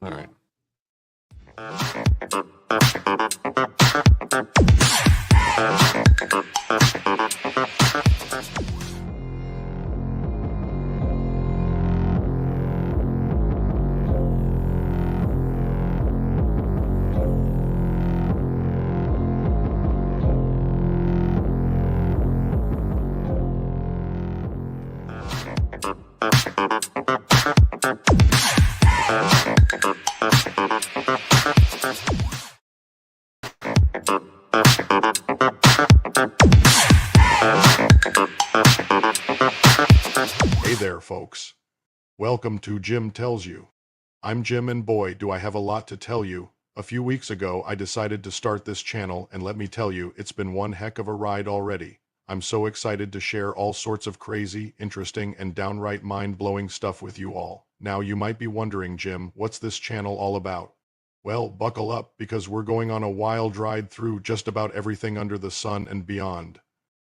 All right. Hey there, folks. Welcome to Jim Tells You. I'm Jim, and boy, do I have a lot to tell you. A few weeks ago, I decided to start this channel, and let me tell you, it's been one heck of a ride already. I'm so excited to share all sorts of crazy, interesting, and downright mind-blowing stuff with you all. Now, you might be wondering, Jim, what's this channel all about? Well, buckle up, because we're going on a wild ride through just about everything under the sun and beyond.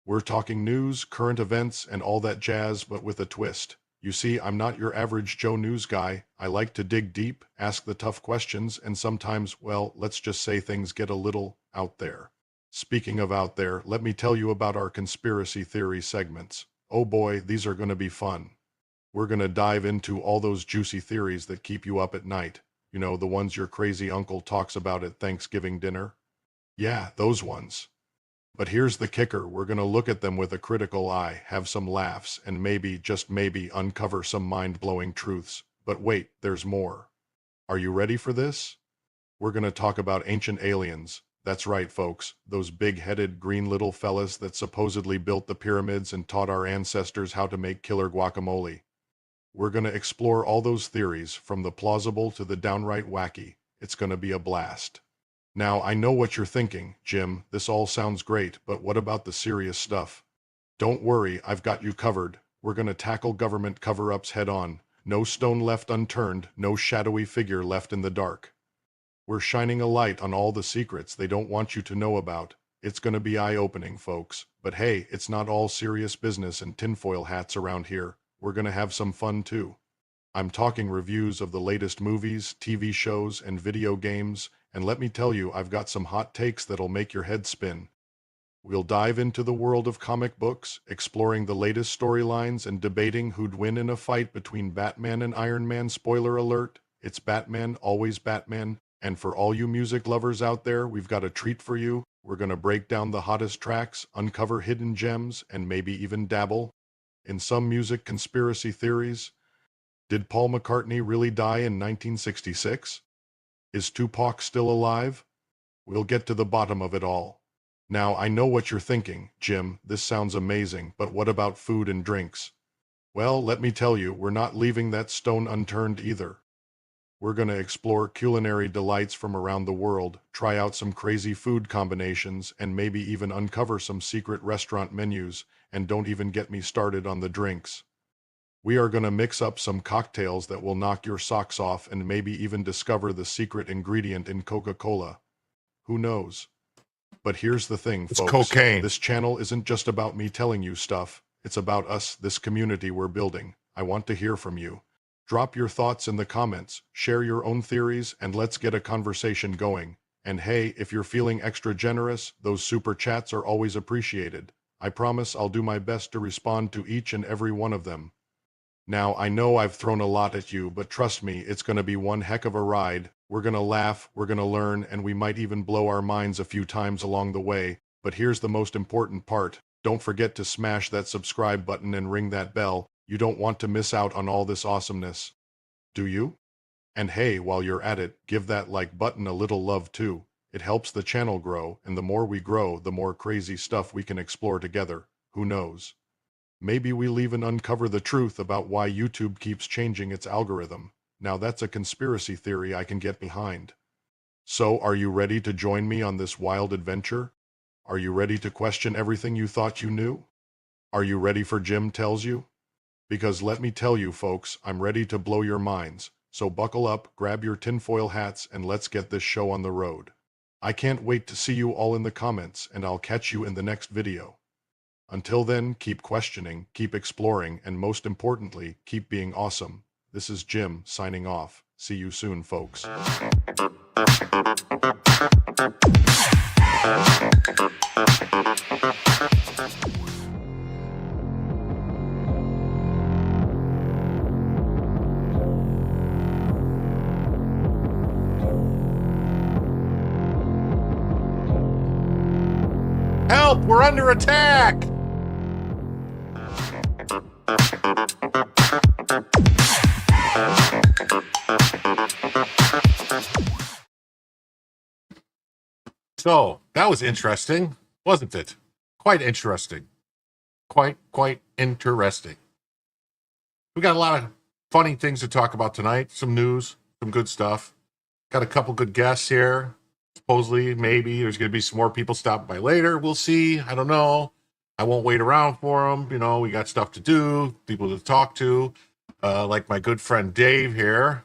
We're talking news, current events, and all that jazz, but with a twist. You see, I'm not your average Joe news guy. I like to dig deep, ask the tough questions, and sometimes, well, let's just say things get a little out there. Speaking of out there, let me tell you about our conspiracy theory segments. Oh boy, these are going to be fun. We're going to dive into all those juicy theories that keep you up at night. You know, the ones your crazy uncle talks about at Thanksgiving dinner? Yeah, those ones. But here's the kicker, we're going to look at them with a critical eye, have some laughs, and maybe, just maybe, uncover some mind-blowing truths. But wait, there's more. Are you ready for this? We're going to talk about ancient aliens. That's right, folks, those big-headed green little fellas that supposedly built the pyramids and taught our ancestors how to make killer guacamole. We're going to explore all those theories, from the plausible to the downright wacky. It's going to be a blast. Now, I know what you're thinking, Jim, this all sounds great, but what about the serious stuff? Don't worry, I've got you covered. We're going to tackle government cover-ups head-on. No stone left unturned, no shadowy figure left in the dark. We're shining a light on all the secrets they don't want you to know about. It's going to be eye-opening, folks. But hey, it's not all serious business and tinfoil hats around here. We're going to have some fun, too. I'm talking reviews of the latest movies, TV shows, and video games, and let me tell you, I've got some hot takes that'll make your head spin. We'll dive into the world of comic books, exploring the latest storylines and debating who'd win in a fight between Batman and Iron Man. Spoiler alert, it's Batman, always Batman. And for all you music lovers out there, we've got a treat for you. We're going to break down the hottest tracks, uncover hidden gems, and maybe even dabble in some music conspiracy theories. Did Paul McCartney really die in 1966? Is Tupac still alive? We'll get to the bottom of it all. Now, I know what you're thinking, Jim, this sounds amazing, but what about food and drinks? Well, let me tell you, we're not leaving that stone unturned either. We're going to explore culinary delights from around the world, try out some crazy food combinations, and maybe even uncover some secret restaurant menus, and don't even get me started on the drinks. We are going to mix up some cocktails that will knock your socks off and maybe even discover the secret ingredient in Coca-Cola. Who knows? But here's the thing, It's folks. cocaine. This channel isn't just about me telling you stuff. It's about us, this community we're building. I want to hear from you. Drop your thoughts in the comments, share your own theories, and let's get a conversation going. And hey, if you're feeling extra generous, those super chats are always appreciated. I promise I'll do my best to respond to each and every one of them. Now, I know I've thrown a lot at you, but trust me, it's going to be one heck of a ride. We're going to laugh, we're going to learn, and we might even blow our minds a few times along the way. But here's the most important part. Don't forget to smash that subscribe button and ring that bell. You don't want to miss out on all this awesomeness. Do you? And hey, while you're at it, give that like button a little love too. It helps the channel grow, and the more we grow, the more crazy stuff we can explore together. Who knows? Maybe we'll even uncover the truth about why YouTube keeps changing its algorithm. Now that's a conspiracy theory I can get behind. So, are you ready to join me on this wild adventure? Are you ready to question everything you thought you knew? Are you ready for Jim Tells You? Because let me tell you, folks, I'm ready to blow your minds. So buckle up, grab your tinfoil hats, and let's get this show on the road. I can't wait to see you all in the comments, and I'll catch you in the next video. Until then, keep questioning, keep exploring, and most importantly, keep being awesome. This is Jim, signing off. See you soon, folks. Help! We're under attack! So, that was interesting, wasn't it? Quite interesting. Quite interesting. We got a lot of funny things to talk about tonight. Some news, some good stuff. Got a couple good guests here. Supposedly, maybe there's going to be some more people stopping by later. We'll see. I don't know. I won't wait around for them. You know, we got stuff to do, people to talk to. Like my good friend Dave here,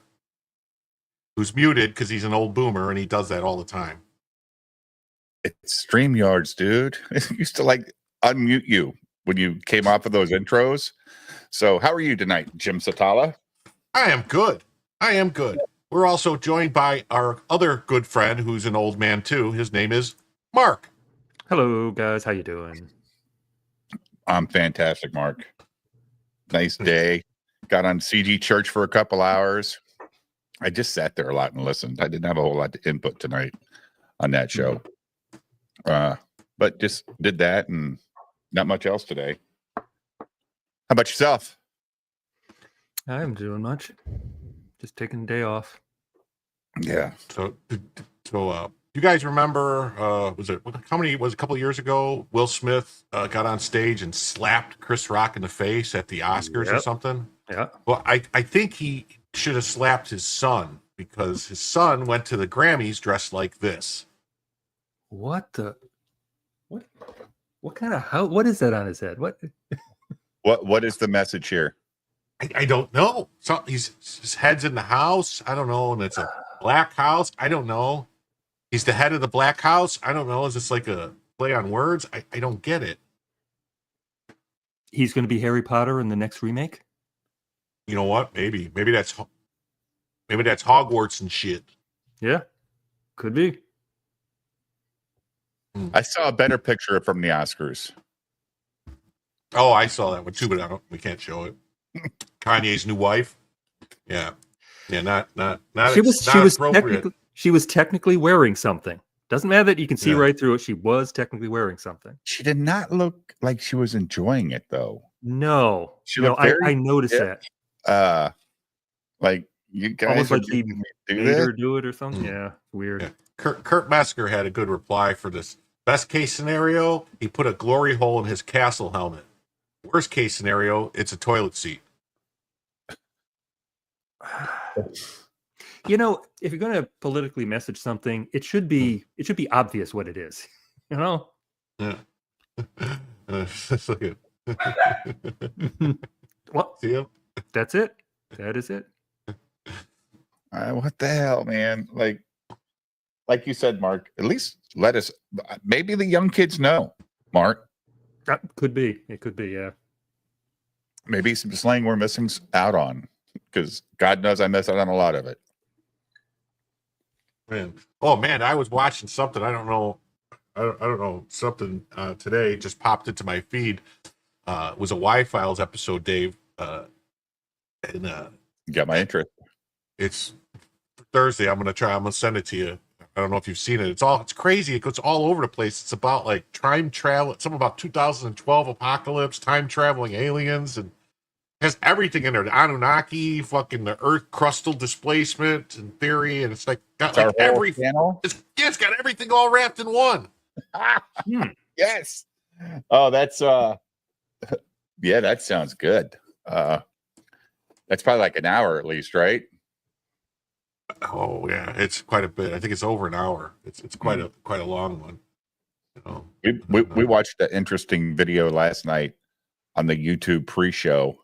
who's muted because he's an old boomer and he does that all the time. It's StreamYards, dude. It used to like unmute you when you came off of those intros. So how are you tonight, Jim Satala? I am good. We're also joined by our other good friend who's an old man too. His name is Mark. Hello, guys. How you doing? I'm fantastic, Mark. Nice day. Got on CG Church for a couple hours. I just sat there a lot and listened. I didn't have a whole lot to input tonight on that show. But just did that and not much else today. How about yourself? I'm doing much. Just taking the day off. Yeah. So you guys remember, was it a couple of years ago, Will Smith got on stage and slapped Chris Rock in the face at the Oscars or something? Yeah. Well, I think he should have slapped his son because his son went to the Grammys dressed like this. What kind of what is that on his head? What is the message here? I don't know. So his head's in the house. I don't know. And it's a black house. I don't know. He's the head of the black house. I don't know. Is this like a play on words? I don't get it. He's going to be Harry Potter in the next remake? You know what? Maybe that's Hogwarts and shit. Yeah. Could be. I saw a better picture from the Oscars. Oh, I saw that one too, but we can't show it. Kanye's new wife. Yeah. Not appropriate. She was technically wearing something. Doesn't matter that you can see right through it. She was technically wearing something. She did not look like she was enjoying it, though. No. I noticed that. Like you guys almost like he made her do it or something. Yeah, weird. Yeah. Kurt Metzger had a good reply for this. Best case scenario, he put a glory hole in his castle helmet. Worst case scenario, it's a toilet seat. You know, if you're going to politically message something, it should be obvious what it is. You know? Yeah. Look at Well, see him? That's it. That is it. What the hell, man? Like you said, Mark, at least let us, maybe the young kids know, Mark. That could be. It could be, yeah. Maybe some slang we're missing out on, because God knows I miss out on a lot of it. Man. Oh man, I was watching something. I don't know. Something today just popped into my feed. It was a Y-Files episode, Dave. And got my interest. It's Thursday. I'm gonna send it to you. I don't know if you've seen it. It's crazy. It goes all over the place. It's about like time travel, something about 2012 apocalypse, time traveling aliens, and has everything in there. The Anunnaki, fucking the Earth crustal displacement and theory, and it's like got like every channel. It's got everything all wrapped in one. Yes. Oh, that's yeah, that sounds good. That's probably like an hour at least, right? Oh yeah, it's quite a bit. I think it's over an hour. It's quite a long one. You know? We watched an interesting video last night on the YouTube pre-show,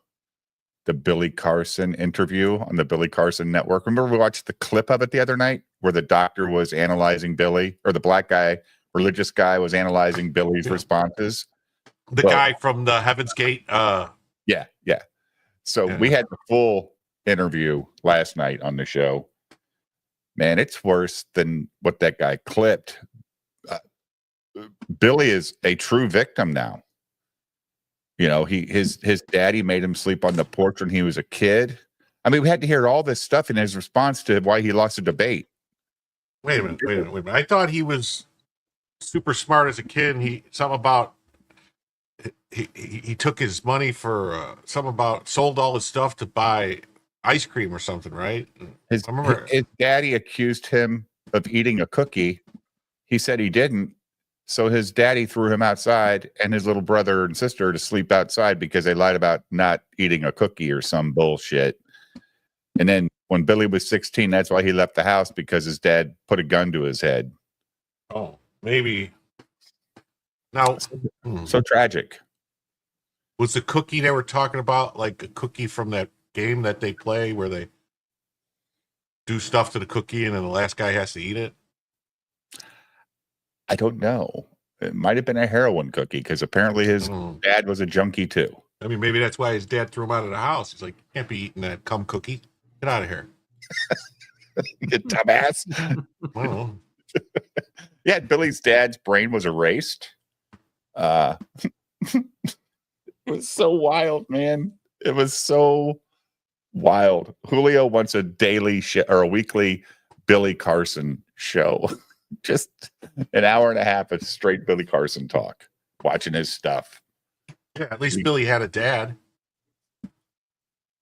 the Billy Carson interview on the Billy Carson Network. Remember we watched the clip of it the other night where the doctor was analyzing Billy, or the black guy, religious guy, was analyzing Billy's responses. The guy from the Heaven's Gate. Yeah. So we had the full interview last night on the show. Man, it's worse than what that guy clipped. Billy is a true victim now. You know, his daddy made him sleep on the porch when he was a kid. I mean, we had to hear all this stuff in his response to why he lost a debate. Wait a minute. I thought he was super smart as a kid. And something about he took his money for something about sold all his stuff to buy ice cream or something, right? His daddy accused him of eating a cookie. He said he didn't. So his daddy threw him outside and his little brother and sister to sleep outside because they lied about not eating a cookie or some bullshit. And then when Billy was 16, that's why he left the house, because his dad put a gun to his head. Oh, maybe. Now, so tragic. Was the cookie they were talking about like a cookie from that game that they play where they do stuff to the cookie and then the last guy has to eat it? I don't know. It might have been a heroin cookie because apparently his dad was a junkie too. I mean, maybe that's why his dad threw him out of the house. He's like, you can't be eating that cum cookie. Get out of here. You dumbass. Well, yeah, Billy's dad's brain was erased. It was so wild, man. It was so wild. Julio wants a daily or a weekly Billy Carson show. Just an hour and a half of straight Billy Carson talk, watching his stuff. Yeah, at least Billy had a dad.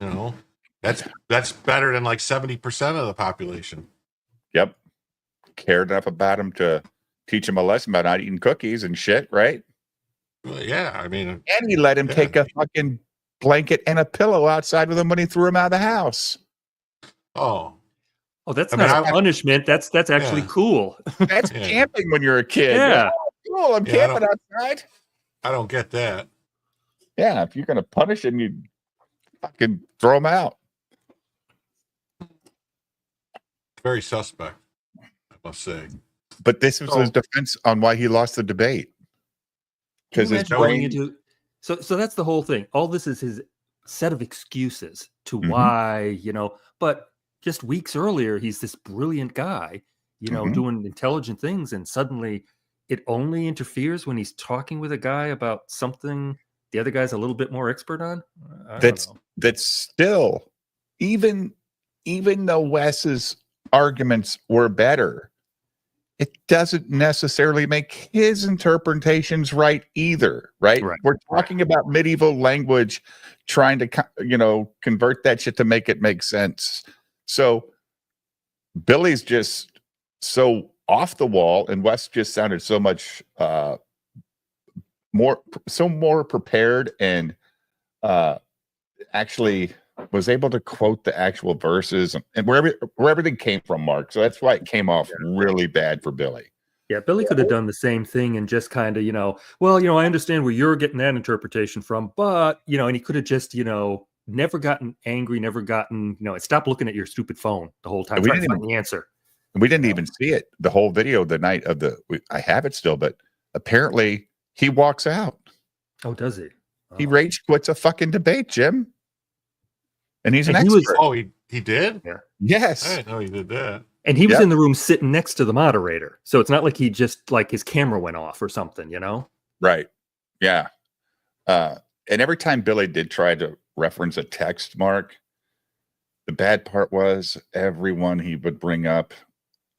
You know, that's better than like 70% of the population. Yep. Cared enough about him to teach him a lesson about not eating cookies and shit, right? Well, yeah, I mean, and he let him take a fucking blanket and a pillow outside with him when he threw him out of the house. Oh, that's not a punishment. That's actually cool. That's camping when you're a kid. Yeah. Oh, cool. I'm camping outside. I don't get that. Yeah, if you're going to punish him, you fucking throw him out. Very suspect, I must say. But this was his defense on why he lost the debate. Because his brain... So that's the whole thing. All this is his set of excuses to why, but just weeks earlier, he's this brilliant guy, doing intelligent things. And suddenly it only interferes when he's talking with a guy about something the other guy's a little bit more expert on. That's still, even though Wes's arguments were better, it doesn't necessarily make his interpretations right either, right? We're talking about medieval language, trying to, convert that shit to make it make sense. So Billy's just so off the wall, and Wes just sounded so much more prepared, and actually was able to quote the actual verses and where everything came from, Mark. So that's why it came off really bad for Billy. Yeah, Billy could have done the same thing and just kind of, I understand where you're getting that interpretation from, but, and he could have just, never gotten angry, never gotten, stop looking at your stupid phone the whole time. We didn't find the answer. We didn't even see it. The whole video the night of I have it still, but apparently he walks out. Oh, does he? Oh. He rage quits a fucking debate, Jim. And he's an expert. He did? Yeah. Yes. I didn't know he did that. And he was in the room sitting next to the moderator. So it's not like he just, like, his camera went off or something, Right. Yeah. And every time Billy did try to reference a text, Mark, the bad part was everyone he would bring up,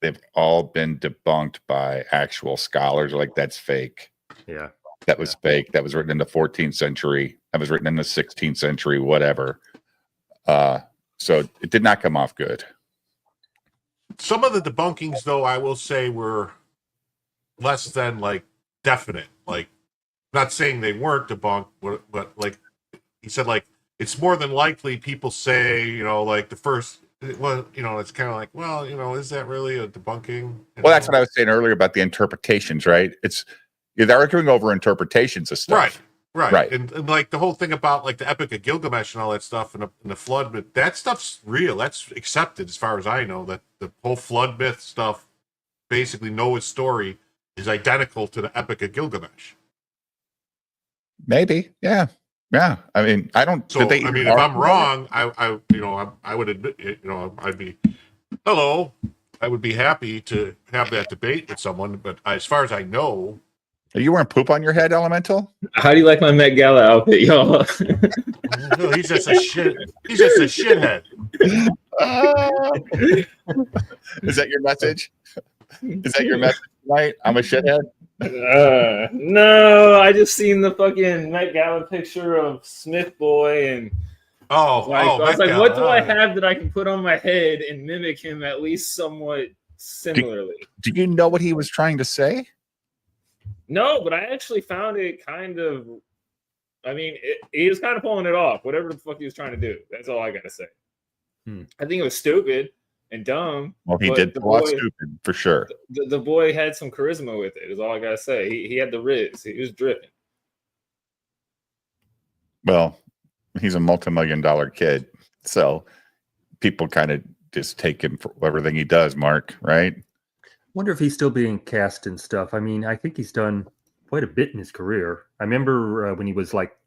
they've all been debunked by actual scholars. Like, that's fake. Yeah. That was fake. That was written in the 14th century. That was written in the 16th century, whatever. So it did not come off good. Some of the debunkings, though, I will say were less than like definite. Like, not saying they weren't debunked, but like he said, like, it's more than likely people say, like the first, well, it's kind of like, well, is that really a debunking? Well, that's what I was saying earlier about the interpretations, right? They're arguing over interpretations of stuff. Right. And like the whole thing about like the Epic of Gilgamesh and all that stuff and the flood myth, that stuff's real. That's accepted as far as I know, that the whole flood myth stuff, basically Noah's story, is identical to the Epic of Gilgamesh. Maybe. Yeah. Yeah, I mean, I don't. So did they I mean, even if argue I'm about it? wrong, I would admit it. I'd be hello. I would be happy to have that debate with someone, but as far as I know, You wearing poop on your head, Elemental? How do you like my Met Gala outfit, y'all? no, he's just a shit. He's just a shithead. Is that your message? Is that your message tonight? I'm a shithead. No, I just seen the fucking Met Gala picture of Smith Boy, and Oh, I was like, Met what do Gala. I have that I can put on my head and mimic him at least somewhat similarly? Do you know what he was trying to say? No, but I actually found it kind of. I mean, he was kind of pulling it off. Whatever the fuck he was trying to do. That's all I gotta say. I think it was stupid and dumb. Well, he but did the pull off boy- stupid for sure. The boy had some charisma with it. Is all I gotta say. He had the riz. He was dripping. Well, he's a multi-million-dollar kid, so people kind of just take him for everything he does. Mark, right? Wonder if he's still being cast and stuff. I mean, I think he's done quite a bit in his career. I remember when he was like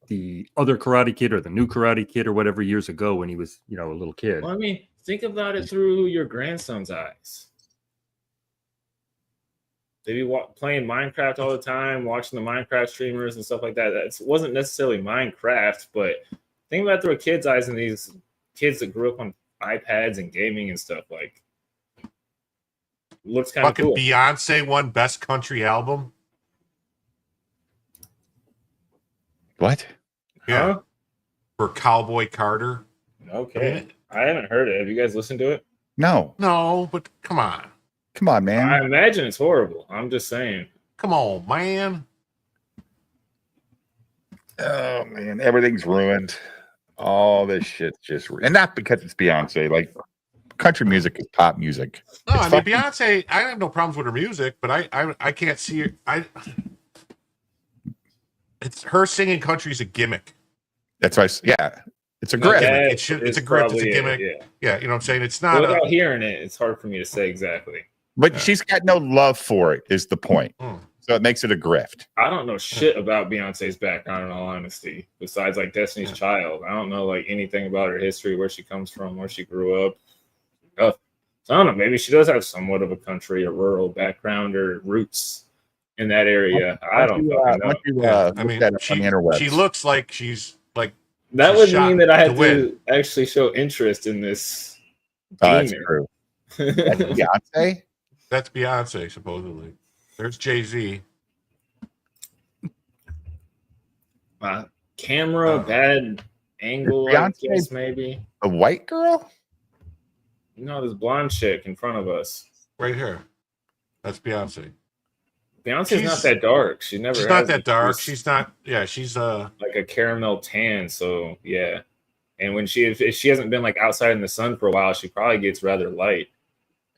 the other Karate Kid or the new Karate Kid or whatever years ago when he was, a little kid. Well, I mean, think about it through your grandson's eyes. They be playing Minecraft all the time, watching the Minecraft streamers and stuff like that. That wasn't necessarily Minecraft, but think about it through a kid's eyes and these kids that grew up on iPads and gaming and stuff. Like, looks kind of Fucking cool. Beyonce won Best Country Album. What? Yeah, Huh? for Cowboy Carter. Okay. I haven't heard it. Have you guys listened to it? No, No, but come on. come on, man. I imagine it's horrible. I'm just saying. Come on, man. Oh man, everything's ruined. All this shit's just and not because it's Beyonce. Like country music is pop music. No, It's I mean fucking- Beyonce. I have no problems with her music, but I can't see it. It's her singing country is a gimmick. That's why. Yeah, it's a Not grift. gimmick. That It should- is it's a grift. It's a probably it, gimmick. Yeah. Yeah, you know what I'm saying. It's But not. without hearing it, it's hard for me to say exactly. But Yeah. she's got no love for it. Is the point? So it makes it a grift. I don't know shit about Beyonce's background, in all honesty. Besides, like Destiny's Child, I don't know like anything about her history, where she comes from, where she grew up. So I don't know. Maybe she does have somewhat of a country or rural background or roots in that area. I don't fucking know. I mean, she looks like she's like. That she's would shot mean that I to had win. to actually show interest in this. That's demon. true. That's Beyonce. That's Beyonce, supposedly. There's Jay-Z. Camera, bad angle, I Beyonce- guess maybe. The white girl. No, this blonde chick in front of us. Right here. That's Beyonce. Beyonce's not that dark. She never. She's has not that been. dark. She's not. Yeah, she's like a caramel tan. So yeah, and when if she hasn't been like outside in the sun for a while, she probably gets rather light.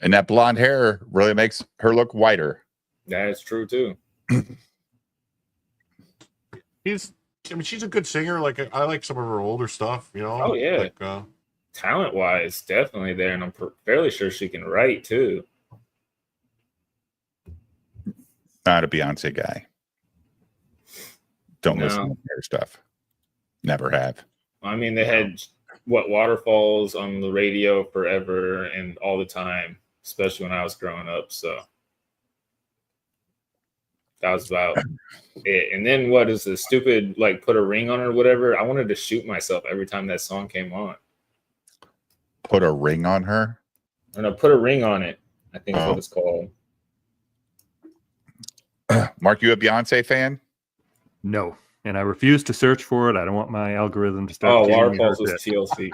And that blonde hair really makes her look whiter. That is true too. she's a good singer. Like I like some of her older stuff. You know. Oh yeah. Like, Talent wise, definitely there, and I'm fairly sure she can write too. Not a Beyonce guy. Don't No. listen to her stuff. Never have. I mean, they had waterfalls on the radio forever and all the time, especially when I was growing up. So that was about it. And then what is the stupid like put a ring on her or whatever? I wanted to shoot myself every time that song came on. Put a ring on her. And I put a ring on it. I think that's Oh. what it's called. Mark, you a Beyonce fan? No. And I refuse to search for it. I don't want my algorithm to start. Oh, giving me Waterfalls her was shit. TLC.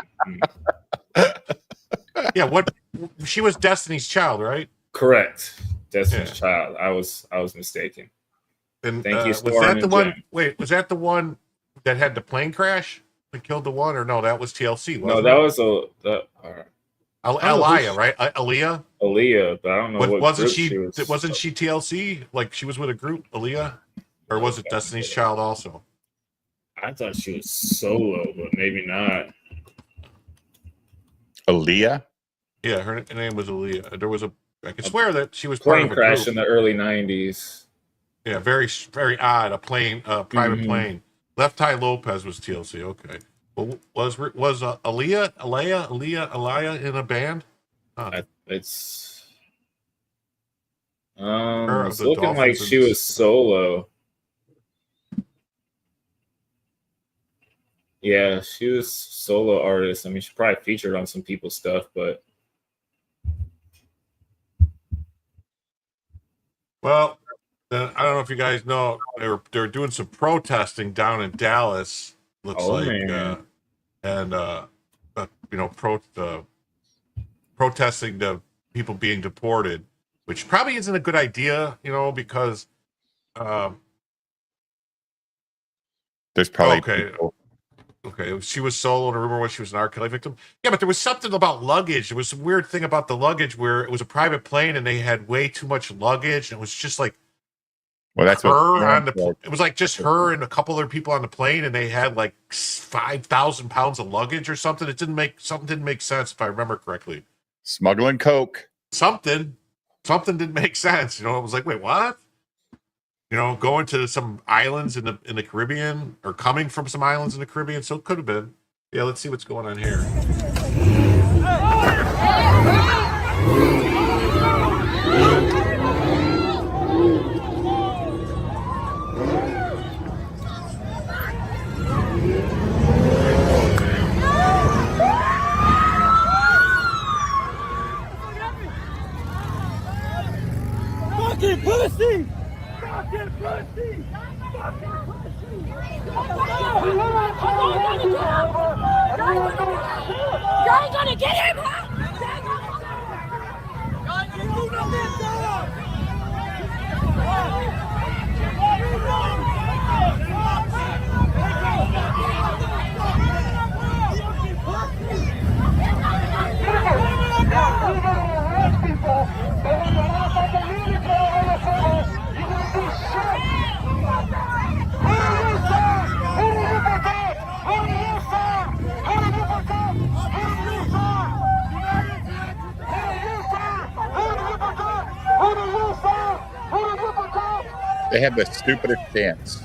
Mm. yeah. What? She was Destiny's Child, right? Correct. Destiny's Yeah. Child. I was mistaken. And Thank you, was Storm that the and one? Jen. Wait, was that the one that had the plane crash that killed the one, or no? That was TLC. No, Wasn't that it? was I don't know Aliyah, who- right? Aliyah. Aaliyah, but I don't know what Wasn't group she? was. Wasn't she TLC? Like she was with a group, Aliyah, or was it Destiny's Child also? I thought she was solo, but maybe not. Aaliyah? Yeah, her name was Aliyah. There was a. I can swear that she was part Plane of a crash group. in the early '90s. Yeah, very odd. A plane, private Mhm. plane. Left Eye Lopez was TLC. Okay. Well, was Aliyah in a band? It's Her of it's the looking like Dolphins she and- was solo. Yeah, she was solo artist. I mean, she probably featured on some people's stuff, but Well, I don't know if you guys know they're doing some protesting down in Dallas. Looks Oh, like, man. protesting the people being deported, which probably isn't a good idea, because There's probably Okay. people. okay, she was solo, and a rumor was she was an R. Kelly victim. Yeah, but there was something about luggage. There was some weird thing about the luggage where it was a private plane and they had way too much luggage, and it was just like Well, that's her what on the. It was like just her and a couple other people on the plane, and they had like 5,000 pounds of luggage or something. Didn't make sense if I remember correctly. smuggling coke. Something didn't make sense. It was like, wait, what? Going to some islands in the Caribbean, or coming from some islands in the Caribbean. So it could have been. Yeah, let's see what's going on here. Fucking pussy! Fucking pussy! Fucking pussy! Y'all ain't gonna get him, huh? They have the stupidest dance.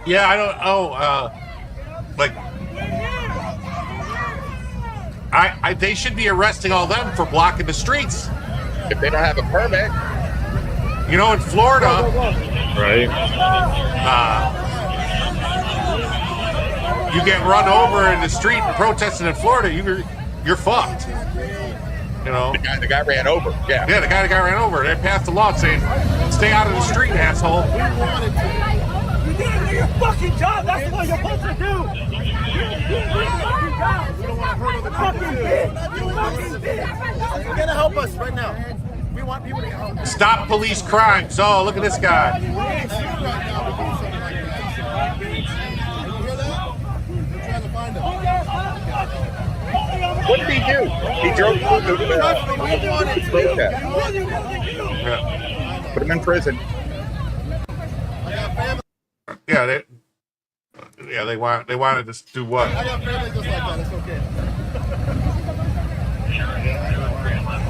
Yeah, I don't know. Like, they should be arresting all them for blocking the streets. If they don't have a permit, In Florida, right. You get run over in the street protesting in Florida, you're fucked. the guy ran over. Yeah. Yeah, the guy that got ran over, they passed a law saying, "Stay out of the street, asshole." You didn't do your fucking job. That's what you're supposed to do. You didn't do your fucking job. You don't want to hurt other fucking bitch. You fucking bitch. You're gonna help us right now. We want people to help. Stop police crimes. Oh, look at this guy. What did he do? He drove through the protest. Yeah, Put him in prison. they wanted to do what? I got family just like that. It's okay.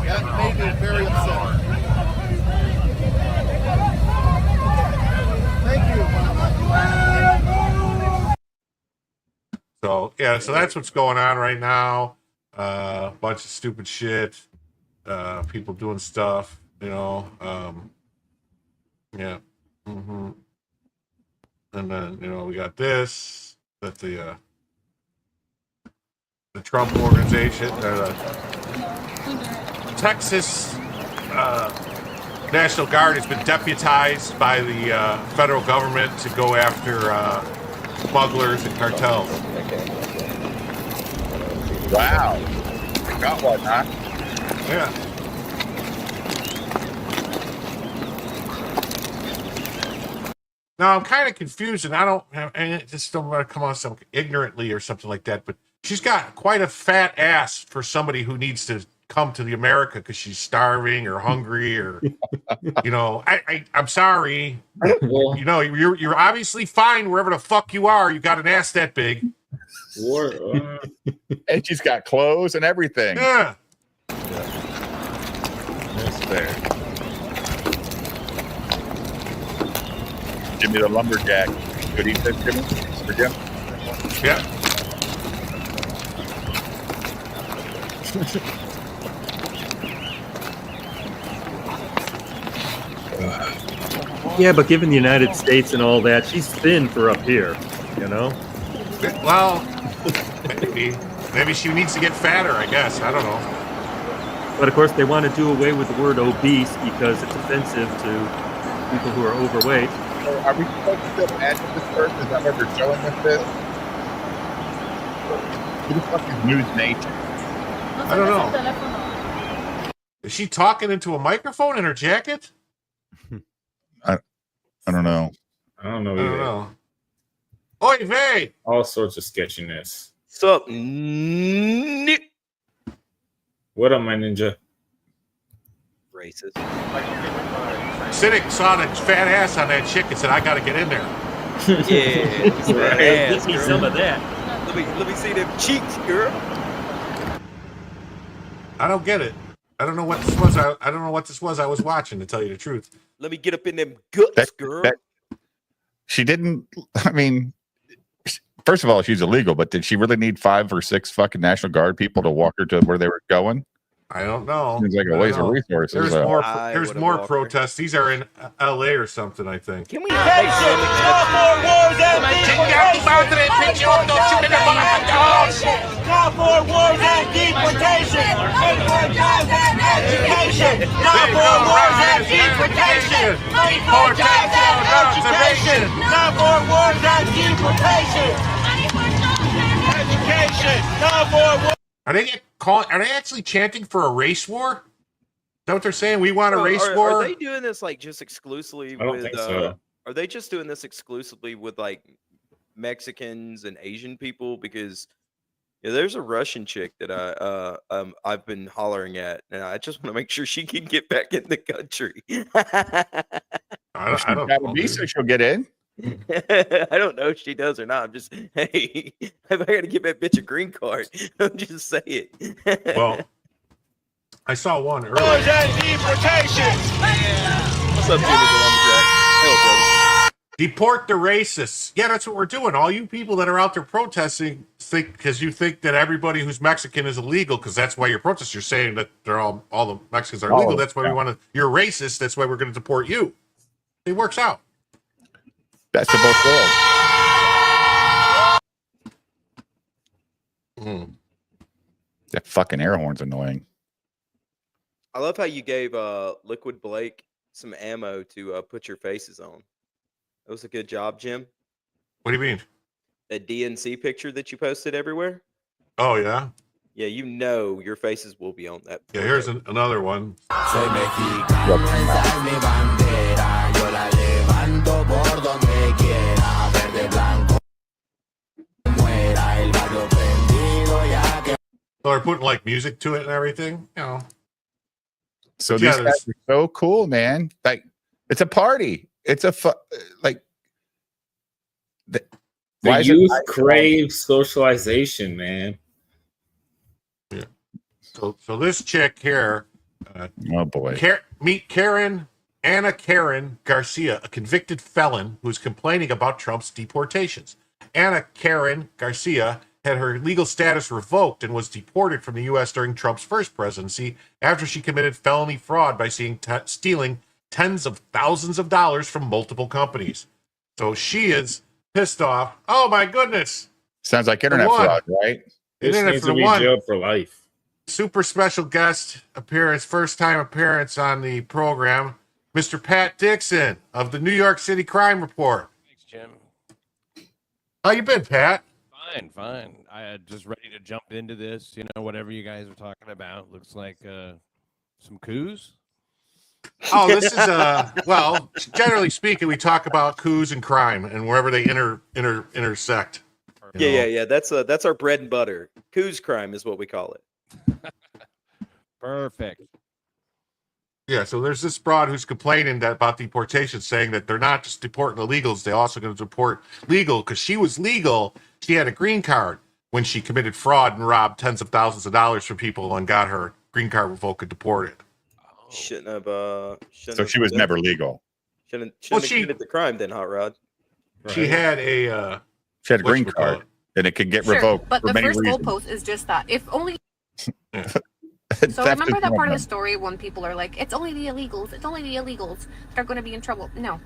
That made me very upset. Thank you. So that's what's going on right now. A bunch of stupid shit. People doing stuff. Yeah. Mm-hmm. And then we got this that the Trump organization, Texas National Guard has been deputized by the federal government to go after smugglers and cartels. Wow. Got one, huh? Yeah. Now I'm kind of confused, and I just don't want to come on some ignorantly or something like that. But she's got quite a fat ass for somebody who needs to come to the America because she's starving or hungry or, I'm sorry. Well, You're obviously fine wherever the fuck you are. You got an ass that big. And she's got clothes and everything. Yeah. That's fair. Jimmy the lumberjack. Good evening, Jimmy. For Jim? Yeah. Yeah, but given the United States and all that, she's thin for up here, you know? Well, maybe she needs to get fatter, I guess. I don't know. But of course, they want to do away with the word obese because it's offensive to people who are overweight. So are we supposed to feel bad for this person? Is that what they're showing us this? Who the fuck is News Nation? I don't know. Is she talking into a microphone in her jacket? I don't know. I don't know I either. don't know. Oy vey! All sorts of sketchiness. Sup? What up, my ninja? Racist. Cynic saw the fat ass on that chick and said, I gotta get in there. Yeah. Right. Ass, Give me girl. some of that. Let me see them cheeks, girl. I don't get it. I don't know what this was. I don't know what this was I was watching, to tell you the truth. Let me get up in them guts, girl. She didn't. I mean, first of all, she's illegal, but did she really need 5 or 6 fucking National Guard people to walk her to where they were going? I don't know. Seems like I a don't waste of know. resources. There's more. I There's would've more walked protests. These are in L.A. or something, I think. Can we Call for wars and deportation. Call for wars and deportation. Call for wars and deportation. Education. Call for wars. Are they actually chanting for a race war? Is that what they're saying? We want a race war. Are they doing this like just exclusively I don't with? think so. Are they just doing this exclusively with like Mexicans and Asian people? Because there's a Russian chick that I've been hollering at, and I just want to make sure she can get back in the country. I don't That know. would be dude. so she'll get in. I don't know if she does or not. I'm just, hey, if I got to give that bitch a green card, I'm just saying. Well, I saw one Wars earlier. and deportation. What's up, Jimmy the Lumberjack? Hell, Deport the racists. Yeah, that's what we're doing. All you people that are out there protesting think because you think that everybody who's Mexican is illegal because that's why you're protesting. You're saying that they're all the Mexicans are Oh, illegal. That's why we yeah. want to. You're racist. That's why we're going to deport you. It works out. Best of both worlds. That fucking air horn's annoying. I love how you gave Liquid Blake some ammo to put your faces on. That was a good job, Jim. What do you mean? That DNC picture that you posted everywhere. Oh yeah. Yeah, you know your faces will be on that. Yeah. Here's another one. Soy mexicano, esa es mi bandera. Yo la levanto por donde quiera. Verde, blanco, muera el barrio prendido ya que. So they're putting like music to it and everything. You know. So Yeah, these guys are so cool, man. Like, it's a party. It's a like. The is it youth I- crave socialization, man. So this chick here. Oh boy. Meet Anna Karen Garcia, a convicted felon who's complaining about Trump's deportations. Anna Karen Garcia had her legal status revoked and was deported from the U.S. during Trump's first presidency after she committed felony fraud by stealing tens of thousands of dollars from multiple companies. So she is pissed off. Oh my goodness. Sounds like internet one. fraud, right? This Internet needs for to be one. jailed for life. Super special guest appearance, first time appearance on the program, Mr. Pat Dixon of the New York City Crime Report. Thanks, Jim. How you been, Pat? Fine. I just ready to jump into this. Whatever you guys are talking about. Looks like some coups. Oh, this is well, generally speaking, we talk about coups and crime and wherever they intersect. you know. Yeah. That's our bread and butter. Coups crime is what we call it. Perfect. Yeah, so there's this broad who's complaining about deportation, saying that they're not just deporting illegals, they're also going to deport legal because she was legal. She had a green card when she committed fraud and robbed tens of thousands of dollars from people and got her green card revoked and deported. Shouldn't have. So she was never legal. Shouldn't Well, have she- committed the crime then, Hot Rod. She had a She had a green card, and it could get revoked but for the many first reasons. goalpost is just that. If only. That's So remember just that one part of of the them. story when people are like, it's only the illegals. It's only the illegals that are going to be in trouble. No.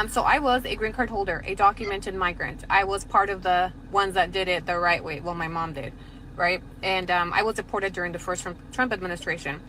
So I was a green card holder, a documented migrant. I was part of the ones that did it the right way. Well, my mom did, right? And I was deported during the first Trump administration.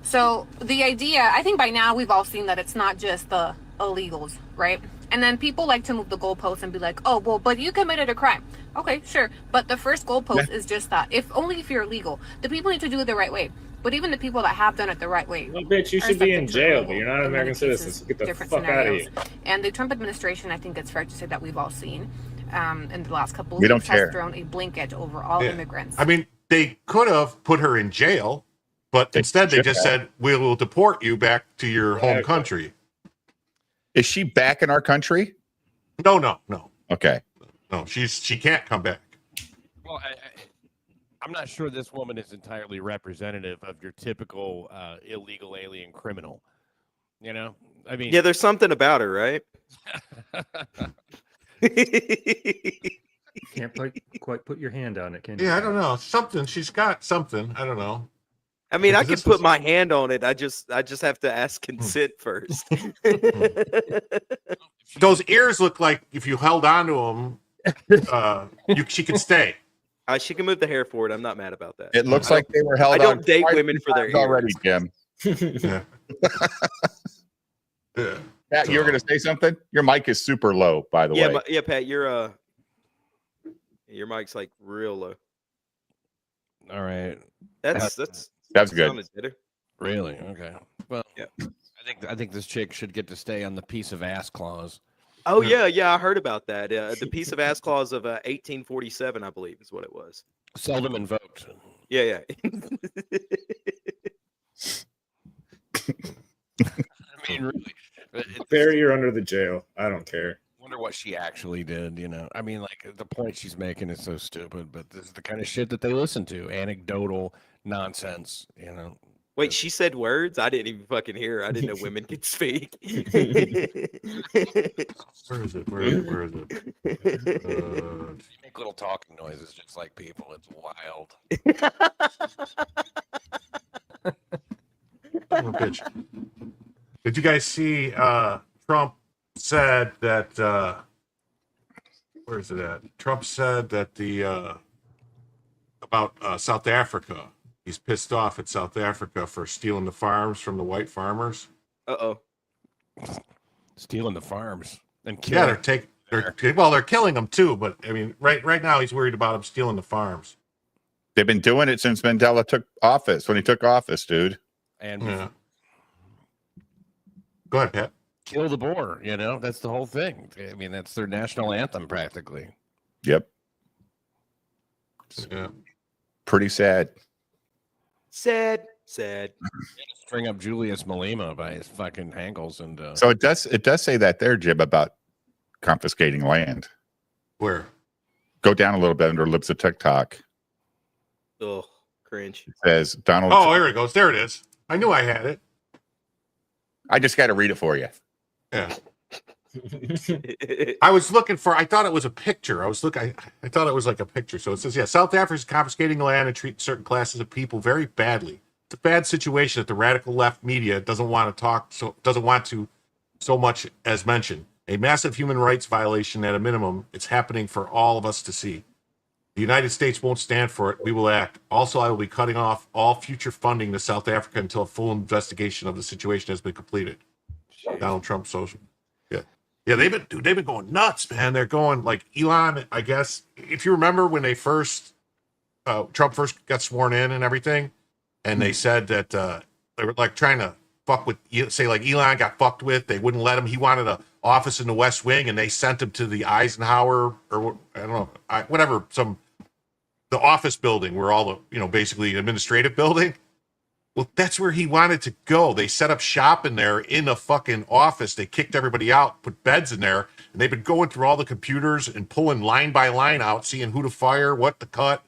So the idea, I think by now we've all seen that it's not just the illegals, right? And then people like to move the goalposts and be like, oh, well, but you committed a crime. Okay, sure. But the first goalpost is just that. Only if you're illegal. The people need to do it the right way. But even the people that have done it the right way. Well, bitch, you should be in jail, but you're not an American citizen. So get the fuck out of here. And the Trump administration, I think it's fair to say that we've all seen in the last couple of We don't weeks, care. has thrown a blanket over all immigrants. I mean, they could have put her in jail, but instead they just said, we will deport you back to your home country. Is she back in our country? No. Okay. No, she can't come back. Well, I'm not sure this woman is entirely representative of your typical illegal alien criminal. You know, I mean, Yeah, there's something about her, right? Can't quite put your hand on it, can you? Yeah, I don't know. Something. She's got something. I don't know. I mean, I Because could this put my hand on it. I just have to ask consent first. Those ears look like if you held on to them, she could stay. She can move the hair forward. I'm not mad about that. It looks like they were held I on. don't date quite a women few for their times already, ears. Jim. Yeah. Pat, you were going to say something? Your mic is super low, by the way. Yeah, Pat, your mic's like real low. all right. That's good. sounded better. Really? Okay. Well, Yeah. I think this chick should get to stay on the piece of ass clause. Oh yeah, I heard about that. The piece of ass clause of 1847, I believe, is what it was. Seldom invoked. Yeah. I mean, really. Barry, you're under the jail. I don't care. Wonder what she actually did, you know. I mean, like, the point she's making is so stupid, but this is the kind of shit that they listen to. Anecdotal nonsense, you know. Wait, she said words? I didn't even fucking hear her. I didn't know women could speak. Where is it? Where is it? You make little talking noises just like people. It's wild. Oh, bitch. Did you guys see Trump said that where is it at? Trump said that about South Africa. He's pissed off at South Africa for stealing the farms from the white farmers. Uh-oh. Stealing the farms and Yeah, killing. they're killing them too, but I mean right now he's worried about them stealing the farms. They've been doing it since Mandela took office, when he took office, dude. And Yeah. Go ahead, Pat. kill the boar, you know. That's the whole thing. I mean, that's their national anthem practically. Yep. Yeah. Pretty sad. Sad. String up Julius Malema by his fucking hankles and So it does say that there, Jim, about confiscating land. Where? Go down a little bit under Lips of TikTok. Ugh, cringe. It says Donald. Oh, here it goes. There it is. I knew I had it. I just got to read it for you. Yeah. I was looking for. I thought it was a picture. I thought it was like a picture. So it says, yeah, South Africa is confiscating land and treating certain classes of people very badly. It's a bad situation that the radical left media doesn't want to so much as mention. A massive human rights violation at a minimum. It's happening for all of us to see. The United States won't stand for it. We will act. Also, I will be cutting off all future funding to South Africa until a full investigation of the situation has been completed. Donald Trump social. Yeah, they've been going nuts, man. They're going like Elon, I guess. If you remember when they Trump first got sworn in and everything, and they said that they were like trying to fuck with, say like Elon got fucked with. They wouldn't let him. He wanted an office in the West Wing, and they sent him to the Eisenhower or I don't know, whatever, the office building where all the basically administrative building. Well, that's where he wanted to go. They set up shop in there in a fucking office. They kicked everybody out, put beds in there, and they've been going through all the computers and pulling line by line out, seeing who to fire, what to cut.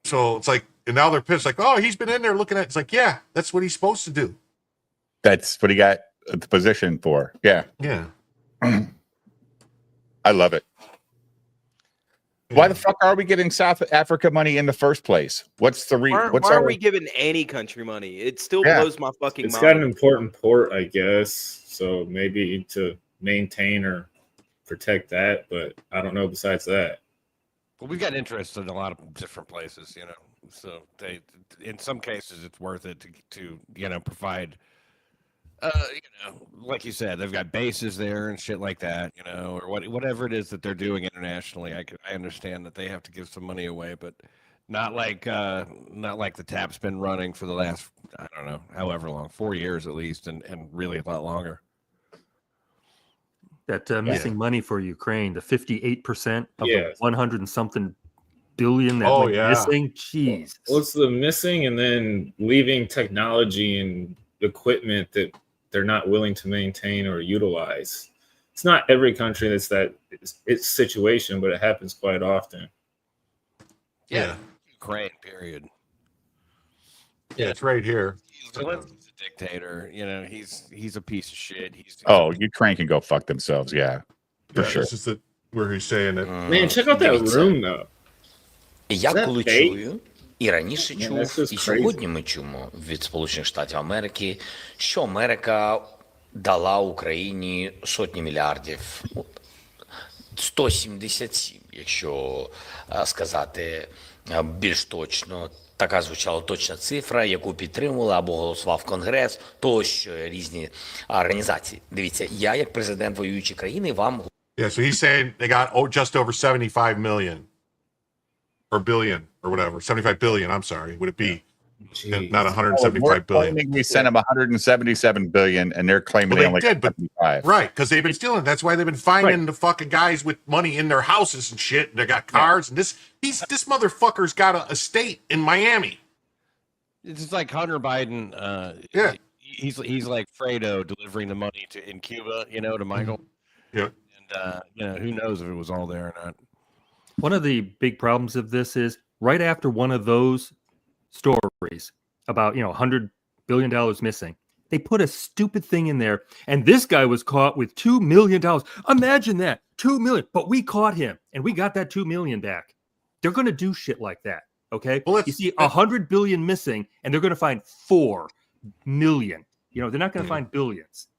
So it's like, and now they're pissed, like, oh, he's been in there looking at it. It's like, yeah, that's what he's supposed to do. That's what he got the position for. Yeah. Yeah. I love it. Why the fuck are we giving South Africa money in the first place? What's the Why are we giving any country money? It still blows my fucking It's mind. got an important port, I guess. So maybe to maintain or protect that, but I don't know besides that. Well, we've got interest in a lot of different places, you know. So they, in some cases, it's worth it to you know, provide. You know, like you said, they've got bases there and shit like that, you know, or whatever it is that they're doing internationally. I understand that they have to give some money away, but not like the tap's been running for the last, I don't know, however long, 4 years at least, and really a lot longer. That missing money for Ukraine, the 58% of the 100 and something billion that went missing. Jeez. Well, it's the missing and then leaving technology and equipment that they're not willing to maintain or utilize. It's not every country that's it's situation, but it happens quite often. Yeah. Ukraine, period. Yeah, it's right here. Zelensky's a dictator. You know, he's a piece of shit. Ukraine can go fuck themselves. Yeah, for sure. This is where he's saying it. Man, check out that room though. Я коли чую, і раніше чув, і сьогодні ми чуємо від Сполучених Штатів Америки, що Америка дала Україні сотні мільярдів, 177, якщо сказати більш точно. Така звучала точна цифра, яку підтримували або голосував Конгрес, тощо різні організації. Дивіться, я як президент воюючої країни вам... Yeah, so he's saying they got just over 75 million. Or billion, or whatever. 75 billion, I'm sorry. Would it be? Jeez. Not 175 billion. We sent them 177 billion, and they're claiming they only did, but 75. Right, because they've been stealing. That's why they've been finding the fucking guys with money in their houses and shit. And they got cars, and this motherfucker's got an estate in Miami. It's just like Hunter Biden. He's like Fredo delivering the money in Cuba, you know, to Michael. Yeah, and you know, who knows if it was all there or not. One of the big problems of this is right after one of those stories about, you know, $100 billion missing, they put a stupid thing in there. And this guy was caught with $2 million. Imagine that, $2 million. But we caught him and we got that $2 million back. They're going to do shit like that. Okay. Well, you see 100 billion missing and they're going to find 4 million. You know, they're not going to find billions.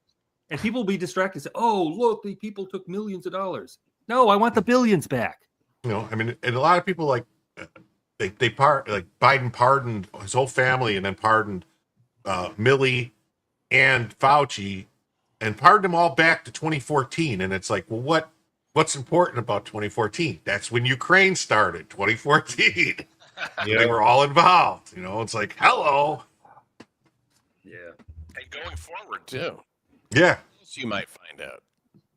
And people will be distracted and say, oh, look, the people took millions of dollars. No, I want the billions back. You know, I mean, and a lot of people like Biden pardoned his whole family and then pardoned Milley and Fauci and pardoned them all back to 2014. And it's like, well, what's important about 2014? That's when Ukraine started, 2014. They were all involved. You know, it's like, hello. Yeah. And going forward, too. Yeah. You might find out.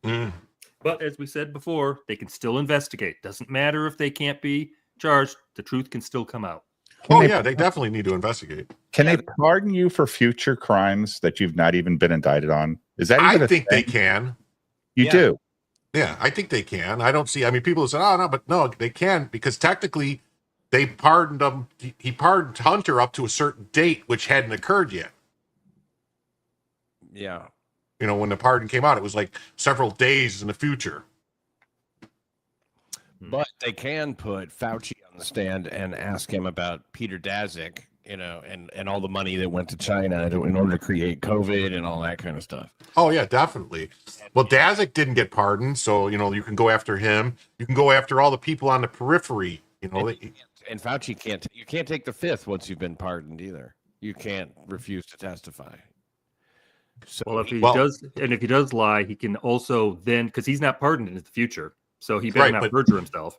Mm. But as we said before, they can still investigate. Doesn't matter if they can't be charged. The truth can still come out. They definitely need to investigate. Can they pardon you for future crimes that you've not even been indicted on? Is that even I think they can. You do? Yeah, I think they can. I don't see, I mean, people say, oh, no, but no, they can because technically they pardoned him. He pardoned Hunter up to a certain date, which hadn't occurred yet. Yeah. You know, when the pardon came out, it was like several days in the future. But they can put Fauci on the stand and ask him about Peter Daszak, you know, and all the money that went to China in order to create COVID and all that kind of stuff. Oh, yeah, definitely. Well, Daszak didn't get pardoned, so, you know, you can go after him. You can go after all the people on the periphery, you know. And Fauci you can't take the fifth once you've been pardoned either. You can't refuse to testify. So well, if he does lie, he can also then, because he's not pardoned in the future, so he better not perjure himself.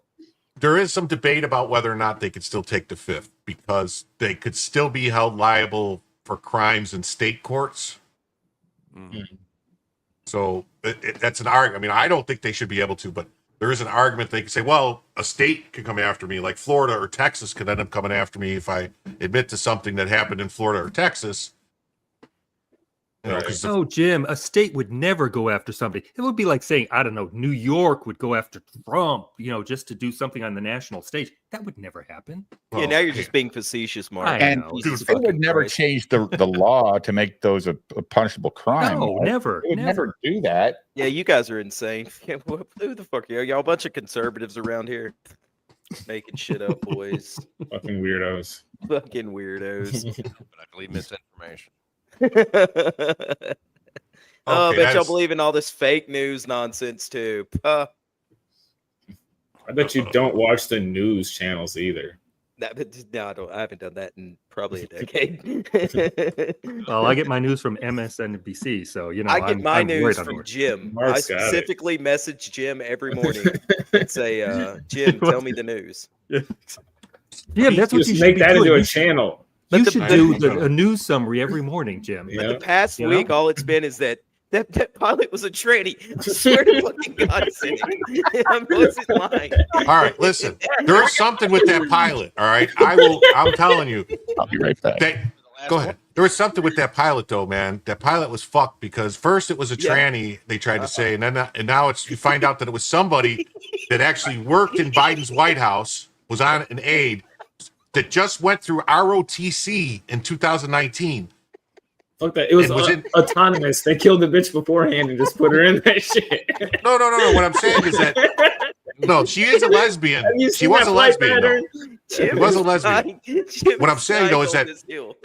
There is some debate about whether or not they could still take the fifth because they could still be held liable for crimes in state courts. Mm-hmm. So that's an argument. I mean, I don't think they should be able to, but there is an argument they could say, well, a state could come after me, like Florida or Texas could end up coming after me if I admit to something that happened in Florida or Texas. know, 'cause No, Jim, a state would never go after somebody. It would be like saying, I don't know, New York would go after Trump, just to do something on the national stage. That would never happen. Yeah, now you're just being facetious, Mark. And Jesus they would fucking never Christ. change the law to make those a punishable crime. No, Mark. never, They would never do that. Yeah, you guys are insane. Yeah, who the fuck are you? Y'all a bunch of conservatives around here making shit up, boys. Fucking weirdos. Fucking weirdos. I believe misinformation. Oh, I Okay, bet y'all that's- believe in all this fake news nonsense too. I bet you don't watch the news channels either. No, I haven't done that in probably a decade. Well, I get my news from MSNBC, so I get my I'm news right on from board. Jim. Mark's I got it. specifically message Jim every morning and say, Jim, tell me the news. Jim, that's what Just you should make be that doing. into a You should- channel. You But should the- do a news summary every morning, Jim. Yeah. The past You week, know? all it's been is that pilot was a tranny. I swear to fucking God, Cynic. I wasn't lying. All right, listen. There is something with that pilot. All right, I'm telling you. I'll be right back. Go ahead. There was something with that pilot, though, man. That pilot was fucked because first it was a tranny. They tried to say, and now you find out that it was somebody that actually worked in Biden's White House, was on an aide that just went through ROTC in 2019. Fuck that. It was, And was it- autonomous. They killed the bitch beforehand and just put her in that shit. No. What I'm saying is that no, she is a lesbian. Have you She seen was that a flight lesbian. pattern? Though. She was a lesbian. What I'm saying though is that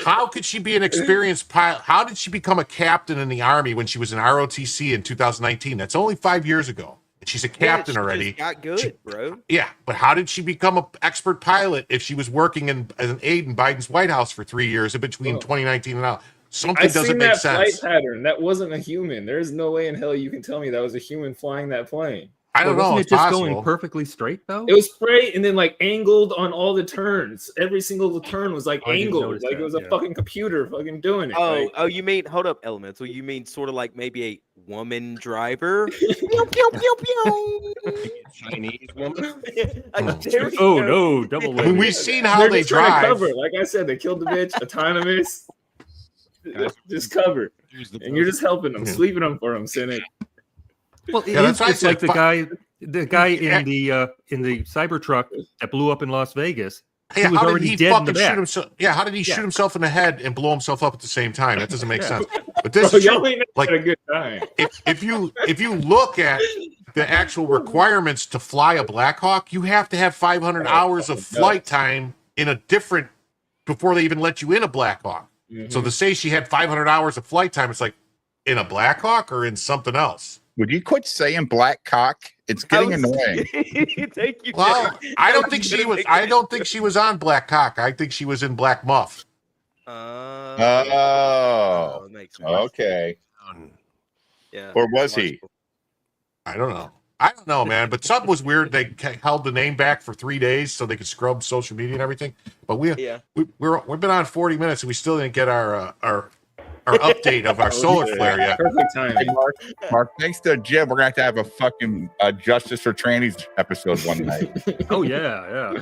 how could she be an experienced pilot? How did she become a captain in the Army when she was in ROTC in 2019? That's only 5 years ago. And she's a captain already. Got good, bro. Yeah, but how did she become an expert pilot if she was working as an aide in Biden's White House for 3 years in between 2019 and now? Something I've doesn't seen make that sense. flight pattern. That wasn't a human. There's no way in hell you can tell me that was a human flying that plane. I don't know. Wasn't It's it just possible. going perfectly straight though? It was straight and then like angled on all the turns. Every single turn was like I didn't angled, notice like that, it was a yeah. fucking computer fucking doing it. like- You mean hold up, Elemental? You mean sort of like maybe a woman driver? Pew, pew, pew, pew. Chinese woman. There we Oh go. no, double I mean, whammy. we've seen how They're they just trying to drive. cover. Like I said, they killed the bitch. Autonomous. Just cover, and you're just helping them, sweeping them for them, Cynic. Well, Yeah, that's why I it's said like the guy Yeah. in the Cybertruck that blew up in Las Vegas. Yeah, was how did already he dead in the fucking shoot back. himself? Yeah, how did he Yeah. shoot himself in the head and blow himself up at the same time? That doesn't make Yeah. sense. But this Bro, is y'all true. ain't Like, had a good time. if you look at the actual requirements to fly a Black Hawk, you have to have 500 hours of flight time in a different before they even let you in a Black Hawk. So to say she had 500 hours of flight time, it's like in a Black Hawk or in something else. Would you quit saying black cock? It's getting annoying. Thank you. Well, Jack. I That don't think was she gonna was. make I it- don't think she was on Black Cock. I think she was in Black Muff. Oh, makes sense. okay. Yeah. Or was he? I don't know. I don't know, man. But something was weird. They held the name back for 3 days so they could scrub social media and everything. But we've been on 40 minutes and we still didn't get our update of our solar flare yet. Perfect timing. Mark, thanks to Jim, we're gonna have to have a fucking Justice for Trannies episode one night. Oh yeah.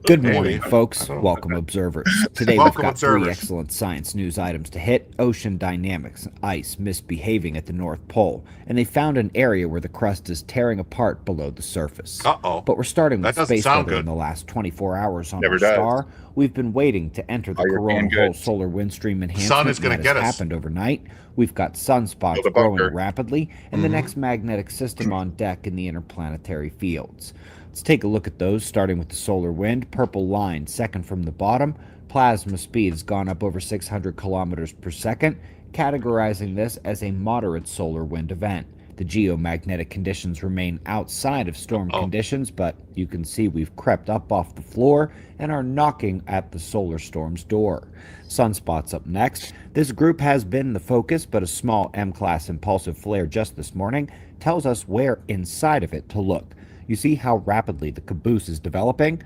Good morning, folks. Welcome, observers. Today Welcome, we've got three observers. excellent science news items to hit. Ocean dynamics, ice misbehaving at the North Pole, and they found an area where the crust is tearing apart below the surface. Uh-oh. But we're starting That with doesn't space sound weather good. in the last 24 hours on Never our does. star. We've been waiting to enter the Oh, you're being coronal hole good. solar wind stream enhancement. Sun is gonna that get has us. happened overnight. We've got sunspots Build a growing bunker. rapidly, and the next magnetic system on deck in the interplanetary fields. Let's take a look at those, starting with the solar wind. Purple line, second from the bottom. Plasma speed has gone up over 600 kilometers per second, categorizing this as a moderate solar wind event. The geomagnetic conditions remain outside of storm conditions, but you can see we've crept up off the floor and are knocking at the solar storm's door. Sunspots up next. This group has been the focus, but a small M-class impulsive flare just this morning tells us where inside of it to look. You see how rapidly the caboose is developing?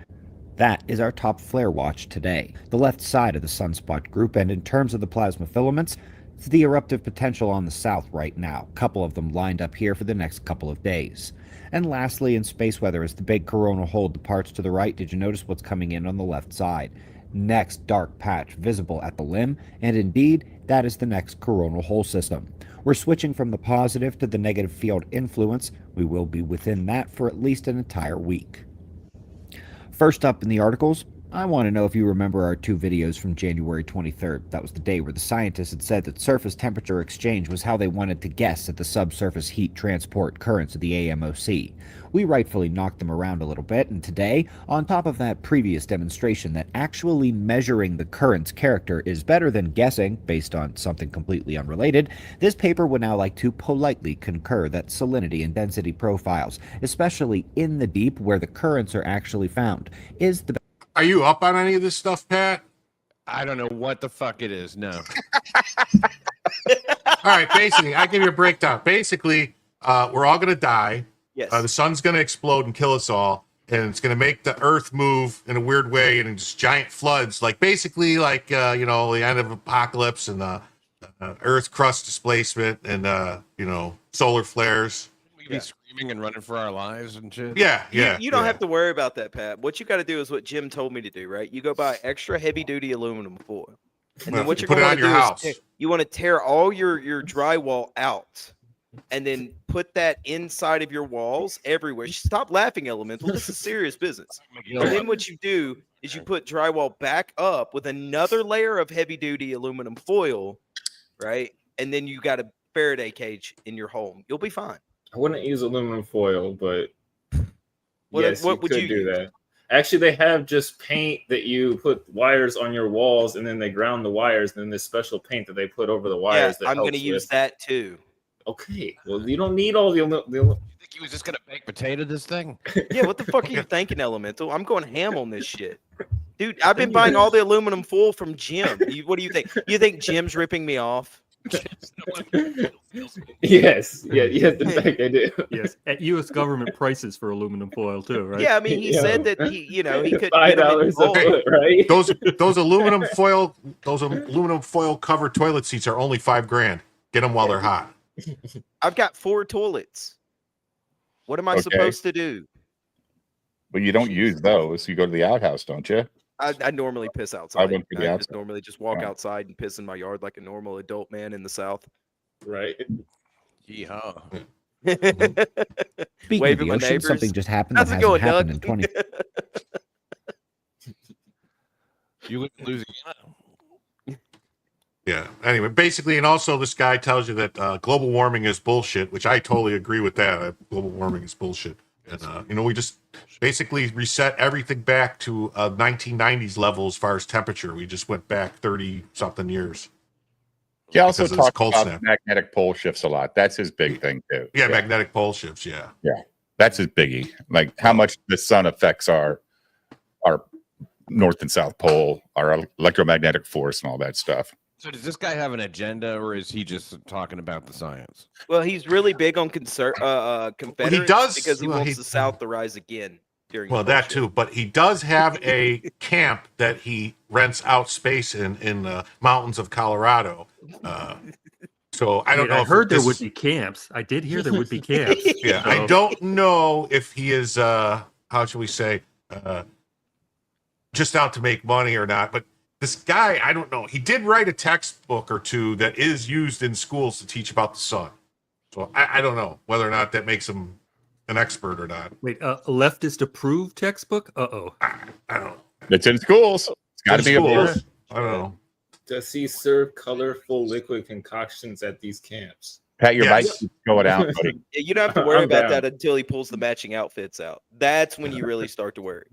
That is our top flare watch today. The left side of the sunspot group, and in terms of the plasma filaments, it's the eruptive potential on the south right now. A couple of them lined up here for the next couple of days. And lastly, in space weather, as the big coronal hole departs to the right, did you notice what's coming in on the left side? next dark patch visible at the limb, and indeed, that is the next coronal hole system. We're switching from the positive to the negative field influence. We will be within that for at least an entire week. First up in the articles, I want to know if you remember our 2 videos from January 23rd. That was the day where the scientists had said that surface temperature exchange was how they wanted to guess at the subsurface heat transport currents of the AMOC. We rightfully knocked them around a little bit, and today, on top of that previous demonstration that actually measuring the current's character is better than guessing based on something completely unrelated, this paper would now like to politely concur that salinity and density profiles, especially in the deep where the currents are actually found, is the Are you up on any of this stuff, Pat? I don't know what the fuck it is. No. All right, basically, I give you a breakdown. Basically, we're all going to die. Yes. The sun's going to explode and kill us all, and it's going to make the Earth move in a weird way, and just giant floods, like basically like the end of apocalypse and the Earth crust displacement and solar flares. We'd be screaming and running for our lives and shit. Yeah. You don't have to worry about that, Pat. What you got to do is what Jim told me to do, right? You go buy extra heavy duty aluminum foil. And then what you're put it going on to your do house. is you want to tear all your drywall out and then put that inside of your walls everywhere. Stop laughing, Elemental. This is serious business. And then what you do is you put drywall back up with another layer of heavy duty aluminum foil, right? And then you got a Faraday cage in your home. You'll be fine. I wouldn't use aluminum foil, but yes, what would could you do use? that. Actually, they have just paint that you put wires on your walls, and then they ground the wires, and then this special paint that they put over the wires. Yeah, I'm going to use that too. Okay, well, you don't need all the. You think he was just gonna baked potato this thing? Yeah, what the fuck are you thinking, Elemental? I'm going ham on this shit. Dude, I've been buying all the aluminum foil from Jim. What do you think? You think Jim's ripping me off? Yes, in fact, I do. Yes, at U.S. government prices for aluminum foil too, right? Yeah, I mean, he said that he could $5 a foot, right? Those aluminum foil covered toilet seats are only $5,000. Get them while they're hot. I've got 4 toilets. What am I Okay. supposed to do? But you don't use those. You go to the outhouse, don't you? I normally piss outside. went to the I just outside. normally just walk Yeah. outside and piss in my yard like a normal adult man in the South. Right. Yeehaw. Speaking Waving of the my ocean, neighbors. something just happened How's that it hasn't going, happened Doug? in 20. You live in Louisiana. Yeah. Anyway, basically, and also this guy tells you that global warming is bullshit, which I totally agree with that. Global warming is bullshit. And, we just basically reset everything back to 1990s level as far as temperature. We just went back 30-something years. He also Because of this talks cold about snap. magnetic pole shifts a lot. That's his big thing too. Yeah, magnetic pole shifts, yeah. That's his biggie. Like how much the sun affects our north and south pole, our electromagnetic force, and all that stuff. So does this guy have an agenda, or is he just talking about the science? Well, he's really big on Confederates does- because he well, wants he- the South to rise again during. Well, the that bullshit. too. But he does have a camp that he rents out space in the mountains of Colorado. So I don't know. I if heard there this would is- be camps. I did hear there would be camps. Yeah, So- I don't know if he is. How should we say? Just out to make money or not? But this guy, I don't know. He did write a textbook or two that is used in schools to teach about the sun. So I don't know whether or not that makes him an expert or not. Wait, a leftist approved textbook? Uh-oh. I don't know. It's in schools. It's got to be a Schools. book. I don't know. Does he serve colorful liquid concoctions at these camps? Pat, your Yes. mic keeps going out, buddy. Yeah, you don't have to worry I'm about down. that until he pulls the matching outfits out. That's when you really start to worry.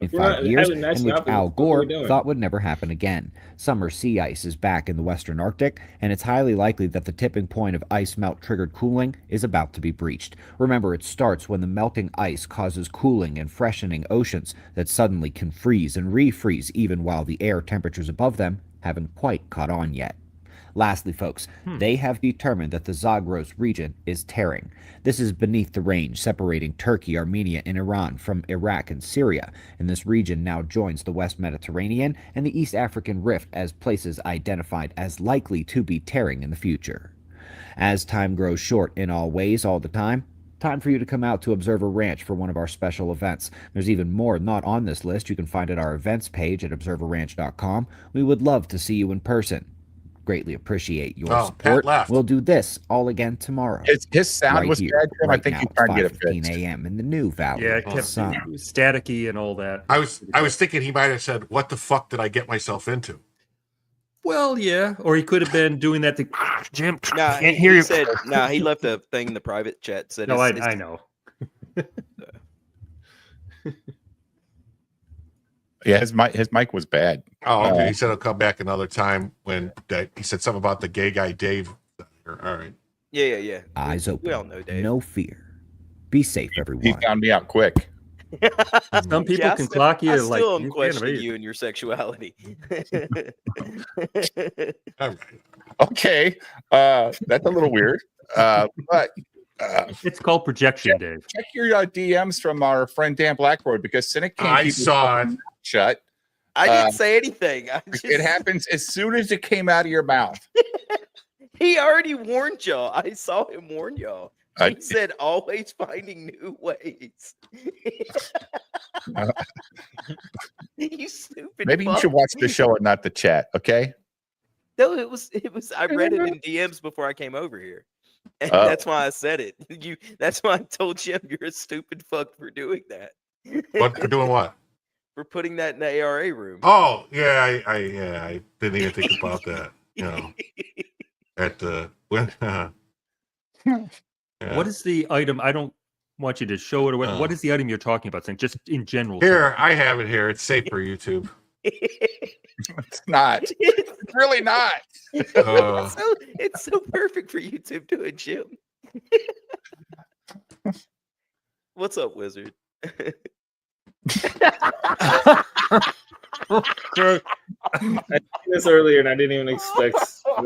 In We're not 5 years, having matching in which outfits, Al what are Gore we doing? thought would never happen again. Summer sea ice is back in the western Arctic, and it's highly likely that the tipping point of ice melt triggered cooling is about to be breached. Remember, it starts when the melting ice causes cooling and freshening oceans that suddenly can freeze and refreeze even while the air temperatures above them haven't quite caught on yet. Lastly, folks, they have determined that the Zagros region is tearing. This is beneath the range separating Turkey, Armenia, and Iran from Iraq and Syria, and this region now joins the West Mediterranean and the East African Rift as places identified as likely to be tearing in the future. As time grows short in all ways all the time, Time for you to come out to Observer Ranch for one of our special events. There's even more not on this list you can find at our events page at observerranch.com. We would love to see you in person. Greatly appreciate your Pat support. left. We'll do this all again tomorrow. His sound right was here, bad, Jim. right I think now he's at trying to get it 5:15 fixed. a.m. in the new Valley Yeah, of it the kept Sun. it was staticky and all that. I was thinking he might have said, "What the fuck did I get myself into?" Well, yeah, or he could have been doing that thing. Jim, Nah, can't he, hear he you. said, nah, he left a thing in the private chat. Said, No, it's- I know. Yeah, his mic was bad. Oh, okay. He said he'll come back another time when he said something about the gay guy Dave. All right. Yeah. Eyes We open. all know Dave. No fear. Be safe, He everyone. found me out quick. Some people Yeah, can clock you I like still am you can't questioning read. you and your sexuality. All right. Okay, that's a little weird. But It's called projection, Dave. check your DMs from our friend Dan Blackroyd because Cynic can't I keep his saw fucking it. mouth shut. I didn't say anything. It happens as soon as it came out of your mouth. He already warned y'all. I saw him warn y'all. He said, always finding new ways. You stupid. Maybe you fuck. should watch the show and not the chat. Okay. No, it was. I read it in DMs before I came over here, and Oh. that's why I said it. That's why I told Jim you're a stupid fuck for doing that. What for doing what? For putting that in the ARA room. Oh, yeah, I didn't even think about that. You know, at the when. Yeah. What is the item? I don't want you to show it. Or what is the item you're talking about? Saying just in general. Here, I have it here. It's safe for YouTube. It's not. It's really not. It's so perfect for YouTube doing, Jim. What's up, Wizard? I did this earlier and I didn't even expect. All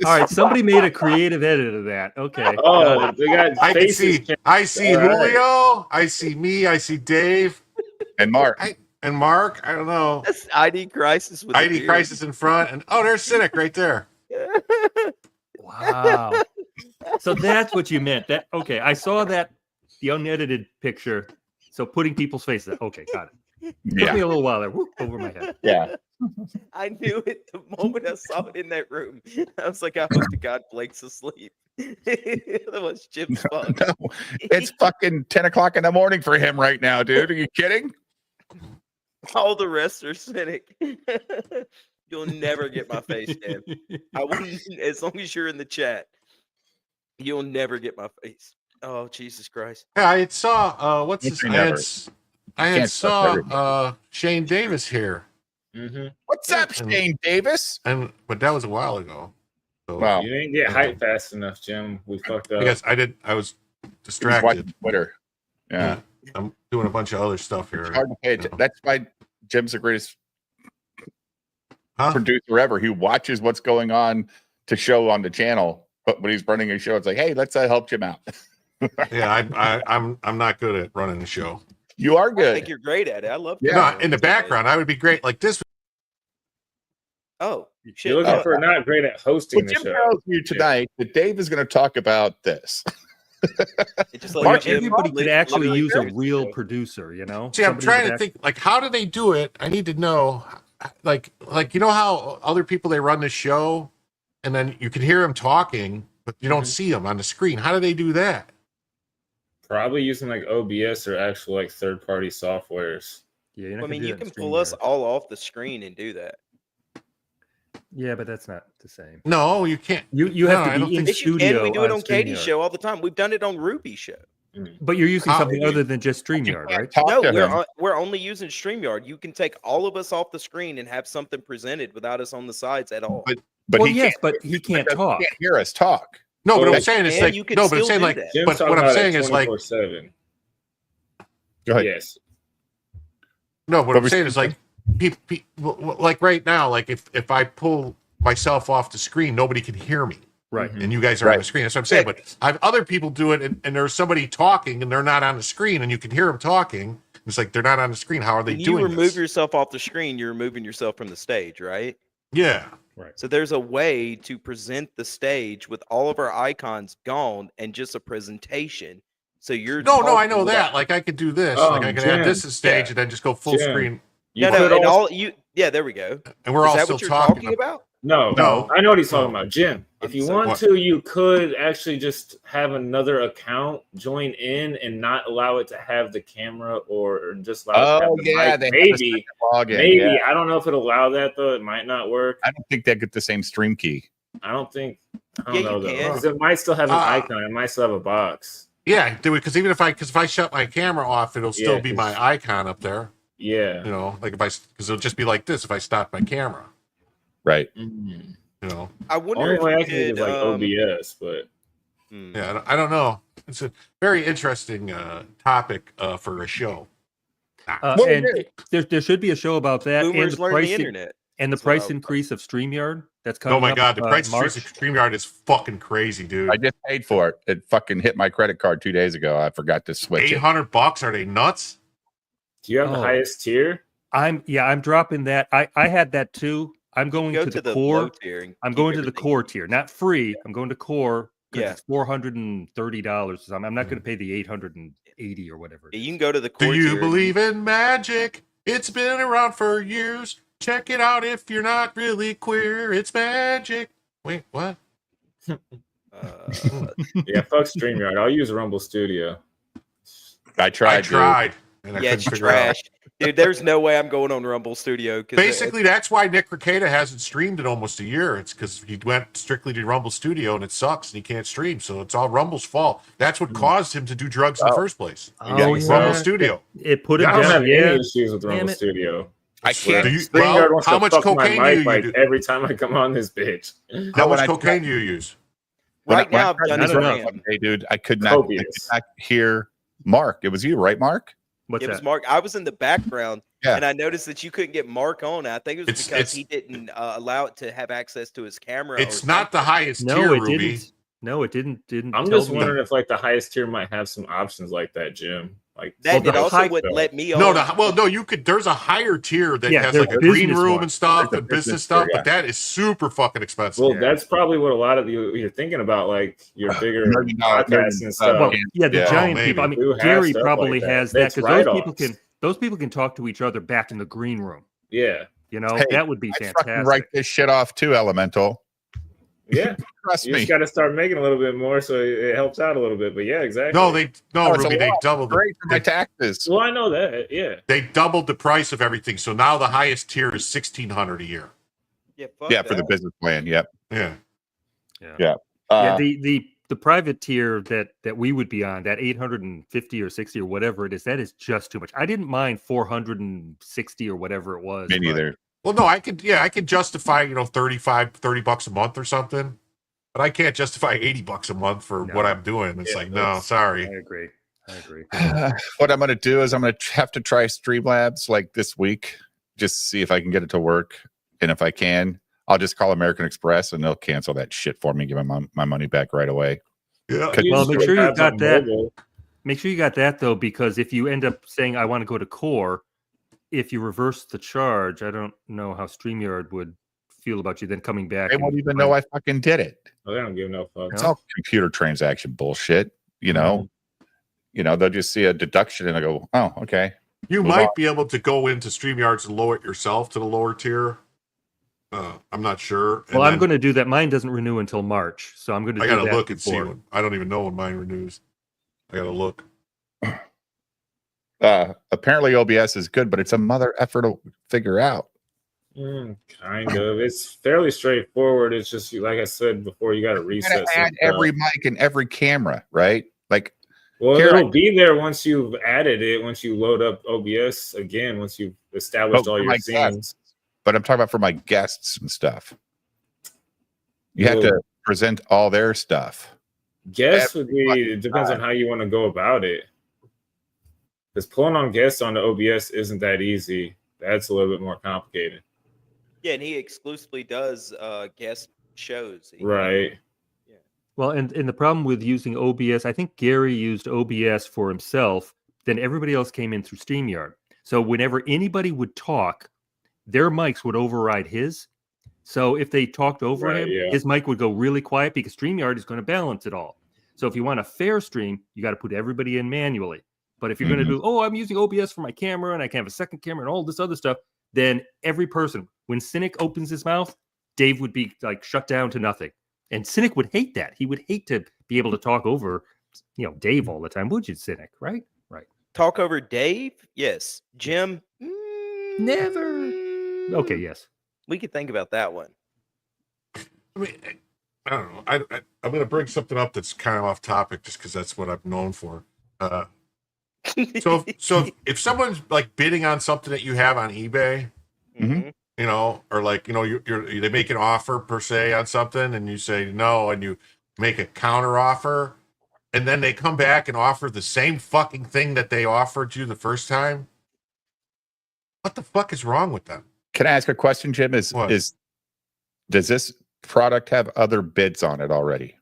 right, somebody made a creative edit of that. Okay. Oh, they got I can faces. see. I see All right. Julio. I see me. I see Dave And Mark. and Mark. I don't know. That's ID Crisis with the ID beard. Crisis in front, and oh, there's Cynic right there. Wow. So that's what you meant. That okay? I saw that the unedited picture. So putting people's faces. Okay, got it. Took me Yeah. a little while there. Whoop, over my head. Yeah. I knew it the moment I saw it in that room. I was like, I hope to God Blake's asleep. That was Jim's fuck. No, it's fucking 10 o'clock in the morning for him right now, dude. Are you kidding? All the rest are Cynic. You'll never get my face, Deb. I wouldn't, as long as you're in the chat, you'll never get my face. Oh, Jesus Christ. Yeah, I had saw what's Don't his? say I had, never. I had Can't saw trust Shane Davis here, Mm-hmm. What's up, Shane Davis? but that was a while ago. So, Wow. You didn't get hyped fast enough, Jim. We fucked up. because I was He's distracted. watching Twitter. Yeah. I'm doing a bunch of other stuff here. It's hard to pay attention. No. That's why Jim's the greatest Huh? producer ever. He watches what's going on to show on the channel. But when he's running a show, it's like, hey, let's help Jim out. Yeah, I'm not good at running the show. You are I good. think you're great at it. I love Yeah. No, in the background, I would be great like this. Oh, shit. You're looking Oh, for not great at hosting Well, the Jim show. tells you tonight that Dave is going to talk about this. it's just Well, like you know, Jim everybody could actually literally use a produces real the show. producer, you know? See, I'm Somebody trying would to act- think like how do they do it? I need to know, like you know how other people they run the show, and then you can hear them talking, but you don't see them on the screen. How do they do that? Probably using like OBS or actual like third-party softwares. Yeah, you're not I gonna mean, do you that in can pull us StreamYard. all off the screen and do that. Yeah, but that's not the same. No, you can't. You No, have I to don't be in Yes, you studio. can. We do it on on Katie's StreamYard. show all the time. We've done it on Ruby's show. But you're using How- something other than just StreamYard, right? Talk No, to him. we're only using StreamYard. You can take all of us off the screen and have something presented without us on the sides at all. But Well, he yes, can't, but he can't because talk. He can't hear us talk. No, but Well, I'm saying is and like you can no, but I'm still saying do like, that. Jim's but talking what I'm about saying it is like 24/7. Go ahead. Yes. no, what What I'm was saying you is like, like right now, like if I pull myself off the screen, nobody can hear me. Right. And you guys are on Right. the screen. That's what I'm saying. But I've other people do it, and there's somebody talking, and they're not on the screen, and you can hear them talking. It's like they're not on the screen. How are they When you doing remove this? yourself off the screen, you're removing yourself from the stage, right? Yeah. Right. So there's a way to present the stage with all of our icons gone and just a presentation. So you're No, I talking know without- that. Like I could do this. Like I could add this as stage and then just go full Jim, screen. You No, could and also, all you. Yeah, there we go. And we're Is all that still what you're talking talking about? no, I know what he's talking No. about, Jim. If I'm you so- want What? to, you could actually just have another account join in and not allow it to have the camera or just allow it to have Oh, the yeah. mic. They Maybe, maybe. Yeah. I don't know if it'll allow that though. It might not work. I don't think they get the same stream key. I don't know Yeah, though, you can. because it might still have an icon. It might still have a box. Yeah, do it because even if I shut my camera off, it'll still Yeah, be 'cause- my icon up there. Yeah. You know, like because it'll just be like this if I stop my camera. Right. Mm. You know. I wonder Only if way you I can think could, is like OBS, but Yeah, I don't know. It's a very interesting topic for a show. And there should be a show about that. Boomers and the learn the price internet. and the price increase of StreamYard that's coming. Oh my up, god, the price March. of StreamYard is fucking crazy, dude. I just paid for it. It fucking hit my credit card 2 days ago. I forgot to switch it. $800? Are they nuts? do you have the Oh. highest tier? I'm dropping that. I had that too. I'm going Go to the core. low tier and I'm keep going to the everything. core tier, not free. I'm going to core because Yeah. it's $430. I'm not going to pay the $880 or whatever. Yeah, you can go to the Do core you tier. believe in magic? It's been around for years. Check it out if you're not really queer. It's magic. Wait, what? Yeah, fuck StreamYard. I'll use Rumble Studio. I tried. I tried. And I Yeah, couldn't it's figure it out. trash. Dude, there's no way I'm going on Rumble Studio. Basically, that's why Nick Ricada hasn't streamed in almost a year. It's because he went strictly to Rumble Studio and it sucks and he can't stream. So it's all Rumble's fault. That's what caused him to do drugs in the first place. Oh, Rumble Studio. It put it I don't down. have Yeah. any issues with Damn Rumble it. Studio. I can't. Do you, StreamYard well, wants how to much fuck my cocaine mic do you like do? every time I come on this bitch. How No, when much I cocaine do you use? Right now, I've done Not enough. gram. Hey, dude, I could not hear Mark. It was you, right, Mark? What's It that? was Mark. I was in the background, Yeah. and I noticed that you couldn't get Mark on. I think it was It's- because it's- he didn't allow it to have access to his camera. It's or not the something. highest No, tier, it Ruby. didn't. No, it didn't. I'm tell just me. wondering if like the highest tier might have some options like that, Jim. Like That the it also high- wouldn't let me on. No, you could. There's a higher tier that Yeah, has there's like a green business room one. and stuff There's a and business business stuff, tier, but that is super fucking expensive. well, that's probably what a lot of you're thinking about, like your bigger $1 million podcasts and stuff. Well, yeah, the Yeah. giant Oh, people. I maybe. mean, Do have Gary stuff probably like that. has that That's because write-offs. those people can talk to each other back in the green room. Yeah, You know, Hey, that would be I fucking fantastic. write this shit off too, Elemental. yeah. Trust You me. just got to start making a little bit more, so it helps out a little bit. But yeah, exactly. No, it's Ruby, a they lot. doubled Great for my the, taxes. Well, I know that. Yeah. they doubled the price of everything. So now the highest tier is $1,600 a year. Yeah, fuck Yeah, for the that. business plan. Yep. Yeah. Yeah, Uh, the private tier that we would be on, that 850 or 60 or whatever it is, that is just too much. I didn't mind 460 or whatever it was. me but- neither. Well, no, I could justify, $30 a month or something. But I can't justify $80 a month for No. what I'm doing. It's Yeah, like, no, that's- sorry. I agree. What I'm going to do is I'm going to have to try Streamlabs like this week, just see if I can get it to work. And if I can, I'll just call American Express and they'll cancel that shit for me, give me my money back right away. Yeah. Well, make sure you Have got on that. mobile. Make sure you got that though, because if you end up saying I want to go to core, if you reverse the charge, I don't know how StreamYard would feel about you then coming back. They won't even know I fucking did it. Oh, they don't give no fuck. It's all computer transaction bullshit, you know. They'll just see a deduction and I go, oh, okay. You Move might on. be able to go into StreamYards and lower it yourself to the lower tier. I'm not sure. Well, I'm going to do that. Mine doesn't renew until March, so I'm going to. I do gotta that look and see. before. When, I don't even know when mine renews. I gotta look. Apparently OBS is good, but it's a mother effort to figure out. Kind of. It's fairly straightforward. It's just like I said before, you got to You reset. gotta some add stuff. every mic and every camera, right? Like, Well, here it'll be there once you've added it. Once you load up OBS again. Once you've established Oh, all for your my scenes. guests. But I'm talking about for my guests and stuff. You have to present all their stuff. Guests would be. It depends on how you want to go about it. Because pulling on guests on the OBS isn't that easy. That's a little bit more complicated. Yeah, and he exclusively does guest shows. Right. Well, and the problem with using OBS, I think Gary used OBS for himself. Then everybody else came in through StreamYard. So whenever anybody would talk, their mics would override his. So if they talked over Right, him, yeah. his mic would go really quiet because StreamYard is going to balance it all. So if you want a fair stream, you got to put everybody in manually. But if you're going to do, I'm using OBS for my camera and I can have a second camera and all this other stuff, then every person, when Cynic opens his mouth, Dave would be like shut down to nothing. And Cynic would hate that. He would hate to be able to talk over, Dave all the time. Would you, Cynic? Right? Right. Talk over Dave? Yes. Jim? Never. Okay, yes. We could think about that one. I mean, I don't know. I'm going to bring something up that's kind of off topic just because that's what I'm known for. So if someone's like bidding on something that you have on eBay, or like, they make an offer per se on something and you say no and you make a counter offer and then they come back and offer the same fucking thing that they offered you the first time. What the fuck is wrong with them? Can I ask a question, Jim? Does this product have other bids on it already?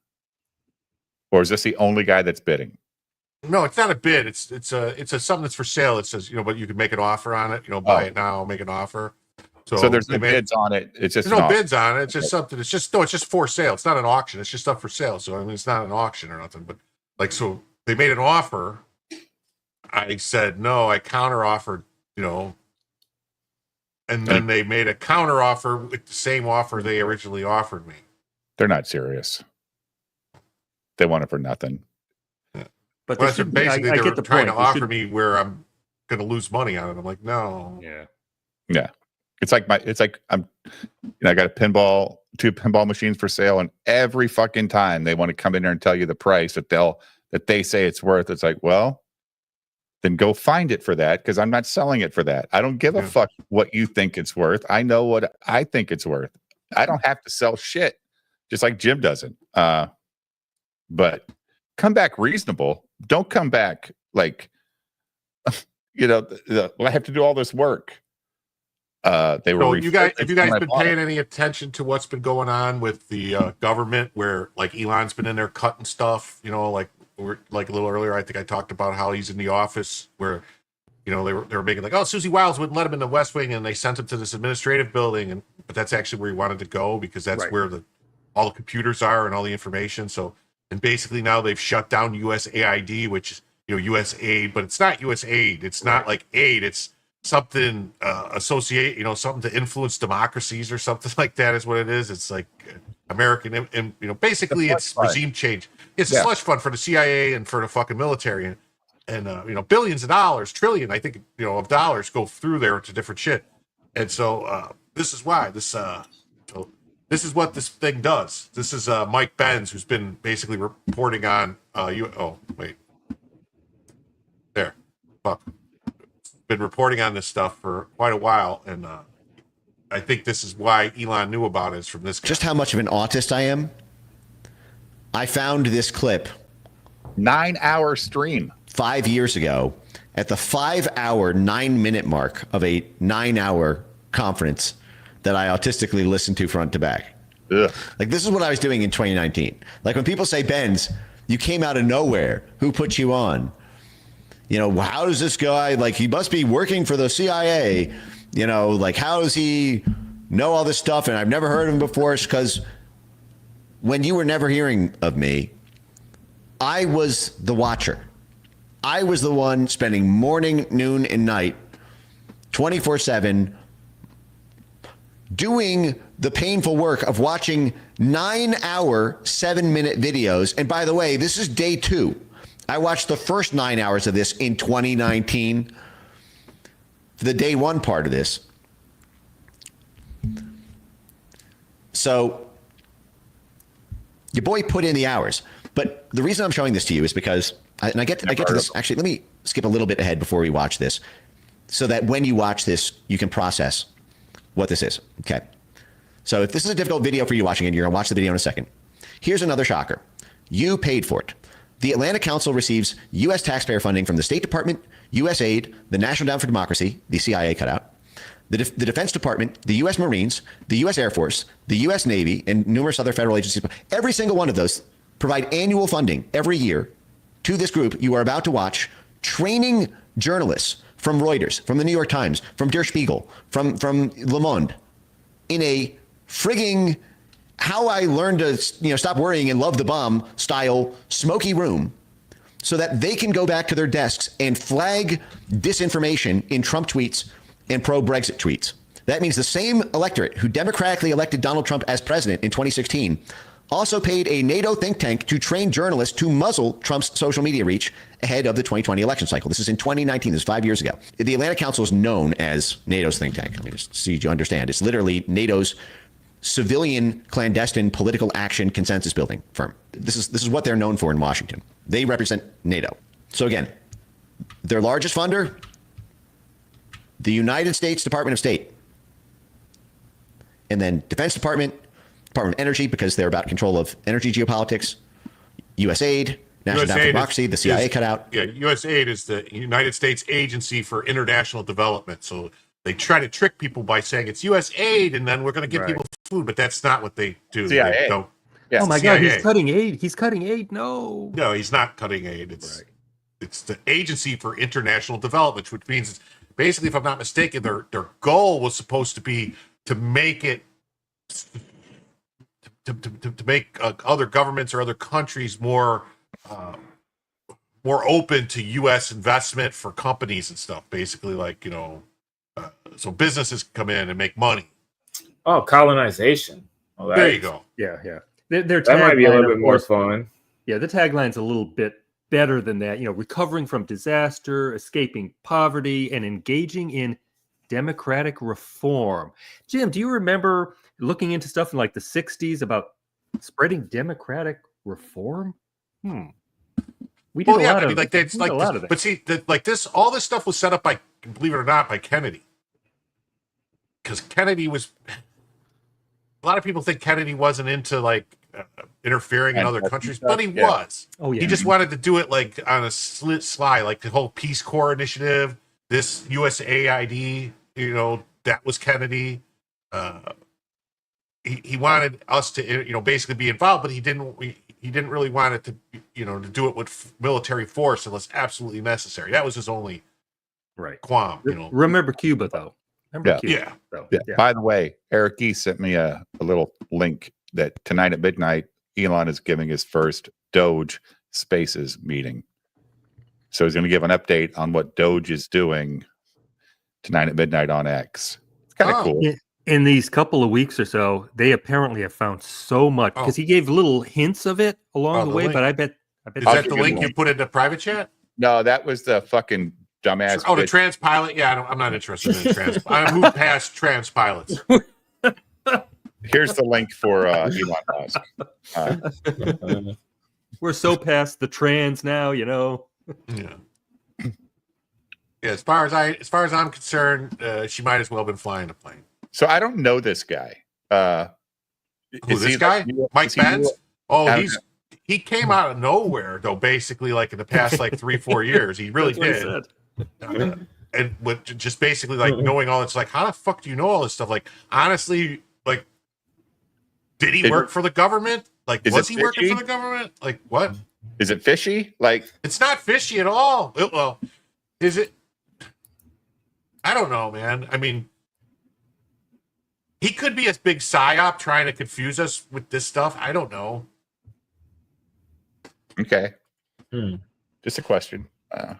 Or is this the only guy that's bidding? No, it's not a bid. It's something that's for sale. It says, but you can make an offer on it, buy it now, make an offer. So there's no bids on it. It's just there's no bids on it. It's just something. It's just for sale. It's not an auction. It's just stuff for sale. So I mean, it's not an auction or nothing. But like, so they made an offer. I said no. I counter offered, and then they made a counter offer with the same offer they originally offered me. They're not serious. They want it for nothing. But basically, I they were get the trying point. to offer me where I'm going to lose money on it. I'm like, no. Yeah. It's like I got two pinball machines for sale, and every fucking time they want to come in there and tell you the price that they say it's worth. It's like, well, then go find it for that, because I'm not selling it for that. I don't give a fuck what you think it's worth. I know what I think it's worth. I don't have to sell shit, just like Jim doesn't. But come back reasonable. Don't come back like, I have to do all this work. They were. So have you guys been paying any attention to what's been going on with the government, where like Elon's been in there cutting stuff? Like a little earlier, I think I talked about how he's in the office where, they were making like, Susie Wiles wouldn't let him in the West Wing, and they sent him to this administrative building, but that's actually where he wanted to go because that's where all the computers are and all the information. So, and basically now they've shut down USAID, which is USAID, but it's not USAID. It's not like aid. It's something something to influence democracies or something like that is what it is. It's like American, and basically it's regime change. It's a slush fund for the CIA and for the fucking military, and billions of dollars, trillion, I think, of dollars go through there to different shit. And so this is why this is what this thing does. This is Mike Benz, who's been basically reporting on been reporting on this stuff for quite a while, and I think this is why Elon knew about it, is from this guy. Just how much of an autist I am. I found this clip 9-hour stream 5 years ago at the 5-hour 9-minute mark of a 9-hour conference that I autistically listened to front to back. Ugh. Like, this is what I was doing in 2019. Like, when people say, Benz, you came out of nowhere, who put you on? How does this guy, like, he must be working for the CIA, like, how does he know all this stuff? And I've never heard of him before. It's because when you were never hearing of me, I was the watcher. I was the one spending morning, noon, and night, 24/7, doing the painful work of watching 9-hour, 7-minute videos. And by the way, this is day 2. I watched the first 9 hours of this in 2019, the day 1 part of this. So your boy put in the hours. But the reason I'm showing this to you is because, I get to this. Actually, let me skip a little bit ahead before we watch this, so that when you watch this, you can process what this is. Okay. So if this is a difficult video for you watching it, you're going to watch the video in a second. Here's another shocker. You paid for it. The Atlanta Council receives U.S. taxpayer funding from the State Department, USAID, the National Endowment for Democracy, the CIA cut out, the Defense Department, the U.S. Marines, the U.S. Air Force, the U.S. Navy, and numerous other federal agencies. Every single one of those provide annual funding every year to this group you are about to watch, training journalists from Reuters, from the New York Times, from Der Spiegel, from Le Monde, in a frigging How I Learned to Stop Worrying and Love the Bomb style smoky room so that they can go back to their desks and flag disinformation in Trump tweets and pro-Brexit tweets. That means the same electorate who democratically elected Donald Trump as president in 2016 also paid a NATO think tank to train journalists to muzzle Trump's social media reach ahead of the 2020 election cycle. This is in 2019. This is 5 years ago. The Atlantic Council is known as NATO's think tank. Let me just see you understand. It's literally NATO's civilian clandestine political action consensus building firm. This is what they're known for in Washington. They represent NATO. So again, their largest funder, the United States Department of State, and then Defense Department, Department of Energy, because they're about control of energy geopolitics, USAID, National Endowment for Democracy, the CIA cut out. Yeah, USAID is the United States Agency for International Development. So they try to trick people by saying it's USAID, and then we're going to give people food, but that's not what they do. CIA. They don't. Oh my God, he's cutting aid. He's cutting aid. No. No, he's not cutting aid. It's the Agency for International Development, which means basically, if I'm not mistaken, their goal was supposed to be to make it to make other governments or other countries more open to U.S. investment for companies and stuff. Basically, like so businesses come in and make money. Oh, colonization. Well, there you go. Yeah. Their that might be a tagline, little bit of more course, fun. Yeah, the tagline's a little bit better than that. Recovering from disaster, escaping poverty, and engaging in democratic reform. Jim, do you remember looking into stuff in like the 60s about spreading democratic reform? We did a lot of that. But see, all this stuff was set up by, believe it or not, by Kennedy. Because Kennedy was, a lot of people think Kennedy wasn't into interfering in other countries, but he was. Oh yeah. He just wanted to do it like on a sly, like the whole Peace Corps initiative, this USAID, that was Kennedy. He wanted us to, basically be involved, but he didn't really want it to, to do it with military force unless absolutely necessary. That was his only qualm. Remember Cuba though. Yeah. By the way, Eric E sent me a little link that tonight at midnight, Elon is giving his first Doge Spaces meeting. So he's going to give an update on what Doge is doing tonight at midnight on X. It's kind of cool. In these couple of weeks or so, they apparently have found so much because he gave little hints of it along the way. Link. But I bet is that the link you put into private chat? No, that was the fucking dumbass. Oh, the trans pilot. Yeah, I'm not interested in trans. I moved past trans pilots. Here's the link for Elon Musk. We're so past the trans now, Yeah. Yeah. As far as I'm concerned, she might as well have been flying a plane. So I don't know this guy. Who, this guy? Mike Benz? He came out of nowhere though, basically, like in the past 3-4 years. He really did. And with just basically knowing all it's how the fuck do you know all this stuff? Honestly, did he work for the government? Was he working for the government? What? Is it fishy? It's not fishy at all. Well, is it? I don't know, man. I mean, he could be a big psyop trying to confuse us with this stuff. I don't know. Okay. Just a question. Where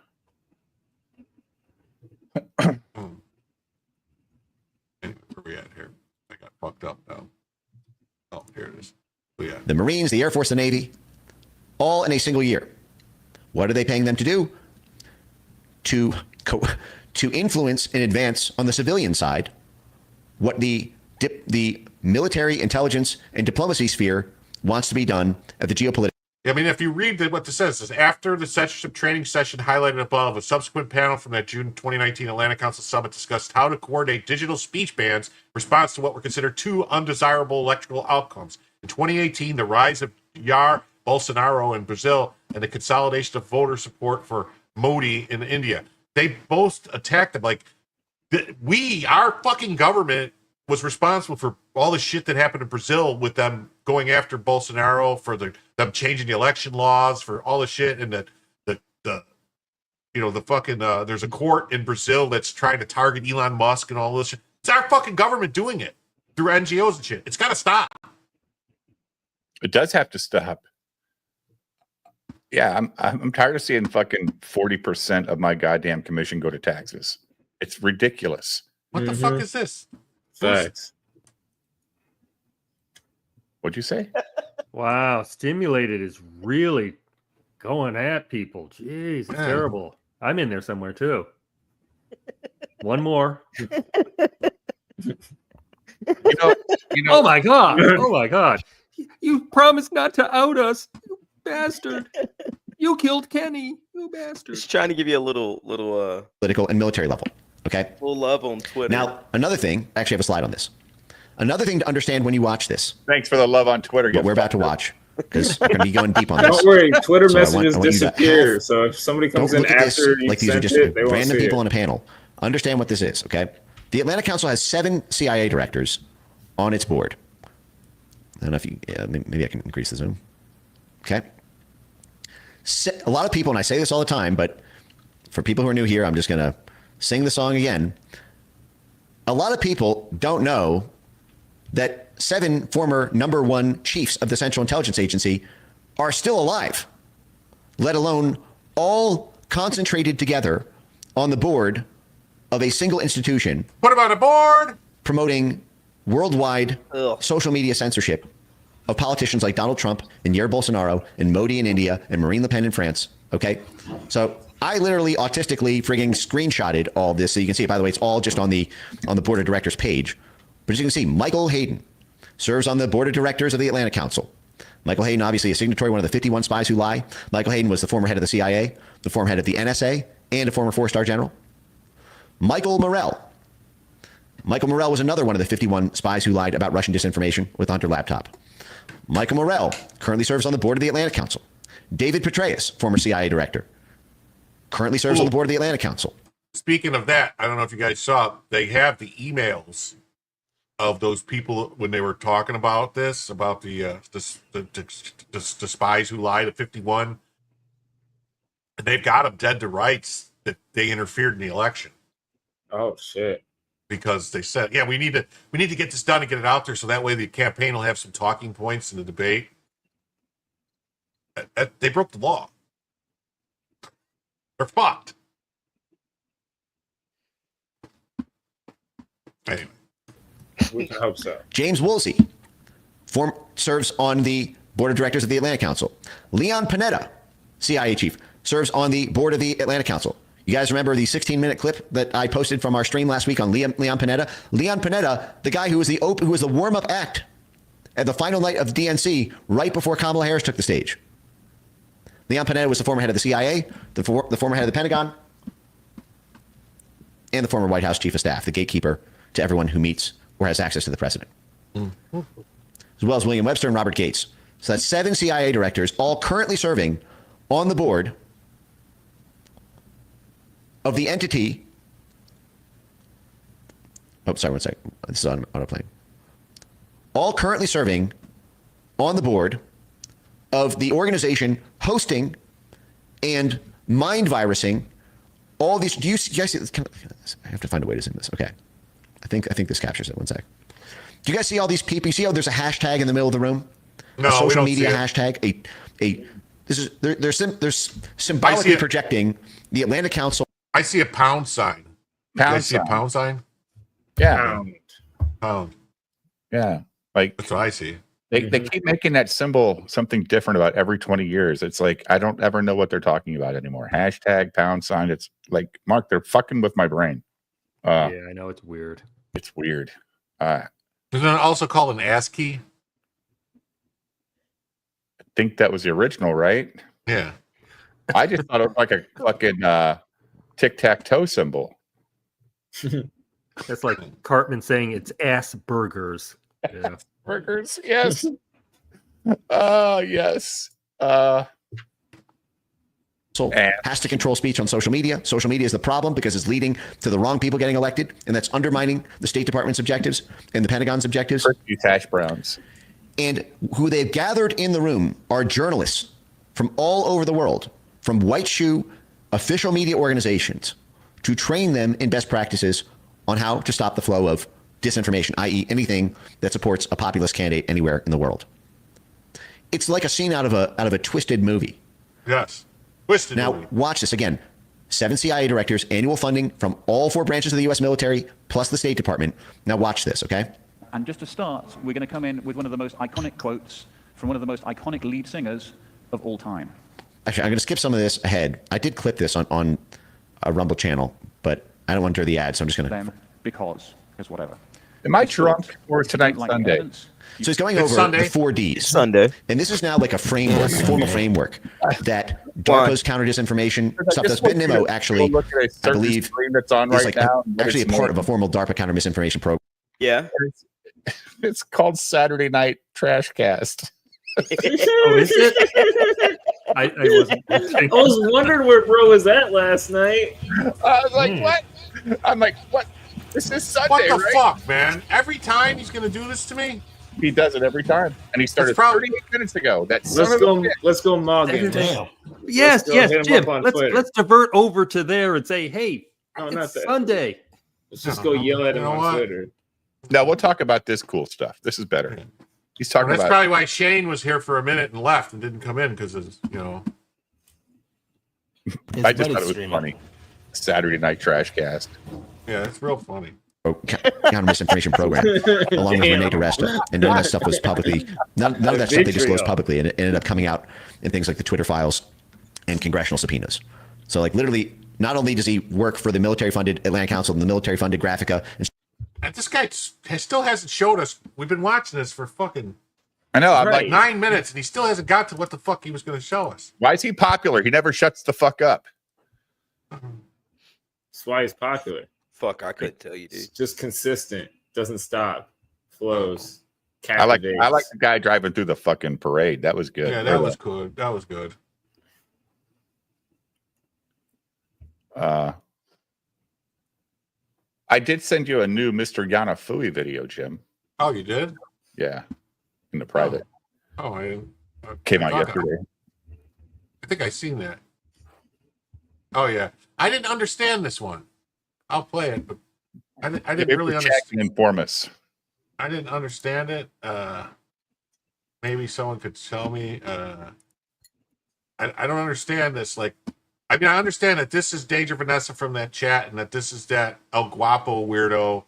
we at here? I got fucked up now. Oh, here it is. Oh, yeah. The Marines, the Air Force, the Navy, all in a single year. What are they paying them to do? To influence in advance on the civilian side what the military intelligence and diplomacy sphere wants to be done at the geopolitical. I mean, if you read what this says, after the censorship training session highlighted above, a subsequent panel from that June 2019 Atlantic Council Summit discussed how to coordinate digital speech bans in response to what were considered two undesirable electoral outcomes. In 2018, the rise of Jair Bolsonaro in Brazil and the consolidation of voter support for Modi in India. They both attacked them. Our fucking government was responsible for all the shit that happened in Brazil with them going after Bolsonaro for them changing the election laws, for all the shit, and there's a court in Brazil that's trying to target Elon Musk and all this shit. It's our fucking government doing it. through NGOs and shit. It's got to stop. It does have to stop. Yeah, I'm tired of seeing fucking 40% of my goddamn commission go to taxes. It's ridiculous. What the fuck is this? Facts. What'd you say? Wow, Stimulated is really going at people. Jeez, it's terrible. I'm in there somewhere too. One more. Oh my god! Oh my god! You promised not to out us, you bastard! You killed Kenny, you bastard! Just trying to give you a little political and military level. Okay. little love on Twitter. Now, another thing. I actually have a slide on this. Another thing to understand when you watch this. Thanks for the love on Twitter. What we're about to watch, because we're going to be going deep on this. Don't worry, Twitter So I want messages you to disappear. So if somebody comes Don't in look at this after you like these are sent just it, they won't random see people it. on a panel. Understand what this is, okay? The Atlanta Council has 7 CIA directors on its board. I don't know if you, maybe I can increase the zoom. Okay. A lot of people, and I say this all the time, but for people who are new here, I'm just going to sing the song again. A lot of people don't know that 7 former #1 chiefs of the Central Intelligence Agency are still alive, let alone all concentrated together on the board of a single institution. Put them on a board. Promoting worldwide social media censorship of politicians like Donald Trump and Jair Bolsonaro and Modi in India and Marine Le Pen in France. Okay. So I literally autistically frigging screenshotted all this. So you can see it. By the way, it's all just on the board of directors page. But as you can see, Michael Hayden serves on the board of directors of the Atlanta Council. Michael Hayden, obviously a signatory, one of the 51 spies who lie. Michael Hayden was the former head of the CIA, the former head of the NSA, and a former 4-star general. Michael Morell. Michael Morell was another one of the 51 spies who lied about Russian disinformation with Hunter laptop. Michael Morell currently serves on the board of the Atlanta Council. David Petraeus, former CIA director, currently serves on the board of the Atlanta Council. Speaking of that, I don't know if you guys saw, they have the emails of those people when they were talking about this, about the spies who lied at 51. And they've got them dead to rights that they interfered in the election. Oh shit. Because they said, yeah, we need to get this done and get it out there so that way the campaign will have some talking points in the debate. They broke the law. They're fucked. Anyway. We can hope so. James Woolsey serves on the board of directors of the Atlanta Council. Leon Panetta, CIA chief, serves on the board of the Atlanta Council. You guys remember the 16-minute clip that I posted from our stream last week on Leon Panetta? Leon Panetta, the guy who was the warm-up act at the final night of DNC right before Kamala Harris took the stage. Leon Panetta was the former head of the CIA, the former head of the Pentagon, and the former White House chief of staff, the gatekeeper to everyone who meets or has access to the president. As well as William Webster and Robert Gates. So that's 7 CIA directors, all currently serving on the board of the entity. Oh, sorry, one sec. This is on autoplay. All currently serving on the board of the organization hosting and mind virusing all these. Do you guys see this? I have to find a way to zoom this. Okay. I think this captures it. One sec. Do you guys see all these people? You see how there's a hashtag in the middle of the room? No, a social we don't media see it. hashtag. They're symbolically projecting the Atlanta Council. I see a pound sign. Pound See a pound sign? Yeah. Pound. Yeah. Like That's what I see. they keep making that symbol something different about every 20 years. It's like I don't ever know what they're talking about anymore. Hashtag pound sign. It's like, Mark, they're fucking with my brain. Yeah, I know it's weird. It's weird. Isn't it also called an ASCII? I think that was the original, right? Yeah. I just thought it was like a fucking tic-tac-toe symbol. That's like Cartman saying it's ass burgers. Yeah. Burgers, yes. Yes. Has to control speech on social media. Social media is the problem because it's leading to the wrong people getting elected, and that's undermining the State Department's objectives and the Pentagon's objectives. These hash browns. And who they've gathered in the room are journalists from all over the world, from white shoe official media organizations, to train them in best practices on how to stop the flow of disinformation, i.e., anything that supports a populist candidate anywhere in the world. It's like a scene out of a twisted movie. Yes, twisted. Now, movie. watch this again. 7 CIA directors, annual funding from all 4 branches of the U.S. military, plus the State Department. Now, watch this, okay? And just to start, we're going to come in with one of the most iconic quotes from one of the most iconic lead singers of all time. Actually, I'm going to skip some of this ahead. I did clip this on a Rumble channel, but I don't want to do the ad, so I'm just going to. Because whatever. Am I drunk or is tonight Sunday? So he's going over the 4 Ds. Sunday. And this is now like a framework, a formal framework that DARPA's counter disinformation stuff does. Ben Nimmo actually, I believe, that's on is right like now. actually a part of a formal DARPA counter misinformation program. Yeah. It's called Saturday Night Trash Cast. Oh, is it? I wasn't. I was wondering where bro was at last night. I was like, what? I'm like, what? This is Sunday, What the right? fuck, man? Every time he's gonna do this to me? He does it every time, and he started 38 minutes ago. That's Let's go Morgan. Yes, Let's go yes, hit him Jim. up on Let's Twitter. divert over to there and say, hey, No, not it's that. Sunday. Let's just go yell at him on Twitter. No, we'll talk about this cool stuff. This is better. He's talking That's about. probably why Shane was here for a minute and left and didn't come in because I just thought it was funny. Saturday Night Trash Cast. Yeah, it's real funny. Counter misinformation program, along with Renee DeResta, and none of that stuff was publicly. None of that stuff they disclosed publicly, and it ended up coming out in things like the Twitter files and congressional subpoenas. So, like, literally, not only does he work for the military-funded Atlanta Council and the military-funded Graphica, And this guy still hasn't showed us. We've been watching this for fucking. I know. I'm like 9 minutes, and he still hasn't got to what the fuck he was going to show us. Why is he popular? He never shuts the fuck up. That's why he's popular. Fuck, I couldn't tell you, dude. It's just consistent. Doesn't stop. Flows. I like Captivates. the guy driving through the fucking parade. That was good. Yeah, that was good. That was good. I did send you a new Mr. Yanafui video, Jim. Oh, you did? Yeah, in the private. Oh, I didn't. Came out I yesterday. I think I seen that. Oh yeah, I didn't understand this one. I'll play it, but I didn't really Check understand. and inform us. I didn't understand it. Maybe someone could tell me. I don't understand this. Like, I mean, I understand that this is Danger Vanessa from that chat, and that this is that El Guapo weirdo,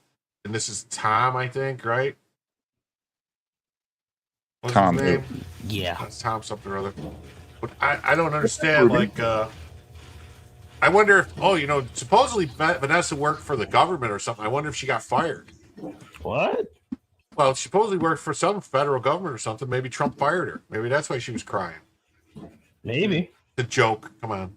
and this is Tom, I think, right? What's Tom his name? Yeah. It's Tom something or other. But I don't understand. Like, I wonder if supposedly Vanessa worked for the government or something. I wonder if she got fired. What? Well, she supposedly worked for some federal government or something. Maybe Trump fired her. Maybe that's why she was crying. Maybe. The joke. Come on.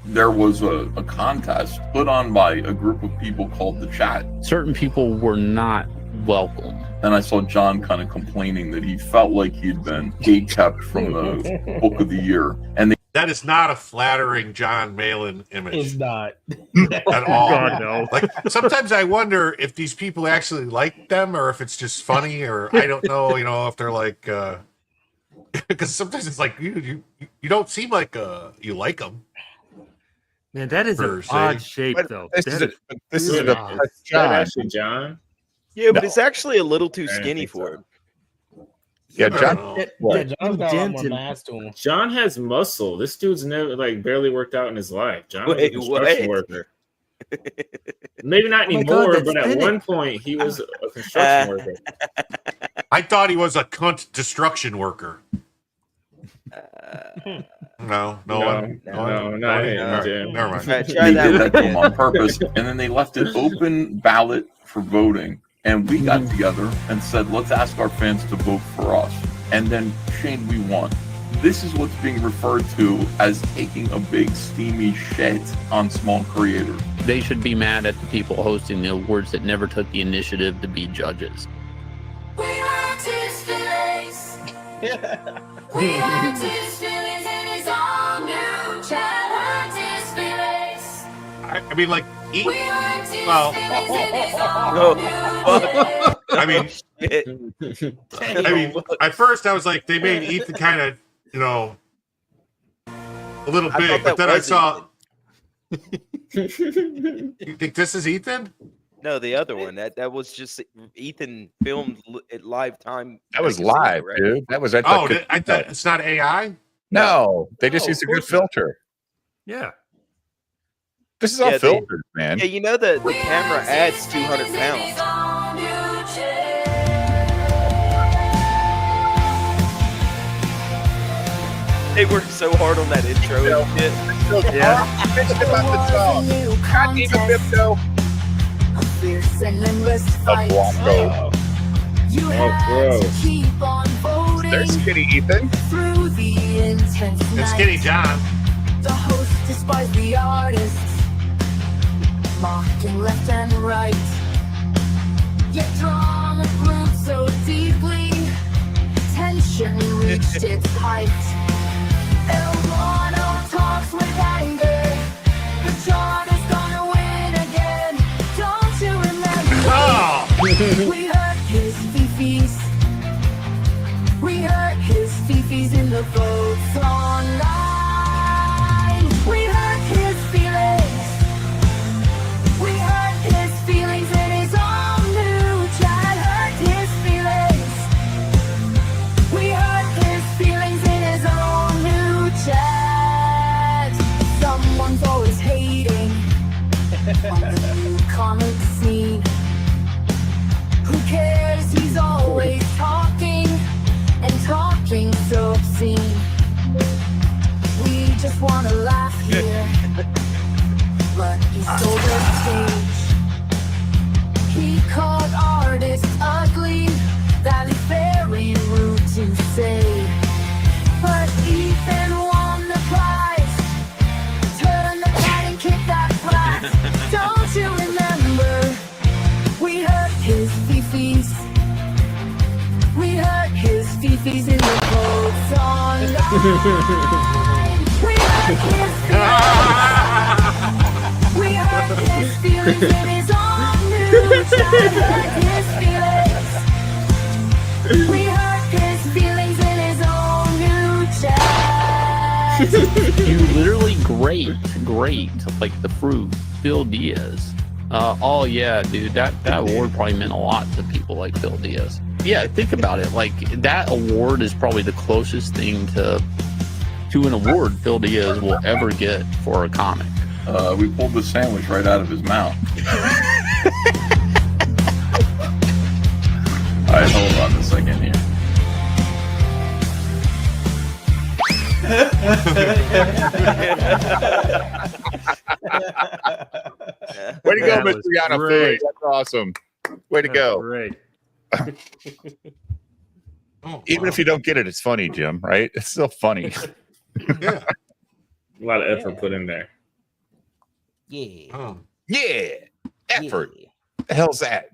There was a contest put on by a group of people called the Chat. Certain people were not welcome. And I saw John kind of complaining that he felt like he'd been gatekept from the Book of the Year. And That is not a flattering John Malin image. It's not. At all. God, no. Like, sometimes I wonder if these people actually like them or if it's just funny, or I don't know, if they're like, because sometimes it's like, you don't seem like you like them. Man, that is an odd shape, though. This is odd. John. Actually, John. Yeah, but it's actually a little too skinny for him. Yeah, John. John's got a lot more mass to him. John has muscle. This dude's never barely worked out in his life. John was a Wait, construction what? worker. Maybe not Oh my anymore, God, that's but at thinning. one point he was a construction worker. I thought he was a cunt destruction worker. No, not him, Jim. Never mind. Try they did that that one to him on purpose, and then they left it open ballot for voting. And we got together and said, let's ask our fans to vote for us. And then, Shane, we won. This is what's being referred to as taking a big steamy shit on small creators. They should be mad at the people hosting the awards that never took the initiative to be judges. We hurt his feelings. We hurt his feelings in his own new chat. Hurt his feelings. I mean, like, We hurt his well, feelings in his Oh, own fuck. I mean, at first I was like, they made Ethan kind of, a little I big, thought but that then I was saw. You think this is Ethan? No, the other one. That was just Ethan filmed at live time. That was at casino, live, right? dude. That was at Oh, the I thought it's not AI. No, they just No, used a of good course not. filter. Yeah. This is all Yeah, filtered, man. Yeah, you know the camera adds 200 pounds. They worked so hard on that intro and shit. Yeah. There's Skinny Ethan. It's Skinny John. The host despised the artists, mocking left and right. Yet drama grew so deeply, tension reached its height. El Mono talks with anger, but John is gonna win again. Don't you remember? Oh. We heard his fifis. We heard his fifis in the votes online. We heard his feelings. We heard his feelings in his own new chat. Heard his feelings. We heard his feelings in his own new chat. Someone's always hating on the new comic scene. Who cares? He's always talking and talking so obscene. We just wanna laugh here, but he stole the stage. He called artists ugly, that is very rude to say. But Ethan won the prize. Turn the pad and kick that flat. Don't you remember? We heard his fifis. We heard his fifis in the votes online. We heard his feelings. We heard his feelings in his own new chat. Heard his feelings. We heard his feelings in his own new chat. You literally grate like the fruit. Phil Diaz. Oh yeah, dude, that award probably meant a lot to people like Phil Diaz. Yeah, think about it. Like that award is probably the closest thing to an award Phil Diaz will ever get for a comic. We pulled the sandwich right out of his mouth. All right, hold on a second here. Way to go, That Mr. was Yano great. Philly. That's awesome. Way to go. Great. Even if you don't get it, it's funny, Jim, right? It's still funny. Yeah. A lot of effort put in there. Yeah. Oh. Yeah. Effort. The hell's that?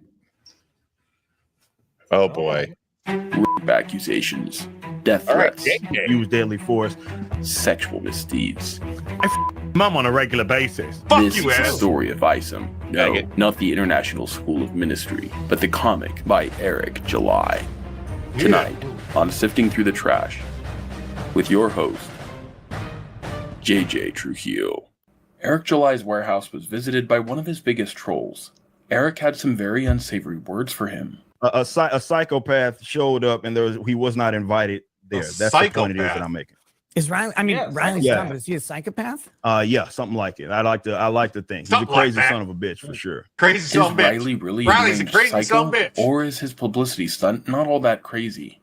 Oh boy. Rape accusations, death All right, threats, JJ. Use deadly force. sexual misdeeds. Mom on a regular basis. Fuck This you, is the Ash. story of Isom. No, Dang it. not the International School of Ministry, but the comic by Eric July. Tonight, on Sifting Through the Trash, with your host, JJ Trujillo. Eric July's warehouse was visited by one of his biggest trolls. Eric had some very unsavory words for him. A psychopath showed up, and he was not invited there. That's the point it is that I'm making. Is Riley? I mean, Riley's Yeah. dumb, but is he a psychopath? Yeah, something like it. I like to think he's Something a crazy like that. son of a bitch for sure. Crazy Is son of a bitch. Riley really Riley's a deranged crazy psycho, son of a bitch. or is his publicity stunt not all that crazy?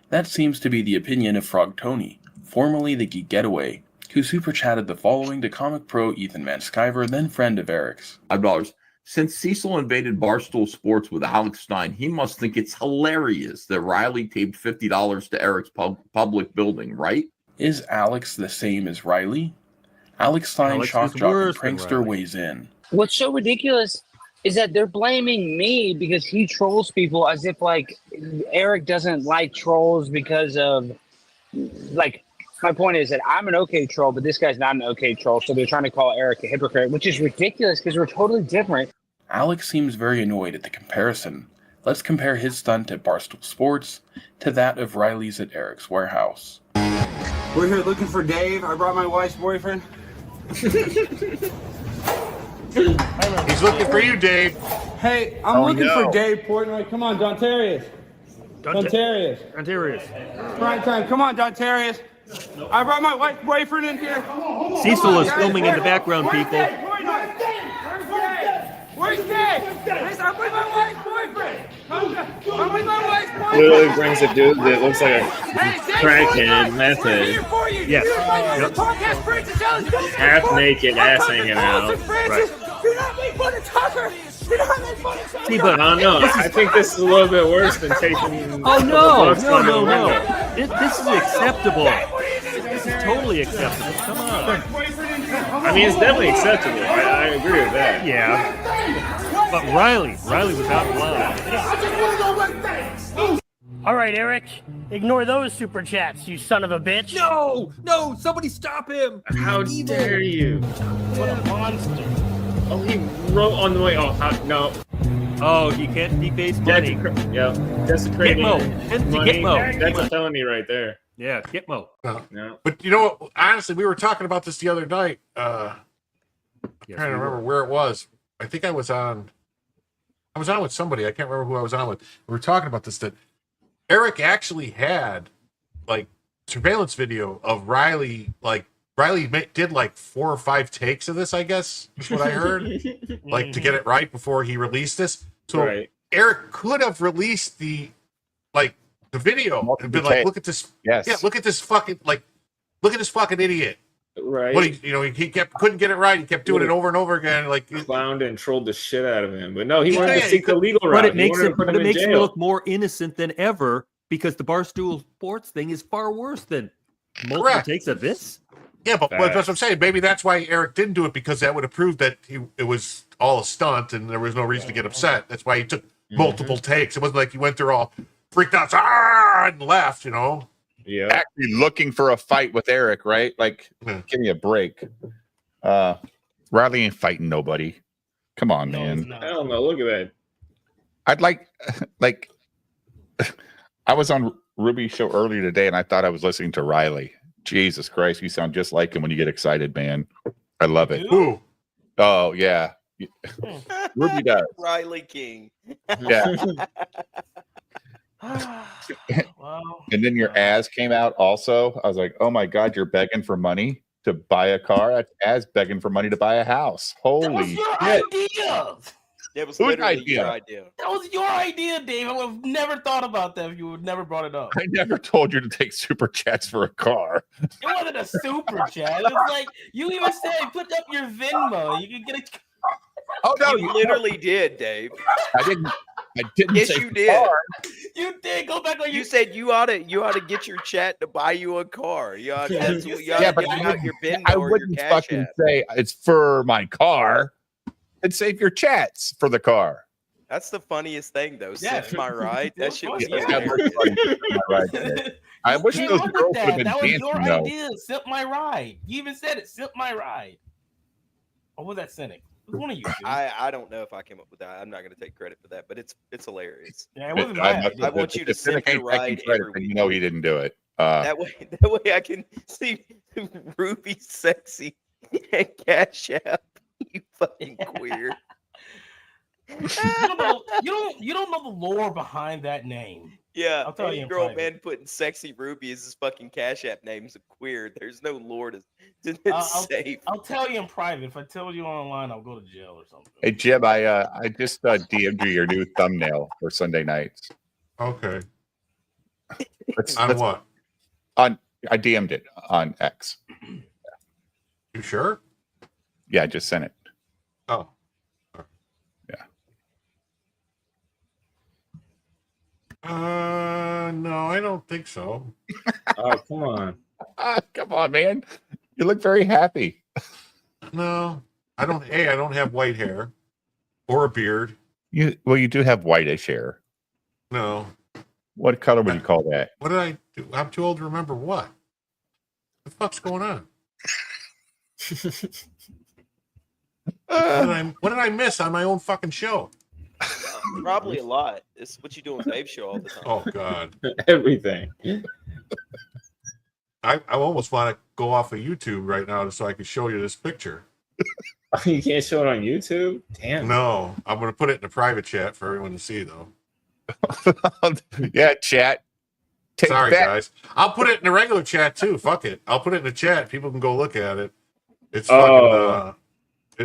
That seems to be the opinion of Frog Tony, formerly the Geek Getaway, who super chatted the following to comic pro Ethan Van Sciver, then friend of Eric's. $5. Since Cecil invaded Barstool Sports with Alex Stein, he must think it's hilarious that Riley taped $50 to Eric's public building, right? Is Alex the same as Riley? Alex Stein, Alex shock is jock, and worse than prankster Riley. weighs in. What's so ridiculous is that they're blaming me because he trolls people as if like Eric doesn't like trolls because of like my point is that I'm an okay troll, but this guy's not an okay troll. So they're trying to call Eric a hypocrite, which is ridiculous because we're totally different. Alex seems very annoyed at the comparison. Let's compare his stunt at Barstool Sports to that of Riley's at Eric's warehouse. We're here looking for Dave. I brought my wife's boyfriend. He's looking for you, Dave. Hey, I'm looking for Dave Portnoy. Come on, Dontarius. Dontarius. Prime time. Come on, Dontarius. I brought my wife's boyfriend in here. Cecil is filming in the background, people. Where's Dave? I'm with my wife's boyfriend. I'm with my wife's boyfriend. Literally brings a dude that looks like a crackhead method. Yes. Half naked, ass hanging out. Right. Do not make fun of Tucker. Do not make fun of Tucker. See, but I don't know. I think this is a little bit worse than taking. Oh no! This is acceptable. This is totally acceptable. Come on. I mean, it's definitely acceptable. I agree with that. Yeah. But Riley was out of line. All right, Eric. Ignore those super chats, you son of a bitch. No! Somebody stop him! How dare you? What a monster. Oh, he wrote on the way. Oh, no. Oh, he can't deface money. Desecrating money. Gitmo. That's a felony right there. Yeah, Gitmo. No. But you know what? Honestly, we were talking about this the other night. I'm trying to remember where it was. I think I was on with somebody. I can't remember who I was on with. We were talking about this, that Eric actually had like surveillance video of Riley. Like Riley did like 4 or 5 takes of this, I guess is what I heard, like to get it right before he released this. So Eric could have released the video and been like, look at this. Yes. Yeah, look at this fucking idiot. Right. What he couldn't get it right. He kept doing it over and over again. Like clowned and trolled the shit out of him. But no, he wanted to seek the legal route. But it makes him jail. look more innocent than ever because the Barstool Sports thing is far worse than multiple takes of this. Yeah, but that's what I'm saying. Maybe that's why Eric didn't do it, because that would have proved that it was all a stunt and there was no reason to get upset. That's why he took multiple takes. It wasn't like he went there all freaked out and left, Yeah. Actually looking for a fight with Eric, right? Like, give me a break. Riley ain't fighting nobody. Come on, man. I don't know. Look at that. I'd like I was on Ruby's show earlier today and I thought I was listening to Riley. Jesus Christ, you sound just like him when you get excited, man. I love it. Who? Oh, yeah. Ruby does. Riley King. Yeah. Wow. And then your ass came out also. I was like, oh my God, you're begging for money to buy a car? That's as begging for money to buy a house. Holy Your shit. idea. That was Whose literally idea? your idea. That was your idea, Dave. I would have never thought about that if you would never brought it up. I never told you to take super chats for a car. It wasn't a super chat. It was like you even said put up your Venmo. You could get a. Oh no, You literally did, Dave. I didn't Yes, say you did. car. You did. Go back on You said you ought to get your chat to buy you a car. You ought to but give out your Venmo I or your wouldn't Cash fucking App. say it's for my car. I'd save your chats for the car. That's the funniest thing, though. Yeah. Sip my ride. That shit was Yeah, hilarious. I wish Came those up with girls would have that. been That was dancing your though. idea. Sip my ride. You even said it. Sip my ride. Or was that cynic? It was one of you. Two. I don't know if I came up with that. I'm not going to take credit for that, but it's hilarious. Yeah, it wasn't I bad. I want you to sip your ride every week. You know he didn't do it. That way I can see Ruby sexy and Cash App. You fucking queer. You don't know the lore behind that name. Yeah, I'll tell any you in girl, private. man, putting sexy Ruby as his fucking Cash App name's queer. There's no lore to safe. I'll tell you in private. If I tell you online, I'll go to jail or something. Hey Jim, I just DM'd you your new thumbnail for Sunday nights. Okay. On what? I DM'd it on X. You sure? Yeah, I just sent it. Oh. Yeah. No, I don't think so. Oh, come on. Come on, man. You look very happy. No, I don't. I don't have white hair or a beard. You do have whitish hair. No. What color would you call that? What did I do? I'm too old to remember what. What the fuck's going on? What did I miss on my own fucking show? Probably a lot. It's what you do on Dave's show all the time. Oh God. Everything. I almost want to go off of YouTube right now so I can show you this picture. You can't show it on YouTube? Damn. No, I'm going to put it in a private chat for everyone to see, though. Yeah, chat. Take Sorry, that. guys. I'll put it in the regular chat, too. Fuck it. I'll put it in the chat. People can go look at it. It's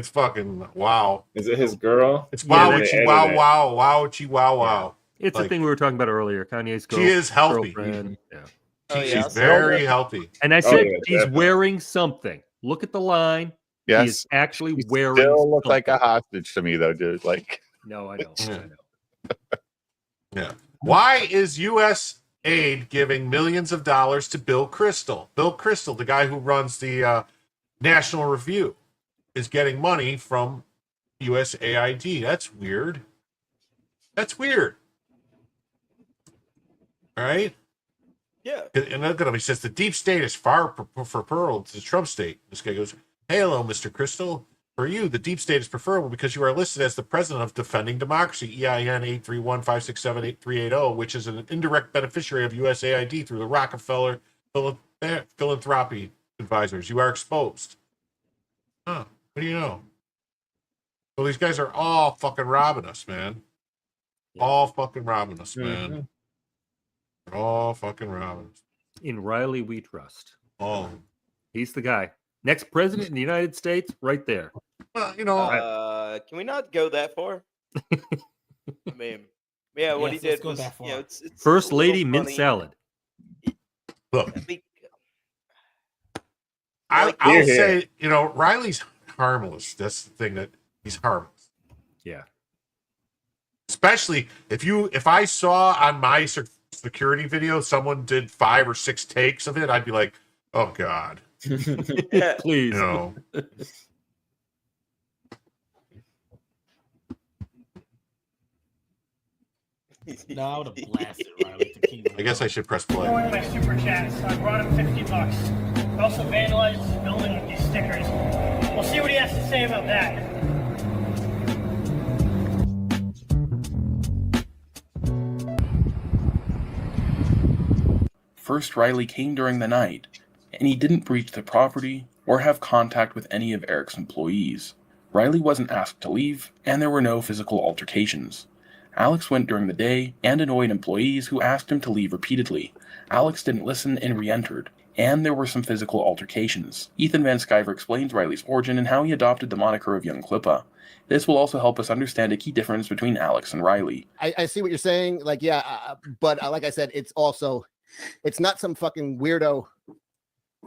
fucking wow. Is it his girl? It's Yeah, wow, they wow, edited it. wow, wow, wow, wow. It's the thing we were talking about earlier. Kanye's She is healthy. girlfriend. Yeah. She's very healthy. And I said yeah, she's definitely. wearing something. Look at the line. Yes. He's actually You wearing still look like a something. hostage to me, though, dude. Like, No, I know. Yeah. Yeah. Why is U.S. aid giving millions of dollars to Bill Kristol? Bill Kristol, the guy who runs the National Review, is getting money from USAID. That's weird. That's weird. All right? Yeah. And look at him. He says, the deep state is far preferable to the Trump state. This guy goes, hey, hello, Mr. Kristol. For you, the deep state is preferable because you are listed as the president of Defending Democracy, EIN 831-567-8380, which is an indirect beneficiary of USAID through the Rockefeller Philanthropy Advisors. You are exposed. Huh. What do you know? So these guys are all fucking robbing us, man. All fucking robbing us, man. They're all fucking robbing us. In Riley we trust. Oh. He's the guy. Next president in the United States, right there. Well, you know. Can we not go that far? I mean, yeah, what Yes, he let's did go was, that far. it's First a little lady mint funny. salad. Look, I mean, I'll say, you know, Riley's harmless. That's the thing, that he's harmless. Yeah. Especially if I saw on my security video someone did 5 or 6 takes of it, I'd be like, oh God. Please. You know. No, I would have blasted Riley Tequila. I guess I should press play. One of my super chats. I brought him $50. Also vandalized his building with these stickers. We'll see what he has to say about that. First, Riley came during the night, and he didn't breach the property or have contact with any of Eric's employees. Riley wasn't asked to leave, and there were no physical altercations. Alex went during the day and annoyed employees who asked him to leave repeatedly. Alex didn't listen and re-entered, and there were some physical altercations. Ethan Van Sciver explains Riley's origin and how he adopted the moniker of Young Klippa. This will also help us understand a key difference between Alex and Riley. I see what you're saying. Like, yeah, but like I said, it's not some fucking weirdo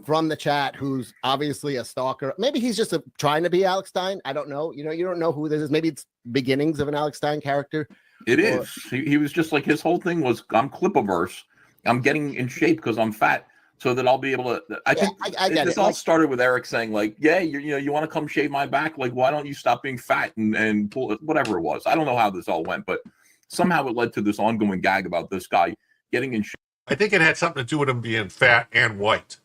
from the chat who's obviously a stalker. Maybe he's just trying to be Alex Stein. I don't know. You know, you don't know who this is. Maybe it's beginnings of an Alex Stein character. It is. He was just like, his whole thing was, I'm Clippaverse. I'm getting in shape because I'm fat, so that I'll be able to. I think I get this it. all Like, started with Eric saying, like, yeah, you want to come shave my back? Like, why don't you stop being fat and pull it, whatever it was. I don't know how this all went, but somehow it led to this ongoing gag about this guy getting in shape. I think it had something to do with him being fat and white.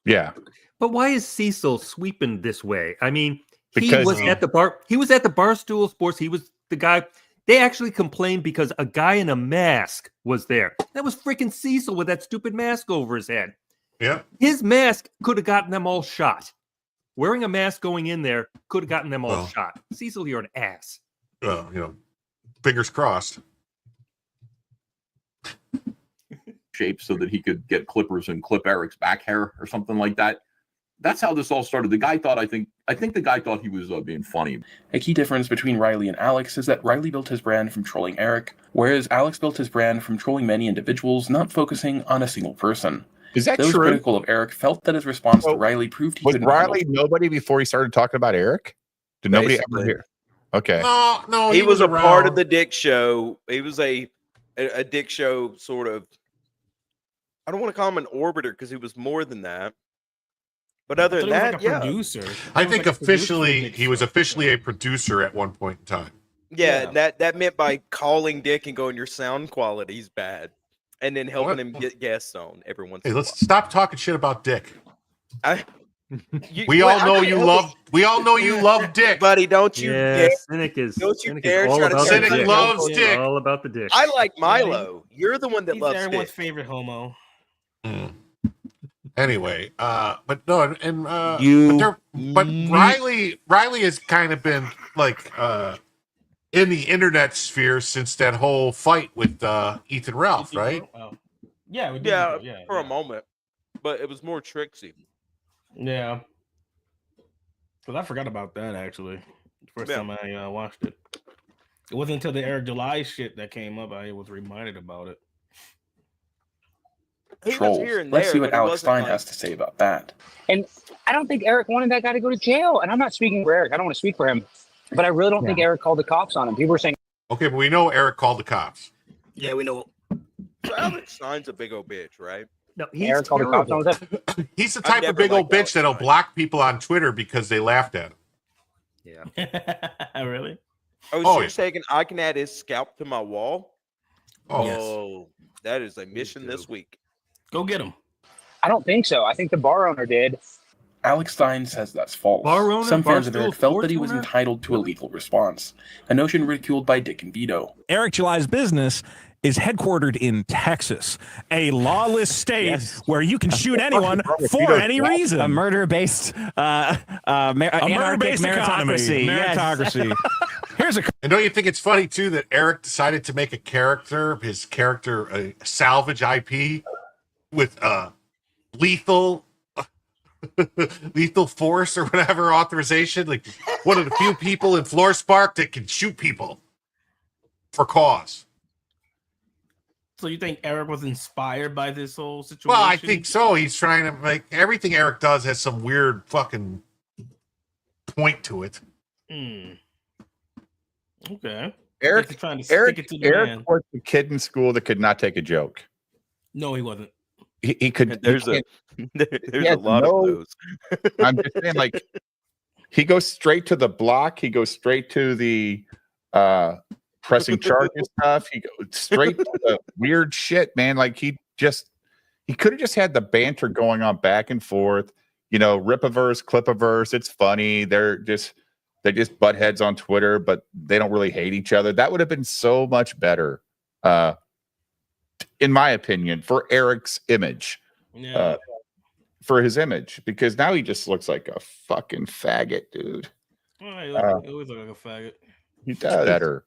Yeah. But why is Cecil sweeping this way? I mean, Because he was at the bar. He was at the Barstool Sports. He was the guy. They actually complained because a guy in a mask was there. That was freaking Cecil with that stupid mask over his head. Yeah. His mask could have gotten them all shot. Wearing a mask going in there could have gotten them all shot. Cecil, you're an ass. Well, you know, fingers crossed. Shape so that he could get clippers and clip Eric's back hair or something like that. That's how this all started. The guy thought, I think the guy thought he was being funny. A key difference between Riley and Alex is that Riley built his brand from trolling Eric, whereas Alex built his brand from trolling many individuals, not focusing on a single person. Is that Those true? critical of Eric felt that his response to Riley proved he Was couldn't Riley nobody before he started talking about Eric? Did nobody ever Basically. hear? Okay. No, he was a around. part of the Dick Show. He was a Dick Show sort of. I don't want to call him an orbiter because he was more than that. But other than that, yeah. Producer. I think officially he was officially a producer at one point in time. Yeah, that meant by calling Dick and going, your sound quality's bad, and then helping him get guests on every once. Hey, in a let's stop talking shit about Dick. while. We all know you love Dick, buddy. Don't you Yeah, dare! Cynic is. Don't you Cynic dare is all try to about say the Cynic dick. loves It's dick. all about the dick. I like Milo. You're the one that He's loves everyone's Dick. favorite homo. Anyway, but no, and You- but Riley has kind of been like in the internet sphere since that whole fight with Ethan Ralph, right? Yeah, we did. Yeah, for a moment, but it was more Trixie. Yeah. Because I forgot about that actually. First time I watched it. It wasn't until the Eric July shit that came up I was reminded about it. Trolls. Let's see what Alex Stein has to say about that. And I don't think Eric wanted that guy to go to jail. And I'm not speaking for Eric. I don't want to speak for him. But I really don't think Eric called the cops on him. People were saying, okay, but we know Eric called the cops. Yeah, we know. So Alex Stein's a big old bitch, right? No, Eric called the cops on him. He's the type of big old bitch that'll block people on Twitter because they laughed at him. Yeah. Really? Oh, so you're saying I can add his scalp to my wall? Oh, that is a mission this week. Go get him. I don't think so. I think the bar owner did. Alex Stein says that's false. Bar owner, Some fans of Barstool Eric felt that he Sports was owner? entitled to a lethal response, a notion ridiculed by Dick and Vito. Eric July's business is headquartered in Texas, a lawless state where you can shoot anyone for any reason. A murder-based, murder-based meritocracy. Meritocracy. Here's a. And don't you think it's funny too that Eric decided to make his character a salvage IP with lethal force or whatever authorization, like one of the few people in Floor Spark that can shoot people for cause. So you think Eric was inspired by this whole situation? Well, I think so. He's trying to make everything Eric does has some weird fucking point to it. Okay. Eric, He's trying to stick it to the Eric man. was the kid in school that could not take a joke. No, he wasn't. He could. There's he a lot of those. I'm just saying, like, he goes straight to the block. He goes straight to the pressing charges stuff. He goes straight to the weird shit, man. Like he could have just had the banter going on back and forth. You know, rip-a-verse, clip-a-verse. It's funny. They just butt heads on Twitter, but they don't really hate each other. That would have been so much better, in my opinion, for Eric's image. Yeah. For his image, because now he just looks like a fucking faggot, dude. He always look like a faggot. He does better.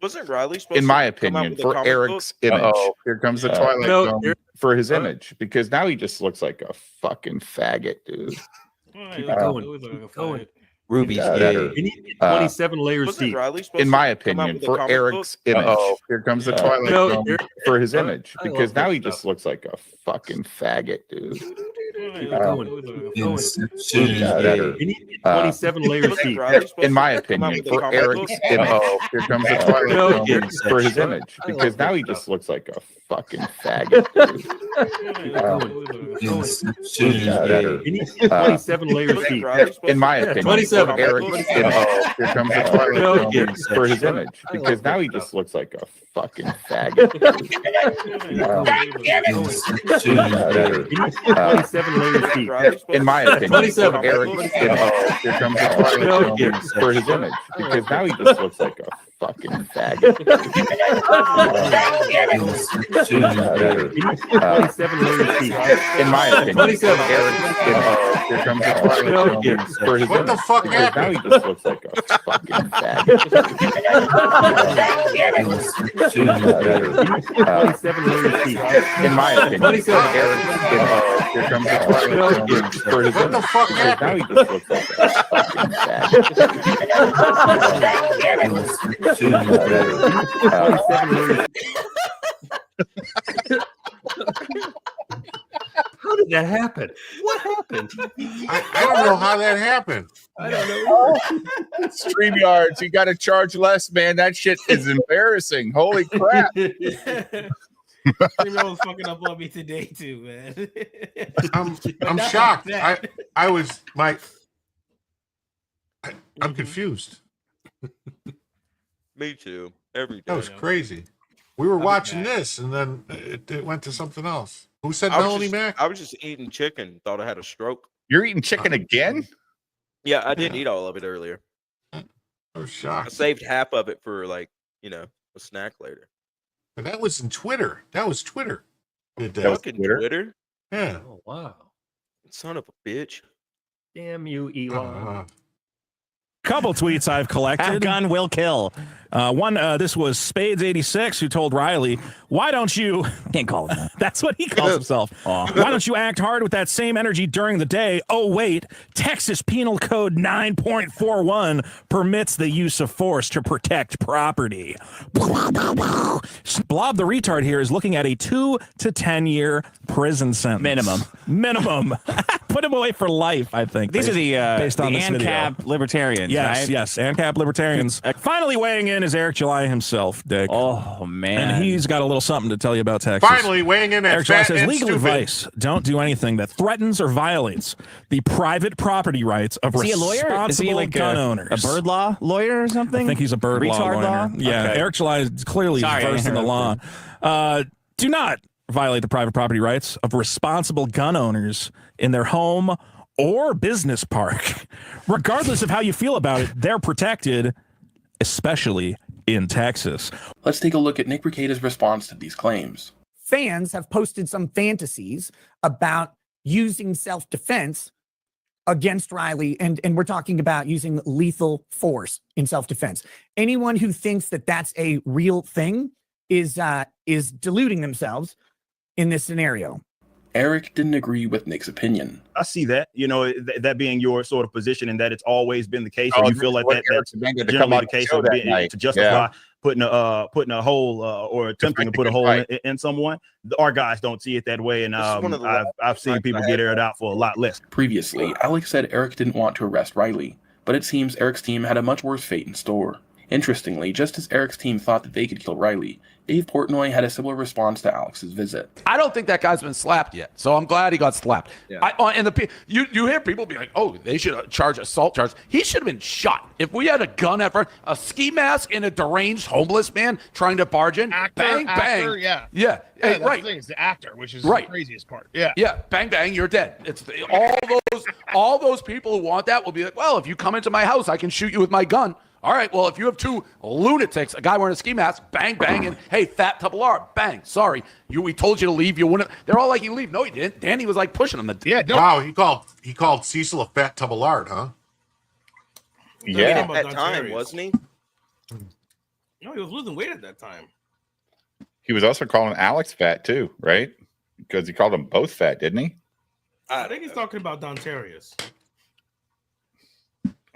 Wasn't Riley supposed In my to come out opinion, with a for comic Eric's book? image. Here comes the Twilight No, Zone for his image, because now he just looks like a fucking faggot, dude. He going. always look like a Going. faggot. Ruby's You need 27 layers Wasn't deep. Riley supposed In my to come out opinion, with a for comic Eric's book? image. Here comes the Twilight No, Zone Eric- for his I- image, I because love now that he just stuff. looks like a fucking faggot, dude. Going. Better. You need 27 layers Wasn't deep. Riley supposed In my to come out opinion, with a for comic Eric's book? image, here comes the Twilight No, Zone Eric- for his image, because now he just looks like a fucking faggot, dude. Better. You need 27 layers Wasn't deep. Riley supposed In my to come opinion, out with a 27. for comic Eric's book? image, here comes the Twilight No, Zone Eric- for his image, because now he just looks like a fucking faggot, dude. Better. You need 27 layers Wasn't deep. Riley supposed In my to opinion, come out with a for comic Eric's book? image, here comes the Twilight No, Zone for his image, because now he just looks like a fucking faggot. Better. You need 27 layers deep. In my opinion, 27. for Eric's image, here comes the Twilight No, Zone Eric- for his What the image, fuck because now happened? he just looks like a fucking faggot. Better. You need 27 layers deep. In my opinion, 27. for Eric's image, here comes the Twilight Zone for his What the image, fuck because now happened? he just looks like a fucking faggot. Better. 27 layers deep. How did that happen? What happened? I don't know how that happened. I don't know. StreamYards, you got to charge less, man. That shit is embarrassing. Holy crap. Primo was fucking up on me today too, man. I'm Not shocked. like that. I'm confused. Me too. Every day. That was crazy. We were watching this, and then it went to something else. Who said I was Melanie just- Mac? I was just eating chicken. Thought I had a stroke. You're eating chicken again? Yeah, I didn't eat all of it earlier. I was I shocked. saved half of it for a snack later. But that was in Twitter. That was Twitter. Did That was Fucking Twitter? Twitter. Yeah. Oh wow. Son of a bitch. Damn you, Elon. Couple tweets I've collected. That gun will kill. One, this was Spades86 who told Riley, "Why don't you?" Can't call him that. That's what he calls himself. Why don't you act hard with that same energy during the day? Oh wait, Texas Penal Code 9.41 permits the use of force to protect property. Blob the retard here is looking at a 2 to 10 year prison sentence. Minimum. Put him away for life. I think These are the based on this video. ANCAP libertarians. Yes, right? yes, ANCAP libertarians. Finally weighing in is Eric July himself, Dick. Oh, man. And he's got a little something to tell you about Texas. Finally weighing in at Eric July fat says and legal stupid. advice: don't do anything that threatens or violates the private property rights of Is he a lawyer? responsible Is he like gun a owners. bird law lawyer or something? I think he's a bird law Retard lawyer. law? Yeah, Okay. Eric July is clearly Sorry, I versed in the law. Do not violate the private property rights of responsible gun owners in their home or business park. Regardless of how you feel about it, they're protected, especially in Texas. Let's take a look at Nick Recada's response to these claims. Fans have posted some fantasies about using self-defense against Riley, and we're talking about using lethal force in self-defense. Anyone who thinks that that's a real thing is deluding themselves in this scenario. Eric didn't agree with Nick's opinion. I see that, that being your sort of position and that it's always been the case, Oh, or you this feel is like what that's Eric's demanded to generally come on the the case show of that being, night. to justify Yeah. putting a hole or attempting to put a hole in someone. Our guys don't see it that way, and I've seen people get aired out for a lot less. Previously, Alex said Eric didn't want to arrest Riley, but it seems Eric's team had a much worse fate in store. Interestingly, just as Eric's team thought that they could kill Riley, Dave Portnoy had a similar response to Alex's visit. I don't think that guy's been slapped yet, so I'm glad he got slapped. Yeah. You hear people be like, "Oh, they should charge assault charge." He should have been shot. If we had a gun at front, a ski mask and a deranged homeless man trying to barge in, bang, bang, yeah. yeah, hey, That's right. the thing, it's the actor, which is Right. the craziest part. Yeah. Yeah, bang bang, you're dead. It's all those people who want that will be like, well, if you come into my house, I can shoot you with my gun. All right, well, if you have two lunatics, a guy wearing a ski mask, bang bang, and hey, fat Tuppelar, bang. Sorry, we told you to leave. You wouldn't. They're all like, you leave. No, he didn't. Danny was like pushing him. Wow, he called Cecil a fat Tubblard, huh? At that time, wasn't he? No, he was losing weight at that time. He was also calling Alex fat too, right? Because he called them both fat, didn't he? I think he's talking about Dontarius.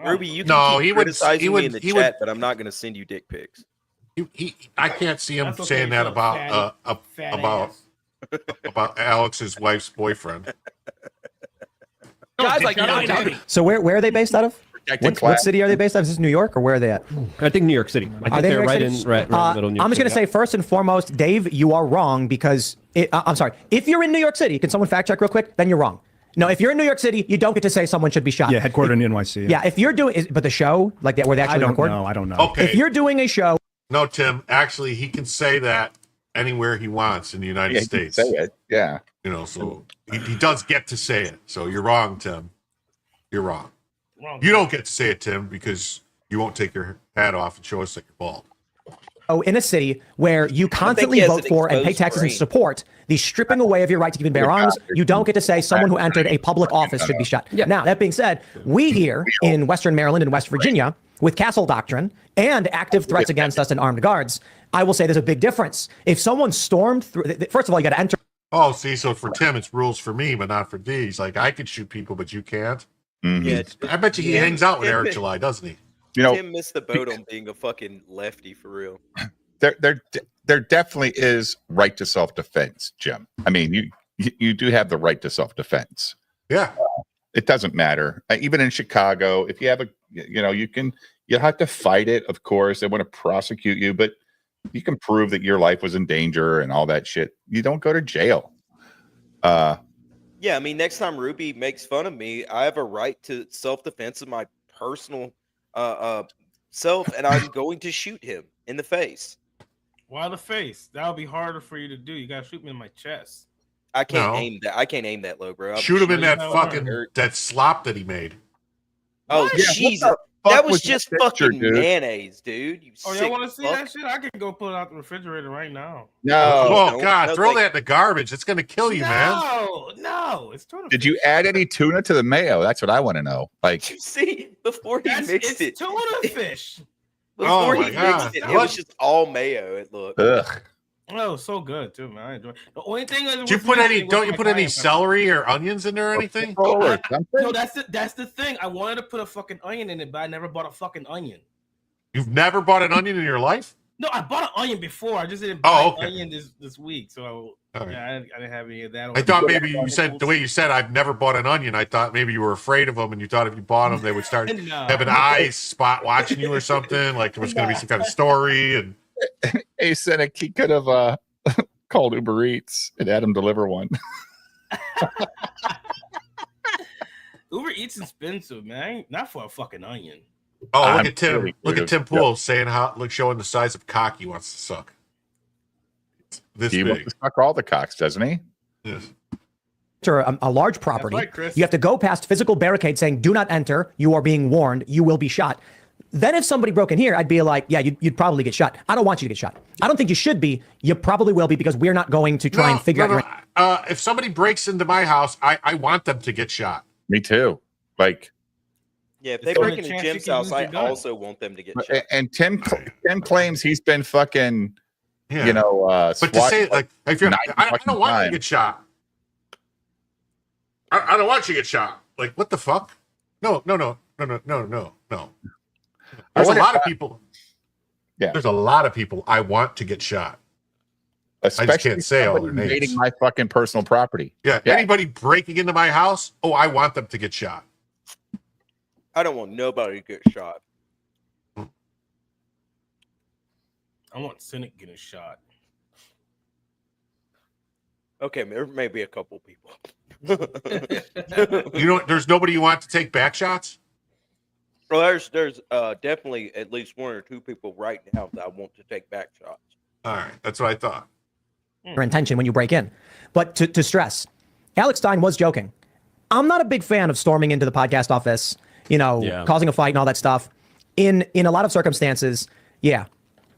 Ruby, you can No, keep he would- criticizing he would- me in the he chat, would- but I'm not going to send you dick pics. I can't see him That's okay, saying that so about fat about Alex's wife's boyfriend. Guys like United. So where are they based out of? Protected What class. city are they based out of? Is this New York or where are they at? I think New York City. I Are think they they're New York right in City? right in the middle of New York I'm just going to City. say first and foremost, Dave, you are wrong because I'm sorry. If you're in New York City, can someone fact check real quick? Then you're wrong. No, if you're in New York City, you don't get to say someone should be shot. Yeah, headquartered in NYC. Yeah, if you're doing, but the show like that where they actually record. I don't know. Okay. If you're doing a show, No, Tim. Actually, he can say that anywhere he wants in the United Yeah, he can States. say it. Yeah. So he does get to say it. So you're wrong, Tim. You're wrong. You don't get to say it, Tim, because you won't take your hat off and show us that you're bald. in a city where you constantly he has vote an for and pay exposed taxes and brain. support the stripping away of your right to keep and bear arms, you don't get to say someone who entered a public office should be shot. Now, that being said, we here in Western Maryland and West Virginia, with Castle Doctrine and active threats against us and armed guards, I will say there's a big difference. If someone stormed through, first of all, you got to enter. Oh, see, so for Tim, it's rules for me, but not for these. Like, I could shoot people, but you can't. Yeah, I bet you he hangs out with Eric July, doesn't he? You know, Tim missed the boat on being a fucking lefty for real. There definitely is right to self-defense, Jim. I mean, you do have the right to self-defense. Yeah. It doesn't matter. Even in Chicago, if you have you have to fight it, of course. They want to prosecute you, but you can prove that your life was in danger and all that shit. You don't go to jail. Yeah, I mean, next time Ruby makes fun of me, I have a right to self-defense of my personal self, and I'm going to shoot him in the face. Why the face? That would be harder for you to do. You gotta shoot me in my chest. I can't No. aim that. I can't aim that low, bro. Shoot him in that you. fucking that slop that he made. Oh, Yeah, Jesus! That was was just that picture, fucking dude? mayonnaise, dude. You Oh, sick y'all want to see fuck. that shit? I can go pull it out the refrigerator right now. No. Oh God, throw that in the garbage. It's gonna kill you, man. No, it's tuna. Did you add any tuna to the mayo? That's what I want to know. Like, You see, before he mixed it, tuna fish. before Oh he my God. mixed it, it What? was just all mayo. It looked. ugh. Oh, so good too, man. I enjoy it. The only thing is, Do you put any? Don't you put any celery or onions in there or anything? Or something? No, that's the thing. I wanted to put a fucking onion in it, but I never bought a fucking onion. You've never bought an onion in your life? No, I bought an onion before. I just didn't buy Oh, an okay. onion this week. So right. yeah, I didn't have any of that. I thought maybe you said the way you said I've never bought an onion. I thought maybe you were afraid of them, and you thought if you bought them, they would start No. having eyes spot watching you or something. Like there was going to be some kind of story. And Hey, Cynic, he could have called Uber Eats and had him deliver one. Uber Eats expensive, man. Not for a fucking onion. oh, look I'm at Tim! kidding, Look dude. at Tim Pool saying showing the size of cock he wants to suck. It's this He wants big. to suck all the cocks, doesn't he? Yes. enter a large property, right, Chris. you have to go past physical barricades saying, do not enter. You are being warned. You will be shot. Then if somebody broke in here, I'd be like, yeah, you'd probably get shot. I don't want you to get shot. I don't think you should be. You probably will be because we're not going to try and figure out your... If somebody breaks into my house, I want them to get shot. Me too. Like, Yeah, if they There's break a into chance you Jim's can house, lose I your gun. also want them to get shot. and Tim claims he's been fucking, Yeah. you know, But to say like if you're, 90 I don't fucking want you to times. get shot. I don't want you to get shot. Like what the fuck? No. There's a wonder lot if of people. Yeah. There's a lot of people I want to get shot. especially can't say all their somebody invading names. my fucking personal property. Yeah, anybody breaking into my house, oh, I want them to get shot. I don't want nobody to get shot. I want Cynic getting shot. Okay, there may be a couple people. You know, there's nobody you want to take back shots. Well, there's definitely at least one or two people right now that I want to take back shots. All right, that's what I thought. your intention when you break in. But to stress, Alex Stein was joking. I'm not a big fan of storming into the podcast office, causing a fight and all that stuff. In a lot of circumstances, yeah,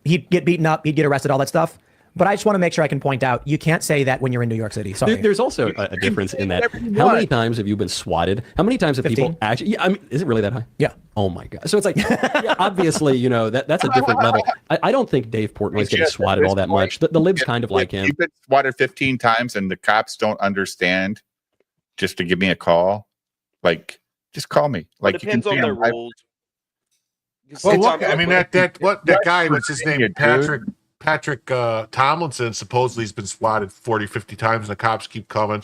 he'd get beaten up, he'd get arrested, all that stuff. But I just want to make sure I can point out, you can't say that when you're in New York City. Sorry. There's also a difference in that. How many times have you been swatted? How many times have 15? people actually? Yeah, I mean, is it really that high? Yeah. Oh my god. So it's like, yeah, obviously, that's a different level. I don't think Dave Portnoy's getting swatted all that much. The libs kind of like him. You've been swatted 15 times and the cops don't understand just to give me a call. Like, just call me. Like, It depends on their rules. Well, look, I mean that guy, what's his name? Patrick Tomlinson supposedly has been swatted 40, 50 times, and the cops keep coming,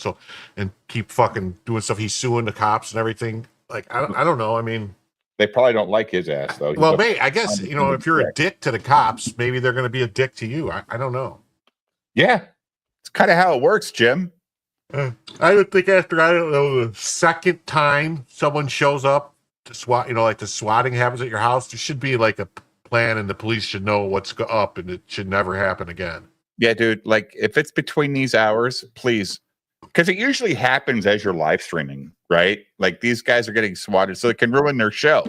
and keep fucking doing stuff. He's suing the cops and everything. Like, I don't know. I mean, they probably don't like his ass, though. Well, I guess, if you're a dick to the cops, maybe they're going to be a dick to you. I don't know. Yeah. It's kind of how it works, Jim. I would think after, I don't know, the second time someone shows up to SWAT, like the swatting happens at your house, there should be like a plan and the police should know what's up and it should never happen again. Yeah, dude. Like, if it's between these hours, please. Because it usually happens as you're live streaming, right? Like, these guys are getting swatted so it can ruin their show.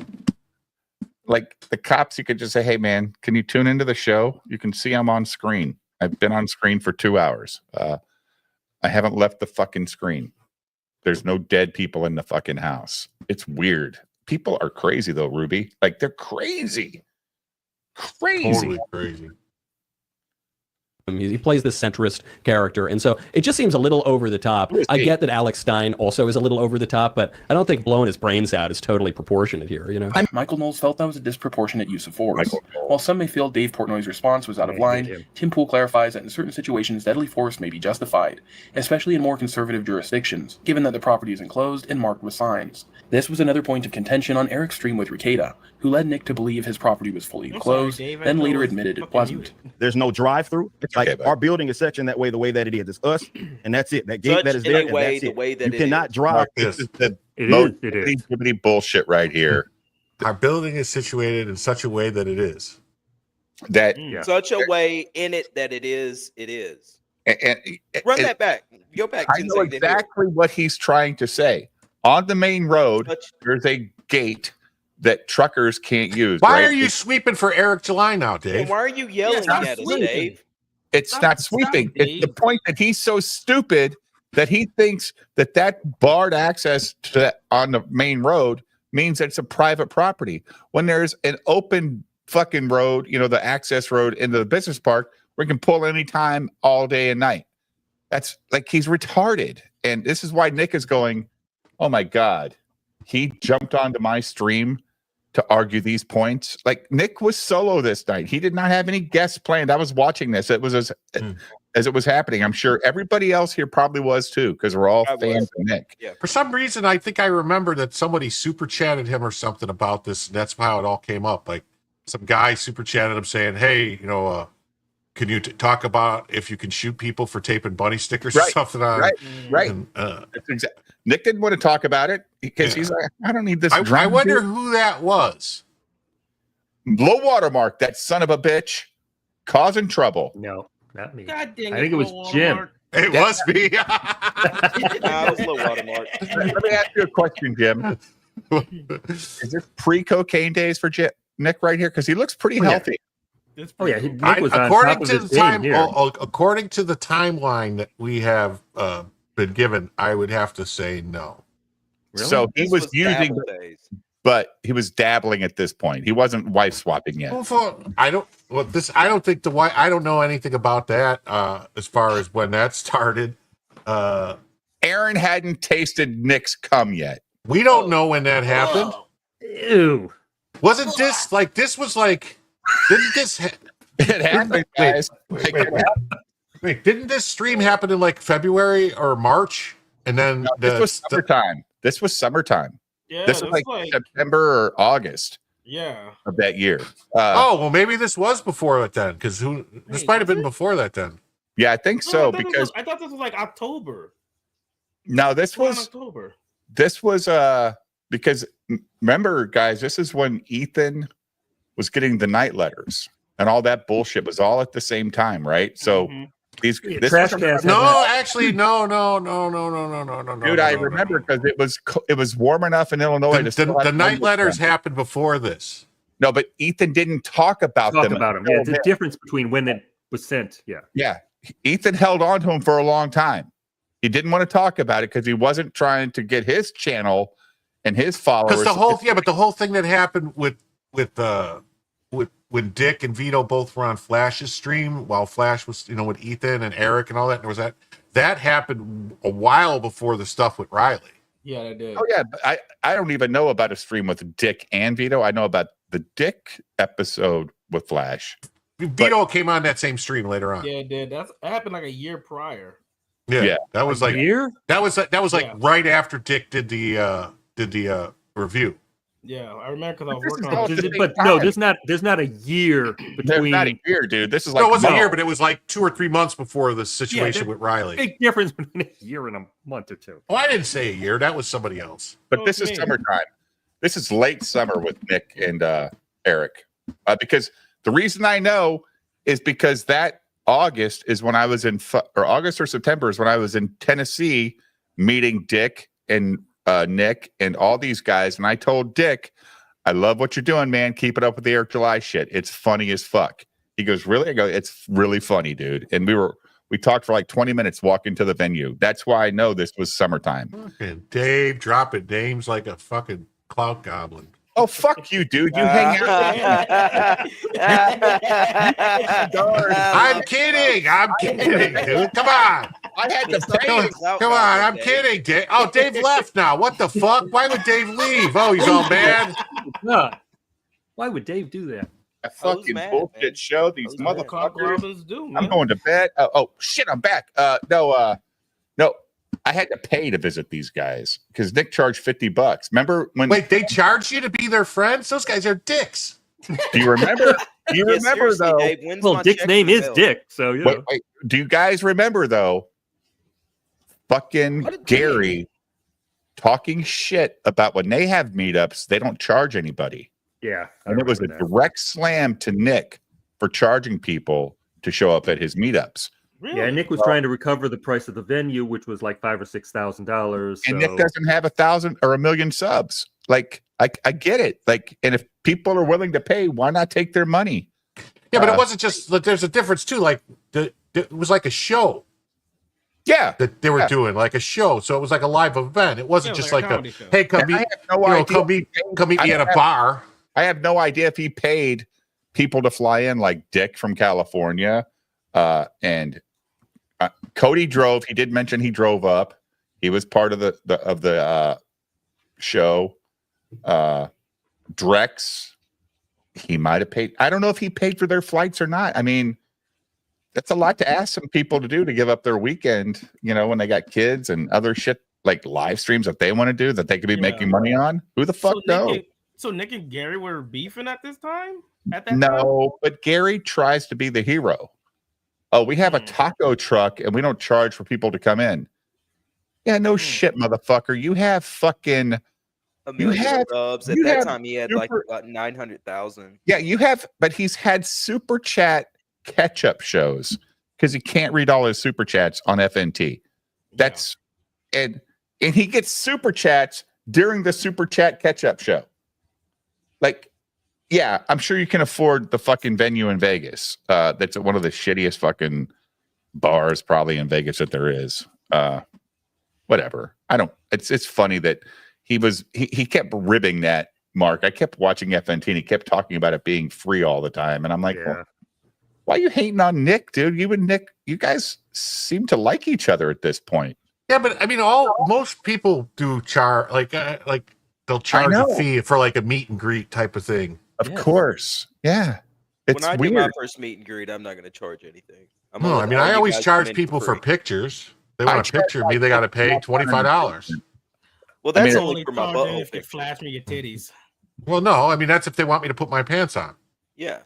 Like, the cops, you could just say, hey, man, can you tune into the show? You can see I'm on screen. I've been on screen for 2 hours. I haven't left the fucking screen. There's no dead people in the fucking house. It's weird. People are crazy, though, Ruby. Like, they're crazy. Crazy. Totally crazy. He plays this centrist character, and so it just seems a little over the top. I get that Alex Stein also is a little over the top, but I don't think blowing his brains out is totally proportionate here. Michael Knowles felt that was a disproportionate use of force. While some may feel Dave Portnoy's response was out of line, Tim Pool clarifies that in certain situations, deadly force may be justified, especially in more conservative jurisdictions, given that the property is enclosed and marked with signs. This was another point of contention on Eric's stream with Ricada, who led Nick to believe his property was fully enclosed, then later admitted it wasn't. There's no drive-through. Like, our building is sectioned that way, the way that it is. It's us, and that's it. That gate that is there, and that's it. You cannot drive. This is the bullshit right here. Our building is situated in such a way that it is. That Such a way in it that it is. And Run that back. Go back. I know exactly what he's trying to say. On the main road, there's a gate that truckers can't use. Why right? are you sweeping for Eric July now, Dave? Why are you yelling at us, Dave? It's not sweeping. It's the point that he's so stupid that he thinks that barred access to that on the main road means that it's a private property. When there's an open fucking road, the access road into the business park, where you can pull anytime, all day and night. That's like, he's retarded. And this is why Nick is going, oh my God, he jumped onto my stream to argue these points. Like, Nick was solo this night. He did not have any guests planned. I was watching this. It was as it was happening. I'm sure everybody else here probably was too, because we're all fans of Nick. Yeah. For some reason, I think I remember that somebody super chatted him or something about this, and that's how it all came up. Like, some guy super chatted him saying, hey, can you talk about if you can shoot people for taping bunny stickers or something on? Right. And, That's exactly. Nick didn't want to talk about it because he's like, I don't need this. I wonder who that was. Low watermark, that son of a bitch, causing trouble. No, not me. God dang I think it was Low Jim. Watermark. It was me. It was low watermark. Let me ask you a question, Jim. Is this pre-cocaine days for Nick right here? Because he looks pretty healthy. Oh yeah, Nick was on according top of to his the game time, here. according to the timeline that we have been given, I would have to say no. Really? So he This was using, dabble days. but he was dabbling at this point. He wasn't wife swapping yet. I don't think I don't know anything about that as far as when that started. Aaron hadn't tasted Nick's cum yet. We don't know when that happened. Ew. Wasn't this like this was like didn't this It happened, guys. wait, didn't this stream happen in like February or March? And then This was summertime. This was summertime. Yeah, This was like September or August yeah. of that year. oh well, maybe this was before it then, because this might have been before that then. Yeah, I think so. No, Because I thought this was like October. no, this Around was October. because remember, guys, this is when Ethan was getting the night letters and all that bullshit was all at the same time, right? So this Trash was, Cast No, actually, no. dude, I remember because it was warm enough in Illinois. The night letters happened before this. No, but Ethan didn't talk about them. Yeah, the difference between when that was sent. Yeah. Yeah, Ethan held on to him for a long time. He didn't want to talk about it because he wasn't trying to get his channel and his followers. Because but the whole thing that happened with when Dick and Vito both were on Flash's stream while Flash was with Ethan and Eric and all that, there was that happened a while before the stuff with Riley. Yeah, they did. Oh yeah, but I don't even know about a stream with Dick and Vito. I know about the Dick episode with Flash. Vito came on that same stream later on. Yeah, it did. That happened like a year prior. Yeah, that was like year. That was like right after Dick did the review. Yeah, I remember because I was This is working all on at the same But no, time. there's not a year There's between. not a year, dude. This is like No, it wasn't a months. year, but it was like 2 or 3 months before the situation there- with Riley. Big difference between a year and a month or two. Oh, I didn't say a year. That was somebody else. But this is summertime. This is late summer with Nick and Eric. Because the reason I know is because that August is when I was or August or September is when I was in Tennessee meeting Dick and Nick and all these guys. And I told Dick, I love what you're doing, man. Keep it up with the Eric July shit. It's funny as fuck. He goes, really? I go, it's really funny, dude. And we talked for like 20 minutes walking to the venue. That's why I know this was summertime. Fucking Dave dropping names like a fucking clout goblin. Oh, fuck you, dude. You hang out. I'm kidding. I'm kidding, dude. Come on. I had to pay. Come on. I'm kidding, Dave. Oh, Dave left now. What the fuck? Why would Dave leave? Oh, he's all mad. Why would Dave do that? A fucking bullshit show. These motherfuckers. Do, I'm going to bed. Oh shit, I'm back. No. I had to pay to visit these guys because Nick charged $50. Remember when? Wait, they charged you to be their friends? Those guys are dicks. Do you remember? Do you remember though? Dave, when's Well, my Dick's check name in the is mail? Dick, so you know. Wait. Do you guys remember though? Fucking Gary talking shit about when they have meetups, they don't charge anybody. Yeah, And it was a direct slam to Nick for charging people to show up at his meetups. Really? Yeah, Nick was trying to recover the price of the venue, which was like $5,000 or $6,000. And Nick doesn't have 1,000 or 1 million subs. Like, I get it. Like, and if people are willing to pay, why not take their money? Yeah, but it wasn't just. There's a difference too. Like it was like a show. Yeah, that they were doing like a show. So it was like a live event. It wasn't just like a hey, come meet, come meet me at a bar. I have no idea if he paid people to fly in like Dick from California. And Cody drove. He did mention he drove up. He was part of the show. Drex, he might have paid. I don't know if he paid for their flights or not. I mean, that's a lot to ask some people to do, to give up their weekend, you know, when they got kids and other shit like live streams that they want to do that they could be making money on. Who the fuck knows? So Nick and Gary were beefing at this time? At that time? No, but Gary tries to be the hero. Oh, we have a taco truck and we don't charge for people to come in. Yeah, no shit, motherfucker. You have fucking a million subs. At that time, he had like about 900,000. Yeah, you have, but he's had super chat catch-up shows because he can't read all his super chats on FNT. That's and he gets super chats during the super chat catch-up show. Like, yeah, I'm sure you can afford the fucking venue in Vegas. That's one of the shittiest fucking bars probably in Vegas that there is. Whatever. I don't. It's funny that he kept ribbing that, Mark. I kept watching FNT and he kept talking about it being free all the time, and I'm like, well, why are you hating on Nick, dude? You and Nick, you guys seem to like each other at this point. Yeah, but I mean, most people do like they'll charge a fee for like a meet and greet type of thing. Of course, yeah. It's when I weird. do my first meet and greet, I'm not going to charge anything. No, I mean, I always charge people for pictures. They want a picture of me, they got to pay $25. Well, that's only for my butthole. If they flash me your titties. Well, no, I mean that's if they want me to put my pants on. Yeah.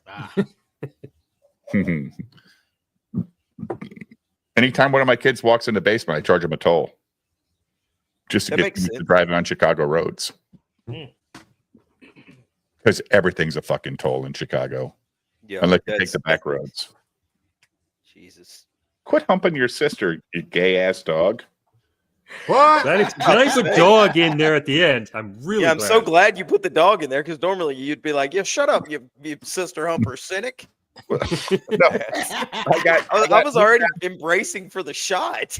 Anytime one of my kids walks in the basement, I charge them a toll just to get them to driving on Chicago roads. Because everything's a fucking toll in Chicago. Yeah, unless you take the back roads. Jesus. Quit humping your sister, you gay ass dog. What? Nice a dog in there at the end. I'm really I'm glad. so glad you put the dog in there because normally you'd be like, yeah, shut up, you sister humper cynic. I was already embracing for the shot.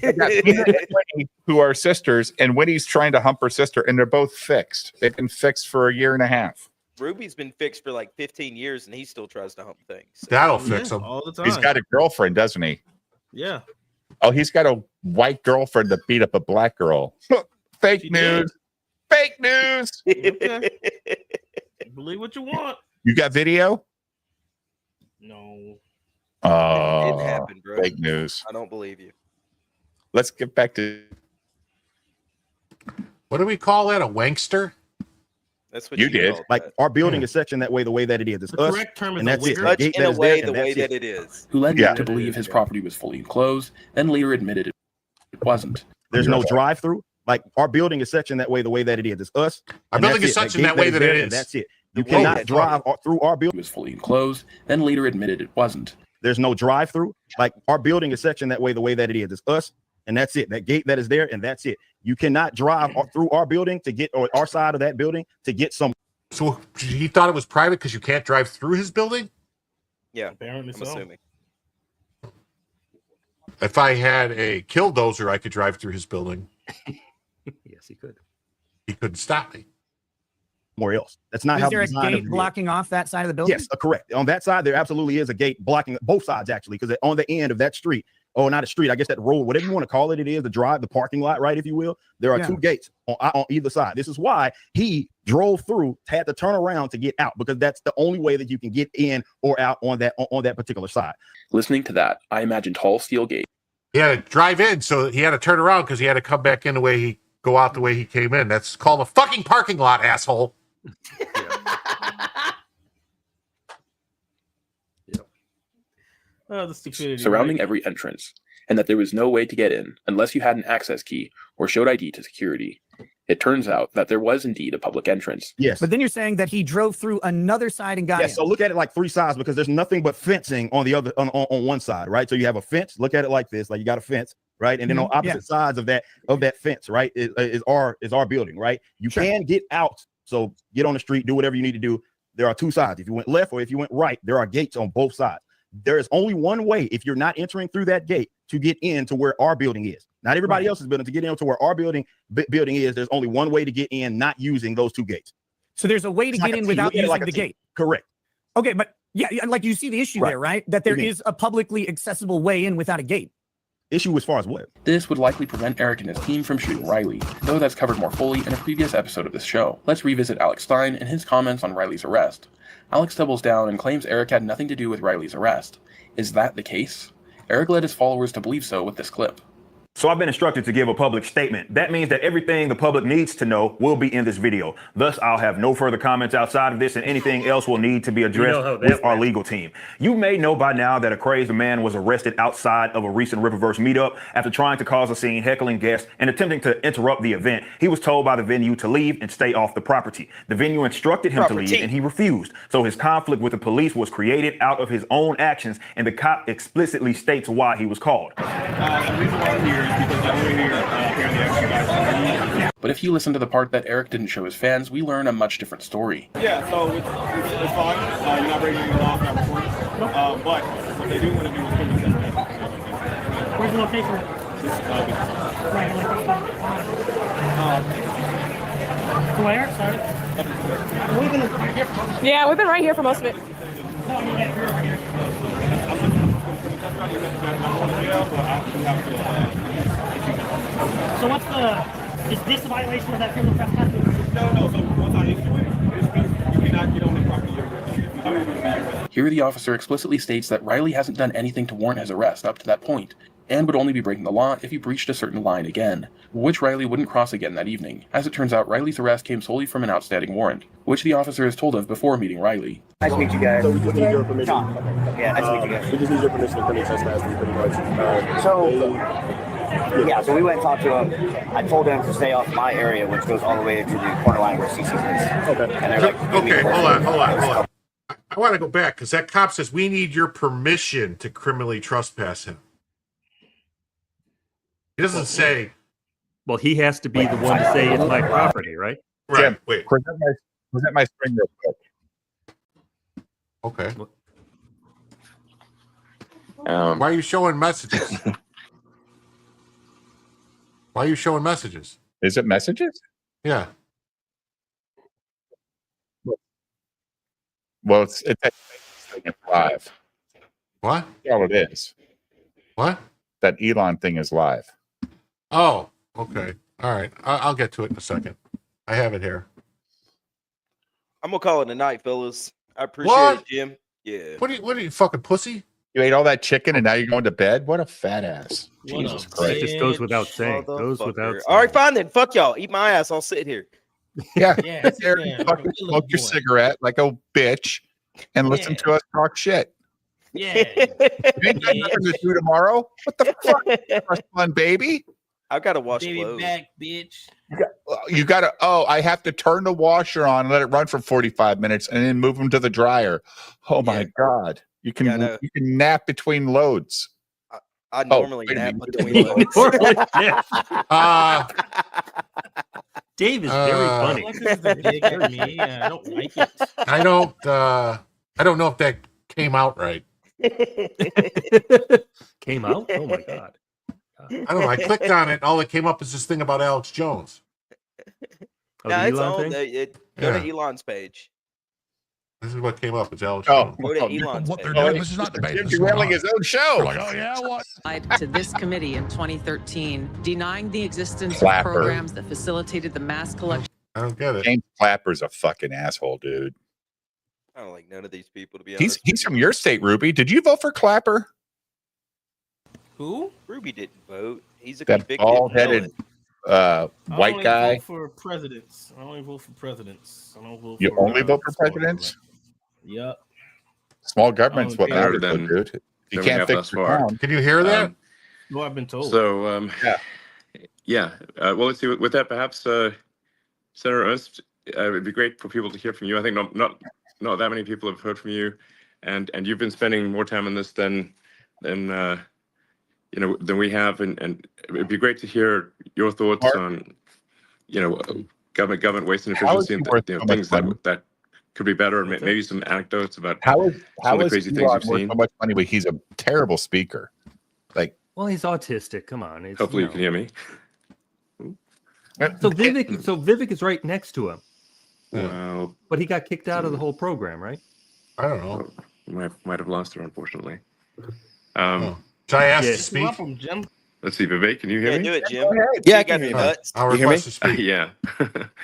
Who are sisters, and Winnie's trying to hump her sister, and they're both fixed. They've been fixed for a year and a half. Ruby's been fixed for like 15 years, and he still tries to hump things. So. That'll fix him all the time. He's got a girlfriend, doesn't he? Yeah. Oh, he's got a white girlfriend that beat up a black girl. Fake news. Fake news. Okay. Believe what you want. You got video? No. Oh, it didn't happen, bro. Fake news. I don't believe you. Let's get back to. What do we call that? A wankster? That's what you did. Like our building is sectioned that way, the way that it is. It's us, correct term is and that's it. Much The gate in that a is way, there, the and way that's that it. it is. Who led Nick to believe his property was fully enclosed, then later admitted it wasn't. There's no drive-through. Like our building is sectioned that way, the way that it is. It's us. Our and building that's is it. sectioned that way that it is. That's it. You cannot drive through our building. It was fully enclosed, then later admitted it wasn't. There's no drive-through. Like our building is sectioned that way, the way that it is. It's us, and that's it. That gate that is there, and that's it. You cannot drive through our building to get, or our side of that building to get some. So he thought it was private because you can't drive through his building? Yeah, apparently I'm assuming. If I had a killdozer, I could drive through his building. Yes, he could. He couldn't stop me. Somewhere else. That's not Is how there a the design of gate it blocking off that side of the building? Yes, correct. On that side, there absolutely is a gate blocking both sides, actually, because on the end of that street, or not a street, I guess that road, whatever you want to call it, it is the drive, the parking lot, right, if you will. There are two gates on either side. This is why he drove through, had to turn around to get out, because that's the only way that you can get in or out on that particular side. Listening to that, I imagine tall steel gate. He had to drive in, so he had to turn around because he had to come back in the way he go out the way he came in. That's called a fucking parking lot, asshole. The stupidity. Surrounding every entrance, and that there was no way to get in unless you had an access key or showed ID to security. It turns out that there was indeed a public entrance. Yes. But then you're saying that he drove through another side and got Yeah, in. so look at it like three sides, because there's nothing but fencing on the other on one side, right? So you have a fence. Look at it like this, like you got a fence, right? And then on opposite sides of that fence, right, is our building, right? You can get out So get on the street, do whatever you need to do. There are two sides. If you went left or if you went right, there are gates on both sides. There is only one way, if you're not entering through that gate, to get into where our building is. Not everybody else's building. To get into where our building is, there's only one way to get in, not using those two gates. So there's a way to get in without using the gate. Correct. Okay, but yeah, like you see the issue there, right? That there is a publicly accessible way in without a gate. Issue as far as what? This would likely prevent Eric and his team from shooting Riley, though that's covered more fully in a previous episode of this show. Let's revisit Alex Stein and his comments on Riley's arrest. Alex doubles down and claims Eric had nothing to do with Riley's arrest. Is that the case? Eric led his followers to believe so with this clip. So I've been instructed to give a public statement. That means that everything the public needs to know will be in this video. Thus, I'll have no further comments outside of this, and anything else will need to be addressed with our legal team. You may know by now that a crazy man was arrested outside of a recent Riververse meetup after trying to cause a scene, heckling guests, and attempting to interrupt the event. He was told by the venue to leave and stay off the property. The venue instructed him to leave, and he refused. So his conflict with the police was created out of his own actions, and the cop explicitly states why he was called. But if you listen to the part that Eric didn't show his fans, we learn a much different story. Yeah, so it's fine. You're not breaking any law, not recording. But what they do want to do is put this in. Where's the location? Where? Sorry. We've been right here. Yeah, we've been right here for most of it. So what's is this a violation of that criminal trespass? No, so once I issue it, you cannot get on the property. Here the officer explicitly states that Riley hasn't done anything to warrant his arrest up to that point, and would only be breaking the law if he breached a certain line again, which Riley wouldn't cross again that evening. As it turns out, Riley's arrest came solely from an outstanding warrant, which the officer is told of before meeting Riley. Nice to meet you guys. So we just need your permission. Yeah, nice to meet you guys. We just need your permission to come and trespass you pretty much. So we went and talked to him. I told him to stay off my area, which goes all the way to the corner line where CC is. Okay. And they're like, Okay, hold on. I want to go back because that cop says we need your permission to criminally trespass him. He doesn't say. Well, he has to be the one to say it's my property, right? Right. Tim, Wait. present my string real quick. Okay. Why are you showing messages? Why are you showing messages? Is it messages? Yeah. Well, it's live. What? That's all it is. What? That Elon thing is live. Oh, okay. All right. I'll get to it in a second. I have it here. I'm gonna call it a night, fellas. I appreciate What? it, Jim. Yeah. What are you fucking pussy? You ate all that chicken and now you're going to bed? What a fat ass. What Jesus a Christ. It just goes without saying. Goes without saying. All right, fine then. Fuck y'all. Eat my ass. I'll sit here. Yeah. Yeah, Sit there and fucking smoke your cigarette like a bitch and listen to us talk shit. Yeah. You ain't got nothing to do tomorrow? What the fuck? First fun, baby. I've got to wash Baby clothes. back, bitch. You got to, I have to turn the washer on and let it run for 45 minutes and then move them to the dryer. Oh my God. You can nap between loads. I normally nap between loads. Dave is very funny. I don't like it. I don't know if that came out right. Came out? Oh my God. I don't know. I clicked on it. And all that came up is this thing about Alex Jones. No, it's on. Go to Elon's page. This is what came up. It's Alex Jones. Go to Elon's What page. they're doing, this is not debate. Jim's running his own show. They're like, oh yeah, what? To this committee in 2013, denying the existence Clapper. of programs that facilitated the mass collection. I don't get it. James Clapper's a fucking asshole, dude. I don't like none of these people, to be honest. He's from your state, Ruby. Did you vote for Clapper? Who? Ruby didn't vote. He's a That convicted bald-headed I white only guy. vote for presidents. I only vote for presidents. I don't vote You for, only vote for small presidents? government. Yep. Small government's what Better matters, than- dude. You than we can't have fix thus the far. town. Can you hear that? Well, I've been told. So, yeah. Well, let's see. With that, perhaps, Senator Ernst, it would be great for people to hear from you. I think not that many people have heard from you, and you've been spending more time on this than we have, and it'd be great to hear your thoughts on, government waste and How is efficiency he and worth so much things money? that could be better, and maybe some anecdotes about How is some of the Elon crazy things you've worth seen. so much money? But he's a terrible speaker. Like, Well, he's autistic. Come on. It's, Hopefully, you can hear me. So Vivek is right next to him. Well, but he got kicked out of the whole program, right? I don't know. Might have lost her, unfortunately. Should I ask to speak? Welcome, Jim. Let's see, Vivek, can you hear me? do it, Jim. Yeah, I can hear you. All right. Nuts. I'll You hear me? request to speak. Yeah.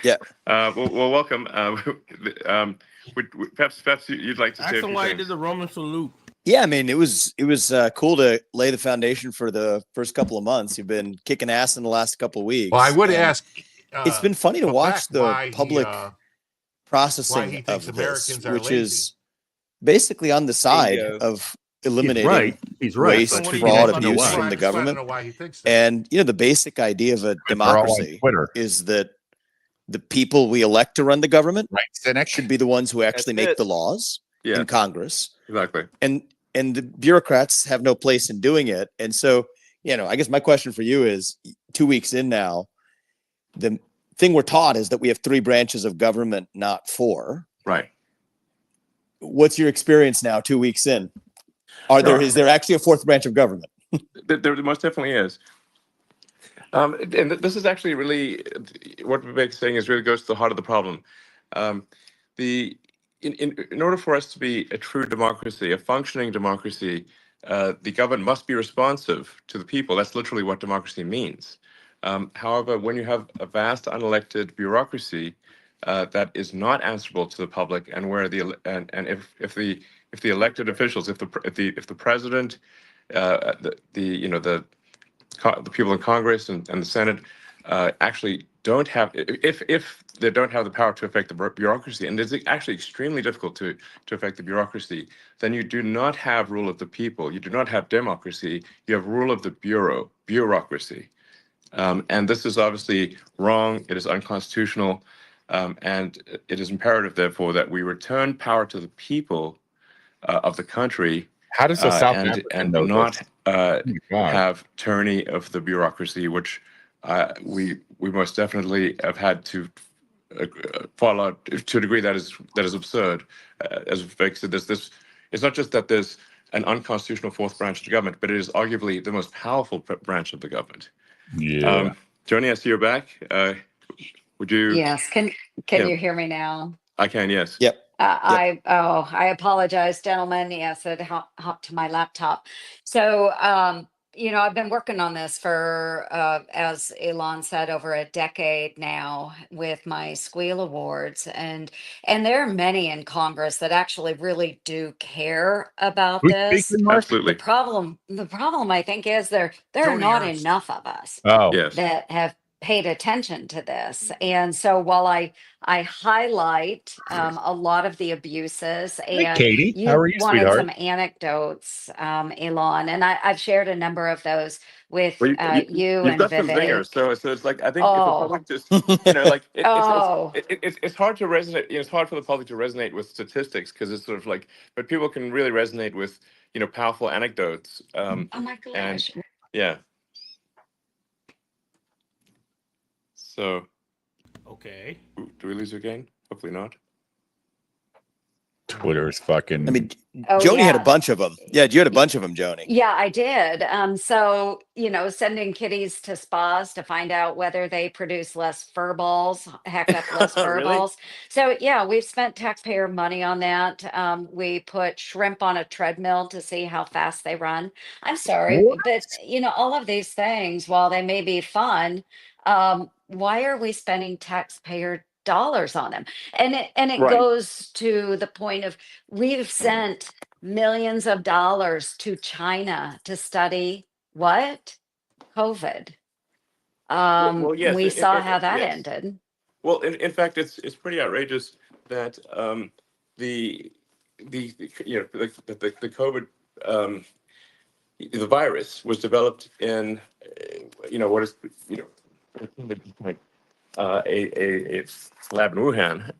Yeah. Well, welcome. Perhaps you'd like to say a Ask few him why he things. did the Roman salute. Yeah, I mean, it was cool to lay the foundation for the first couple of months. You've been kicking ass in the last couple of weeks. Well, I would and ask. it's been funny to watch the why he public why he processing thinks of this, Americans are which lazy. is basically on the side of eliminating He's right. waste, But fraud, you abuse why. from the I don't know government. why he thinks that. And the basic idea of a all on democracy Twitter. is that the people we elect to run the government Right, cynic. should be the ones who actually That's make it. the laws Yeah, in Congress. exactly. And the bureaucrats have no place in doing it. And so, I guess my question for you is 2 weeks in now, the thing we're taught is that we have 3 branches of government, not 4. Right. What's your experience now, 2 weeks in? Is there actually a 4th branch of government? There most definitely is. And this is actually really what Vivek's saying is really goes to the heart of the problem. In order for us to be a true democracy, a functioning democracy, the government must be responsive to the people. That's literally what democracy means. However, when you have a vast unelected bureaucracy that is not answerable to the public, and where if the elected officials, if the president, the people in Congress and the Senate actually don't have, if they don't have the power to affect the bureaucracy, and it's actually extremely difficult to affect the bureaucracy, then you do not have rule of the people. You do not have democracy. You have rule of the bureaucracy. And this is obviously wrong. It is unconstitutional. And it is imperative, therefore, that we return power to the people of the country. How does the South and African know not this? God. have tyranny of the bureaucracy, which we most definitely have had to fall out to a degree that is absurd. As Vivek said, this it's not just that there's an unconstitutional 4th branch of the government, but it is arguably the most powerful branch of the government. Yeah. Joni, I see you're back. Would you? Yes. Can Yeah. you hear me now? I can. Yes. Yep. I apologize, gentlemen. Yes, it hopped to my laptop. So, I've been working on this for, as Elon said, over a decade now with my Squeal Awards, and there are many in Congress that actually really do care about Who's this. speaking, Mark? Absolutely. The problem, I think, is there are Joni not Ernst. enough of us Oh, Yes. that have paid attention to this. And so while I highlight a lot of the abuses, hey, and Katie. you How are you, wanted sweetheart? some anecdotes, Elon, and I've shared a number of those with Well, you you've and got some zingers, Vivek. so it's like I think if the Oh, public just like oh, it's hard to resonate. It's hard for the public to resonate with statistics because it's sort of like, but people can really resonate with powerful anecdotes. oh my And gosh. yeah. So Okay. do we lose you again? Hopefully not. Twitter is fucking. I mean, Oh, Joni had a yeah. bunch of them. Yeah, you had a bunch of them, Joni. Yeah, I did. So, sending kitties to spas to find out whether they produce less fur balls, heck up less fur Really? balls. So, yeah, we've spent taxpayer money on that. We put shrimp on a treadmill to see how fast they run. I'm sorry, What? but, all of these things, while they may be fun, why are we spending taxpayer dollars on them? And it Right. goes to the point of we've sent millions of dollars to China to study what? COVID. Well, yes. We saw how that yes. ended. Well, in fact, it's pretty outrageous that the COVID the virus was developed in what is a lab in Wuhan,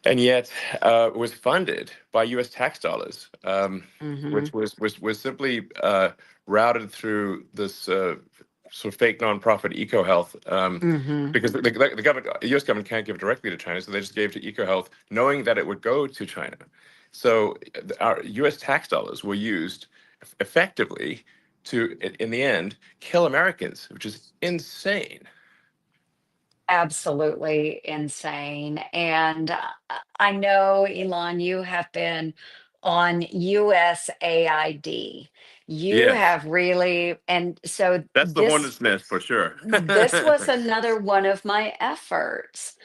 and yet was funded by U.S. tax dollars, Mhm. which was simply routed through this sort of fake nonprofit EcoHealth, Mhm. because the government, the U.S. government can't give directly to China, so they just gave to EcoHealth, knowing that it would go to China. So our U.S. tax dollars were used effectively to, in the end, kill Americans, which is insane. Absolutely insane. And I know, Elon, you have been on USAID. You Yes, have really, and so that's the this hornet's nest for sure. this was another one of my efforts.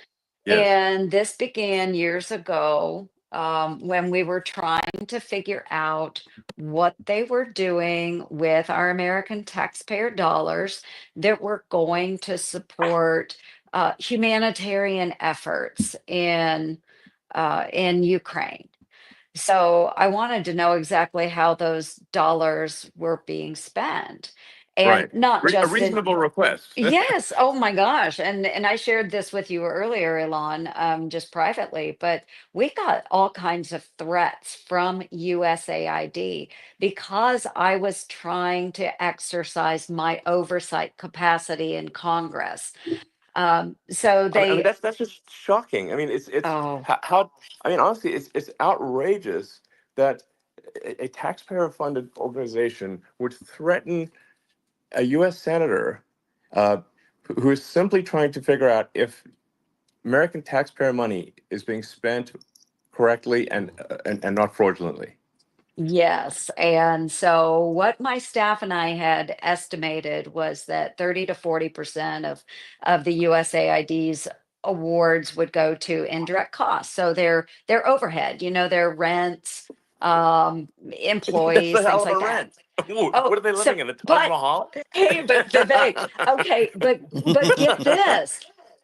Yes. And this began years ago when we were trying to figure out what they were doing with our American taxpayer dollars that were going to support humanitarian efforts in Ukraine. So I wanted to know exactly how those dollars were being spent, and Right. not A just in. reasonable request. Yes. Oh my gosh. And I shared this with you earlier, Elon, just privately, but we got all kinds of threats from USAID because I was trying to exercise my oversight capacity in Congress. So I mean, they, that's just shocking. I mean, it's oh, how I mean, honestly, it's outrageous that a taxpayer-funded organization would threaten a U.S. senator uh, who is simply trying to figure out if American taxpayer money is being spent correctly and not fraudulently. yes. And so what my staff and I had estimated was that 30 to 40% of the USAID's awards would go to indirect costs. So their overhead, their rents, That's employees, a hell things of a like that. rent. Ooh, Oh, what are they so living in? The Taj but Mahal? hey, but Vivek, okay, but get this.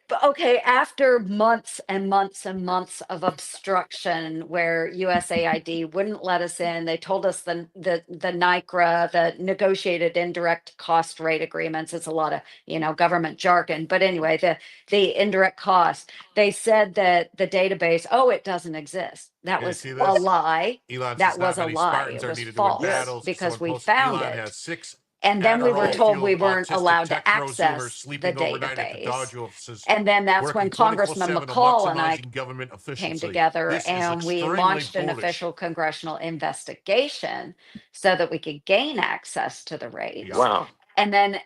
But okay, after months and months and months of obstruction where USAID wouldn't let us in, they told us the NICRA, the negotiated indirect cost rate agreements. It's a lot of, government jargon. But anyway, the indirect cost, they said that the database, oh, it doesn't exist. That Yeah, was see a this? lie. Elon That says not was a many lie. Spartans It are was needed to win false battles. because Someone we posted found Elon it. has 6 And then we were Adderall told we fueled weren't autistic allowed to tech prosumers access the sleeping overnight at the Dodge database. offices, And then that's when working Congressman 24/7 on McCall and I maximizing government came efficiency. together This is and we extremely launched an bullish. official congressional investigation so that we could gain access to the rates. Wow. And then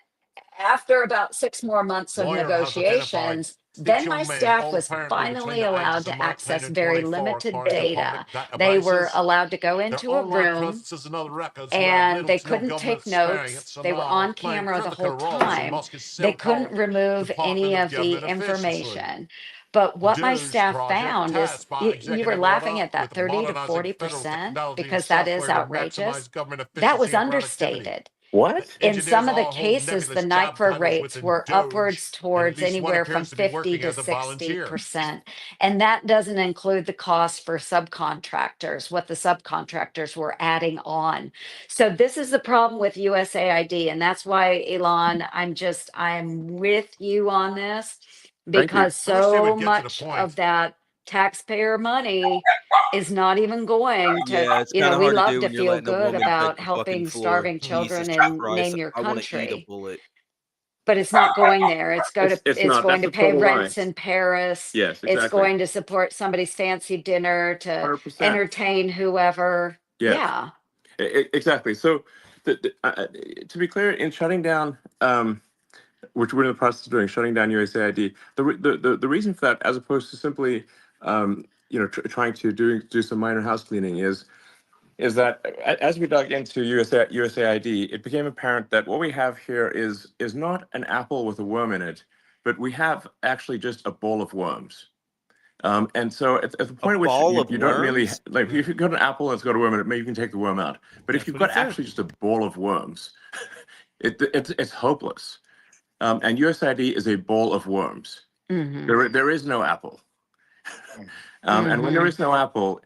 after about 6 more months of Lawyer has identified negotiations, then my man staff old was apparently between finally the allowed ages of to 19 access and very 24, limited according to data. public They were devices. allowed to go Their into a online room processes and other records who have and little they to no couldn't government take notes. experience and They were are on playing camera the critical whole roles in time. Musk's They couldn't so-called remove any Department of of the Government Efficiency. information. But what my DOGE staff project found is tasked by you were executive laughing order at that with 30 to modernizing federal 40% technology and because that is software to outrageous. maximize government That was efficiency and productivity. understated. What? In Engineers some of the all hold cases, the nebulous job NICRA titles rates within were DOGE, upwards and at towards least one anywhere from appears to be 50 working to as a volunteer. 60%. And that doesn't include the cost for subcontractors, what the subcontractors were adding on. So this is the problem with USAID. And that's why, Elon, I'm with you on this Thank you. because I wish they would so get to the much point. of that taxpayer money is not even going to, Yeah, it's kind of we hard to love do to when you're feel letting a good woman take about the fucking helping floor. starving children Jesus in Christ, name your I want to eat a country, bullet. but it's not going there. It's It's it's not. going That's to a pay total lie. rents in Paris. Yes, It's exactly. going to support somebody's fancy dinner to 100%. entertain whoever. Yes. Yeah. Exactly. So, to be clear, in shutting down, which we're in the process of doing, shutting down USAID, the reason for that, as opposed to simply, trying to do some minor house cleaning, is that as we dug into USAID, it became apparent that what we have here is not an apple with a worm in it, but we have actually just a bowl of worms. And so at the point at which ball of you don't really worms? like, if you've got an apple and it's got a worm in it, maybe you can take the worm out. But if That's you've what got he said. actually just a ball of worms, it's hopeless. And USAID is a bowl of worms. Mm-hmm. There is no apple. And when there is no apple,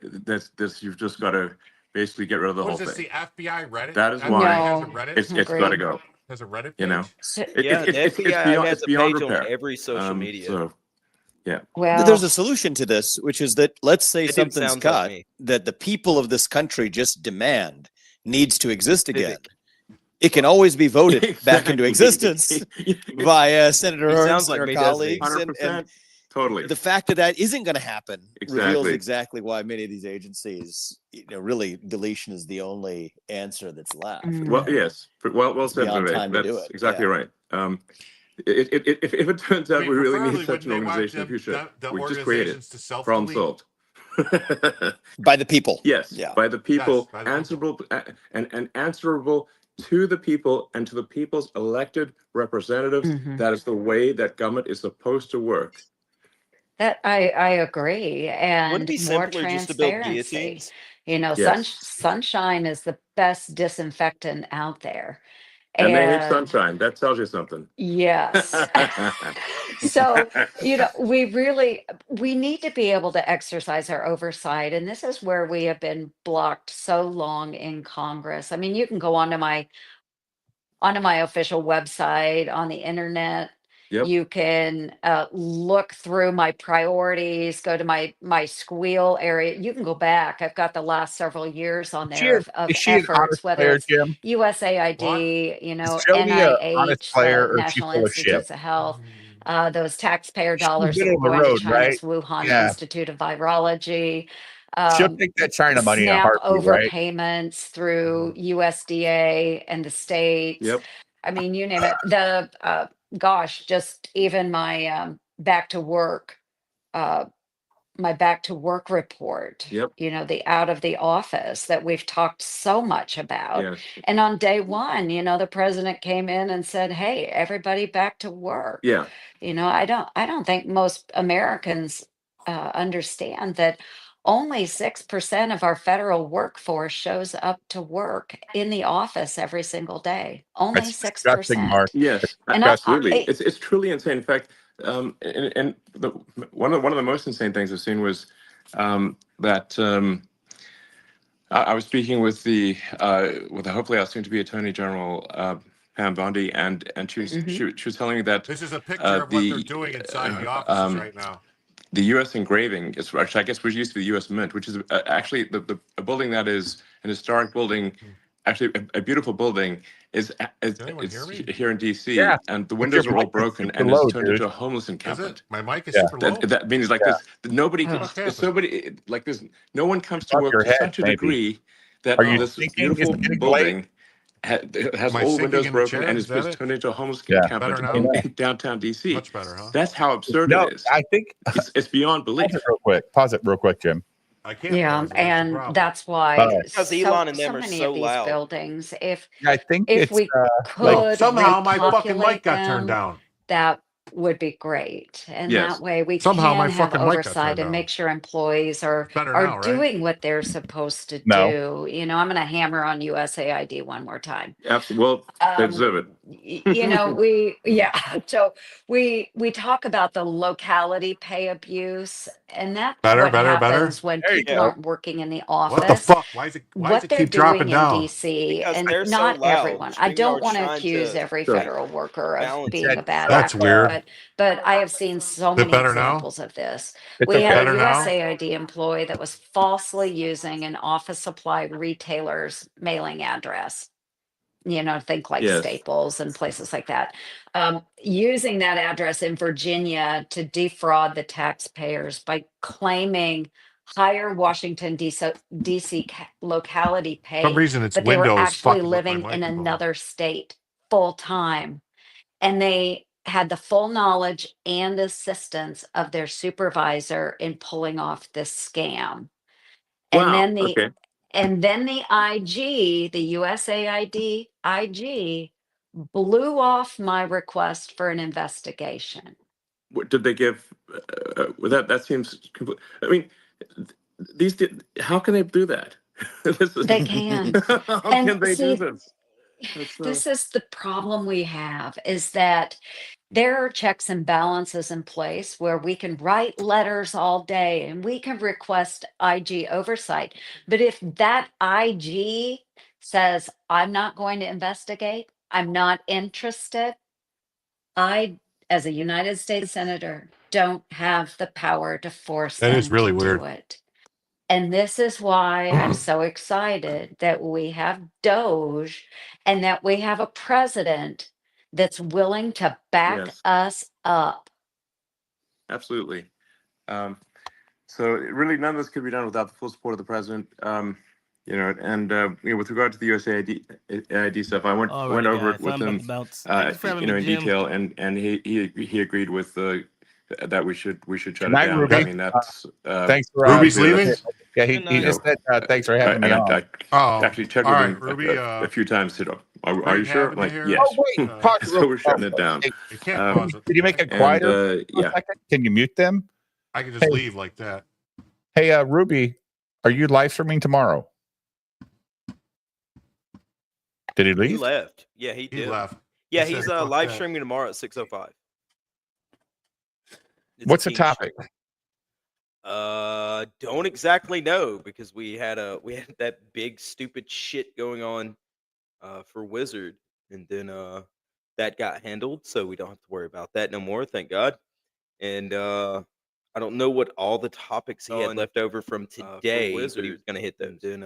you've just got to basically get rid of the What whole is this, thing. the FBI Reddit? That is FBI why has a No. Reddit? it's got to Agreed. go. Has a Reddit You know, page? So, Yeah, the it's FBI beyond has a beyond page on repair. every social media. So yeah. well, There's a solution to this, which is that let's say That dude something's sounds like cut me. that the people of this country just demand needs to exist again. Civic. it can always be voted back into existence by Senator He Ernst sounds and like her me, doesn't he? colleagues. And 100%. Totally. the fact that that isn't going to happen reveals Exactly. exactly why many of these agencies, really deletion is the only answer that's left. Well, yes. Well It's said, beyond Vivek. time to do That's it. exactly Yeah. right. If it turns out we really preferably need such an wouldn't they want organization in the them- future, the we just create it. organizations to Problem self-delete? solved. By the people. Yes, Yeah. by the people, by the answerable and answerable to the people and to the people's elected representatives. That is the way that government is supposed to work. That I agree, and Wouldn't it be more simpler just to build transparency. guillotines? Sun, Yes. sunshine is the best disinfectant out there, And they hate and sunshine. That tells you something. yes. So, we need to be able to exercise our oversight. And this is where we have been blocked so long in Congress. I mean, you can go onto my official website on the internet. Yep. You can look through my priorities, go to my squeal area. You can go back. I've got the last several years on there of Is she an honest efforts, whether player, it's Jim? USAID, Is Jody an honest NIH, player, the or is she National full of shit? Institutes of Health, those taxpayer She's dollars that middle were of the going to road, right? China's Wuhan Yeah. Institute of Virology. She'll take that China money in a SNAP heartbeat, right? overpayments through USDA and the states. Yep. I mean, you name it. Just even my back to work, uh, my back to work report. Yep. The out of the office that we've talked so much about. Yes. And on day one, the president came in and said, "Hey, everybody back to work." Yeah. I don't think most Americans understand that only 6% of our federal workforce shows up to work in the office every single day. Only That's disgusting, 6%. Mark. Yes, And absolutely. It's truly insane. In fact, one of the most insane things I've seen was that I was speaking with the hopefully soon to be Attorney General Pam Bondi, and she was telling me that This is a picture of what they're doing inside the offices right now. The U.S. engraving, which I guess used to be the U.S. Mint, which is actually a building that is an historic building, actually a beautiful building, is here in D.C. Yeah. And the windows are all broken and low, it's turned dude. into a homeless encampment. My mic is super low. That means like this. Nobody, Oh. somebody like this. No one comes to Above work your to head, such a maybe. degree that Are you this thinking? beautiful Is it getting building has Am I all the sinking windows in the broken chair? and Is it's that it? turned into a homeless Yeah. encampment Better now? in downtown D.C. Much better, huh? That's how absurd No, it is. I think It's beyond belief. Pause it real quick, Jim. I can't. Yeah, pause it, that's the and problem. that's why Because Elon and them so are many so of these loud. buildings, if I think if it's we Like, could somehow my fucking repopulate mic got turned them, down. that would be great. And Yes. that way we Somehow my can have fucking mic got oversight turned and on. make sure employees are Better now, right? doing what they're supposed to No. do. I'm going to hammer on USAID one more time. Absolutely. Well, they Um, deserve it. So we talk about the locality pay abuse, and that's Better, what better, better. happens when There you people go. aren't working in the office. What the fuck? Why does it What they're keep dropping doing in down? DC, Because and they're so not loud. everyone. I don't StreamYard's want to trying accuse to every Sure. federal worker of balance being a bad That's actor, weird. but I have seen so Is it many better now? examples of this. It's We okay. had a Better now? USAID employee that was falsely using an office supply retailer's mailing address. Think like Yes. Staples and places like that. Using that address in Virginia to defraud the taxpayers by claiming higher Washington, D.C. locality For some pay, reason, it's but they were Windows actually fucking with my living in microphone. another state full time. And they had the full knowledge and assistance of their supervisor in pulling off this scam. And Wow. then Okay. the IG, the USAID IG, blew off my request for an investigation. What did they give? That seems. I mean, how can they do that? They can. How And can they see, do this? this is the problem we have, is that there are checks and balances in place where we can write letters all day and we can request IG oversight. But if that IG says, "I'm not going to investigate, I'm not interested," I, as a United States Senator, don't have the power to force That them is really to weird. do it. And this is why I'm so excited that we have Doge and that we have a president that's willing to back Yes. us up. Absolutely. So really, none of this could be done without the full support of the president. With regard to the USAID stuff, I went Alrighty, over guys, it with I'm about him, to bounce. Thanks for having me, in Jim. detail, and he agreed with that we should shut Good night, it down. Ruby. I mean, that's Thanks for Ruby's leaving? Yeah, he just said thanks for having me on. Actually checked all with right, him Ruby, a few times. Said, are you great sure? having you Like, here. yes. Oh wait, talk So we're shutting it down. You can't pause it. Could you make it quieter? For a Yeah. second? Can you mute them? I can just leave like that. Hey, Ruby, are you live streaming tomorrow? Did he He leave? left. Yeah, he did. left. Yeah, He he's said, "Fuck live that." streaming tomorrow at 6:05. What's the topic? Don't exactly know because we had that big stupid shit going on for Wizard, and then that got handled, so we don't have to worry about that no more, thank God. And I don't know what all the topics he had left over from today, but he was gonna hit those. And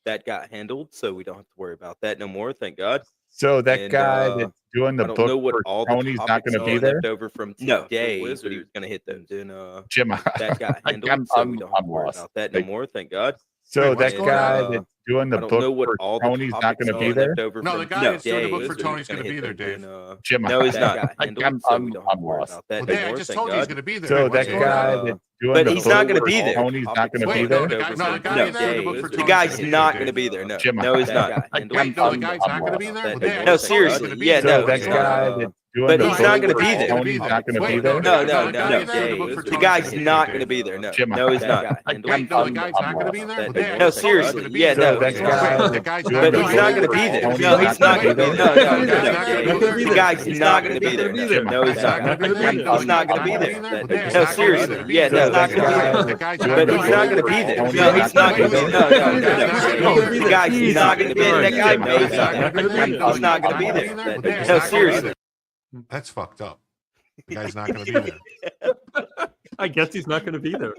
that got handled, so we don't have to worry about that no more, thank God. So that And, guy that's doing the I don't book know what for all the Tony's not topics going to are be there. left over from today, but he was gonna hit those. And Jim, that got handled, so we don't have to worry lost. about that no Like, more, thank God. So Wait, what's that going guy on? that's doing the I don't book know what for all the Tony's not topics going to are be there. left over No, from the guy that's doing the today, book for but he Tony's was going to be hit there, those. Dave. And, Jim, no, he's that not. got Handled, so we don't have to worry lost. about that Well, no Dave, I more, just thank told you he's God. going to be there. So What's that going guy on? that's doing But the he's book not gonna for be there. Tony's not going to be Wait, there. no, the guy's not going to be there. The book for The Tony's guy's gonna be not there, going to Dave. be there. No, Jim, no, he's not. Wait, no, the guy's not going to be there. Well, Dave, I No, just told you he's seriously, gonna be yeah, there. So no, that he's guy not. that's doing But the he's book not gonna for be there. Tony's not going to be Wait, there. No, the no, guy no, is there. The book for the Tony's guy's gonna be not there, going to be Dave. there. No, Jim, no, he's not. Wait, no, the guy's not going to be there. Dave, I No, just told you he's seriously, gonna be yeah, there. no, that guy Wait, the that's guy's doing not but the he's going not to going to be be there. there. Tony's No, he's not be going to be there. there. No, The no, guy's no. not going to be The there. guy's not going to be there. No, he's not. He's No, he's not going to be there. Well, Dave, No, he's not gonna seriously, be yeah, there. no, that he's not going to be guy there. The guy's doing But the he's not book going to for be there. Tony's No, he's not going to be there. No, no. The guy's not going to be there. That guy knows that. He's not going to be there. No, seriously. That's fucked up. The guy's not going to be there. I guess he's not going to be there.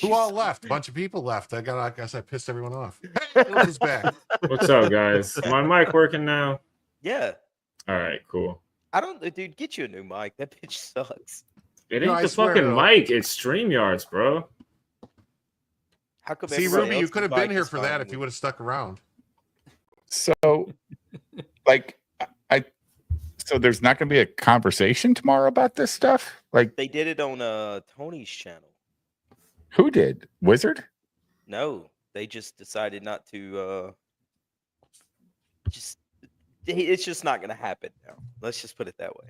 Who all left? A bunch of people left. I guess I pissed everyone off. Hey, Philip is back. What's up, guys? My mic working now? Yeah. All right, cool. I don't, dude, get you a new mic. That bitch sucks. It No, ain't I the swear, fucking though. mic. It's StreamYards, bro. How come See, everybody Ruby, you else's could have mic been here is for fine that and if you would have stuck around. So, like, so there's not going to be a conversation tomorrow about this stuff? Like, They did it on Tony's channel. who did? Wizard? No, they just decided not to. It's just not going to happen now. Let's just put it that way.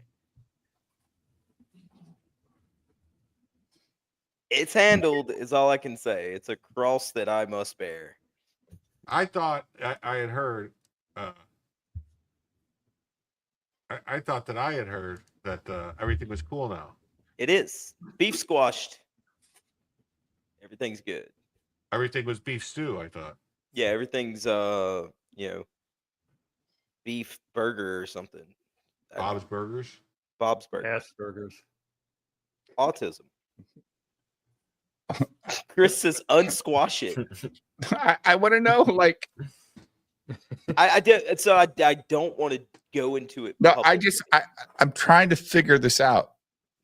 It's handled, is all I can say. It's a cross that I must bear. I thought I had heard. I thought that I had heard that everything was cool now. It is beef squashed. Everything's good. Everything was beef stew. I thought. Yeah, everything's beef burger or something. Bob's Burgers. Bob's Burgers. Ass burgers. Autism. Chris says unsquash it. I want to know, like, I did. So I don't want to go into it. no, publicly. I'm trying to figure this out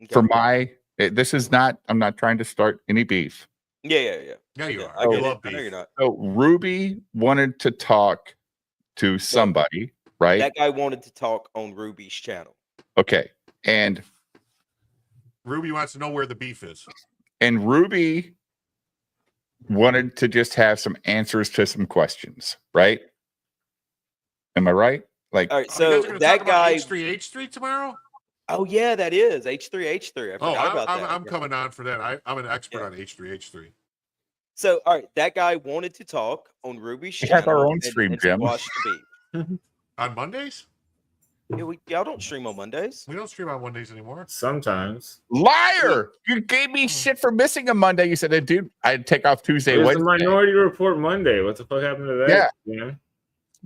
Okay. for my, this is not, I'm not trying to start any beef. Yeah. Yeah, you are. I You get love it. I know beef. you're not. So Ruby wanted to talk to somebody, right? That guy wanted to talk on Ruby's channel. Okay. And Ruby wants to know where the beef is. Ruby wanted to just have some answers to some questions, right? Am I right? Like, All right, You guys so are gonna that talk about guy. H3 tomorrow. Oh yeah, that is H3H3. I Oh, forgot about that. I'm coming on for that. I'm an expert on H3H3. So all right, that guy wanted to talk on Ruby's We channel. have our own and- stream, and Jim. squash the beef. On Mondays? Yeah, y'all don't stream on Mondays. We don't stream on Mondays anymore. Sometimes. liar! You gave me shit for missing a Monday. You said, dude, I'd take off Tuesday, There's the Wednesday. Minority Report Monday. What the fuck happened to that? Yeah. You know? That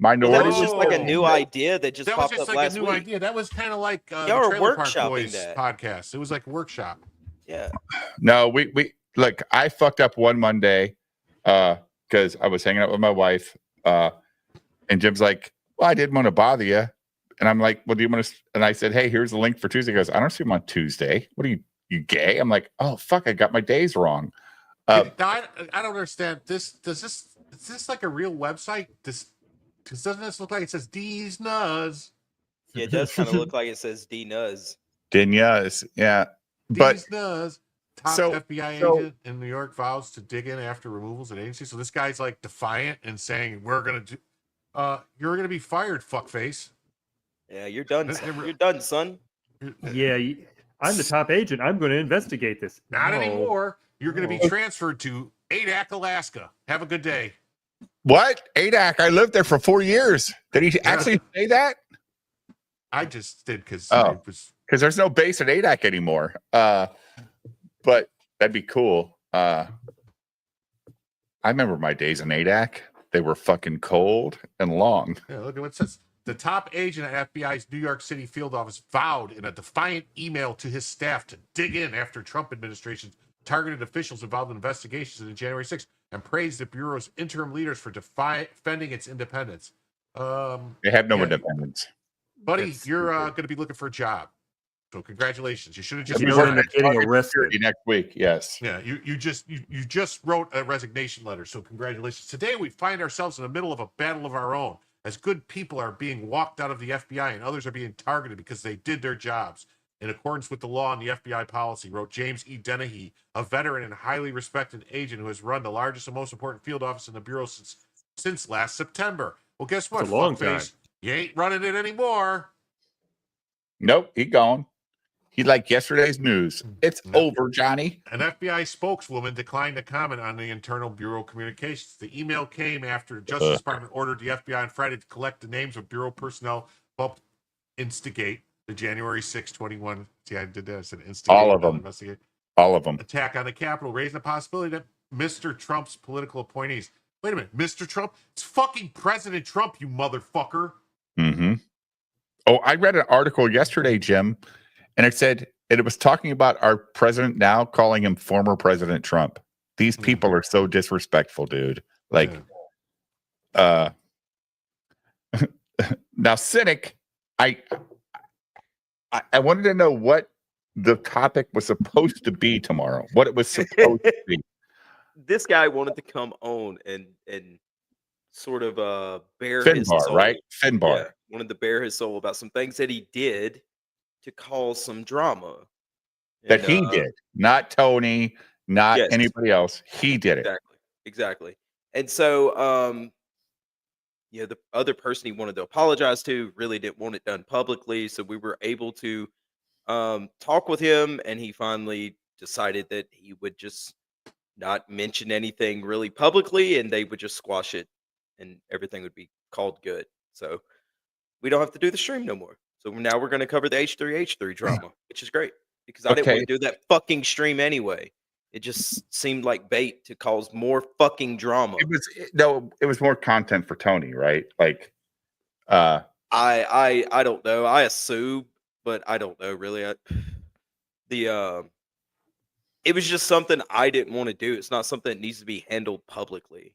Minority. was just like a new idea that just That was popped just up like last a new week. idea. That was kind of like Y'all the are Trailer Park workshopping Boys that. podcast. It was like a workshop. Yeah. No, we look, I fucked up one Monday because I was hanging out with my wife, and Jim's like, "Well, I didn't want to bother you," and I'm like, "Well, do you want to?" And I said, "Hey, here's the link for Tuesday." He goes, "I don't see him on Tuesday. What are you gay?" I'm like, "Oh fuck, I got my days wrong." Now, I don't understand this. Is this like a real website? Because doesn't this look like it says D's Nuz? Yeah, it does kind of look like it says D Nuz. Dinyas, yeah, but D's Nuz. Top so- FBI so- agent in New York vows to dig in after removals at agencies. So this guy's like defiant and saying, "We're gonna do. You're gonna be fired, fuckface." Yeah, you're done. You're done, son. Yeah, I'm the top agent. I'm going to investigate this. Not No. anymore. You're going to be transferred to Adak, Alaska. Have a good day. What? ADAC? I lived there for 4 years. Did he actually say that? I just did because because there's no base at ADAC anymore. But that'd be cool. I remember my days in ADAC. They were fucking cold and long. Yeah, look at what it says. The top agent at FBI's New York City field office vowed in a defiant email to his staff to dig in after Trump administration targeted officials involved in investigations in January 6th and praised the Bureau's interim leaders for defending its independence. They have no independence. Buddy, you're going to be looking for a job. So congratulations. You should have just getting arrested next week. Yes. Yeah, you just wrote a resignation letter. So congratulations. Today we find ourselves in the middle of a battle of our own, as good people are being walked out of the FBI and others are being targeted because they did their jobs in accordance with the law and the FBI policy, wrote James E. Dennehy, a veteran and highly respected agent who has run the largest and most important field office in the Bureau since last September. Well, guess what, It's a long fuckface? You ain't running it anymore. Nope, he gone. He like yesterday's news. It's over, Johnny. An FBI spokeswoman declined to comment on the internal Bureau communications. The email came after the Justice Department ordered the FBI on Friday to collect the names of Bureau personnel helped instigate the January 6, 21. See, I did that. I said instigate. All of them. Investigate. All of them. Attack on the Capitol, raising the possibility that Mr. Trump's political appointees. Wait a minute, Mr. Trump? It's fucking President Trump, you motherfucker. Mm-hmm. Oh, I read an article yesterday, Jim, and it said it was talking about our president now calling him former President Trump. These people are so disrespectful, dude. Like, now, Cynic, I wanted to know what the topic was supposed to be tomorrow. What it was supposed to be. This guy wanted to come on and sort of bare his Finbar, soul. right? Finbar. Yeah, wanted to bare his soul about some things that he did to cause some drama. That he did, not Tony, not Yes. anybody else. He did it. Exactly. And so, the other person he wanted to apologize to really didn't want it done publicly. So we were able to talk with him, and he finally decided that he would just not mention anything really publicly, and they would just squash it, and everything would be called good. So we don't have to do the stream no more. So now we're going to cover the H3H3 drama, which is great because I didn't want to do that fucking stream anyway. It just seemed like bait to cause more fucking drama. It was more content for Tony, right? Like, I don't know. I assume, but I don't know really. It was just something I didn't want to do. It's not something that needs to be handled publicly,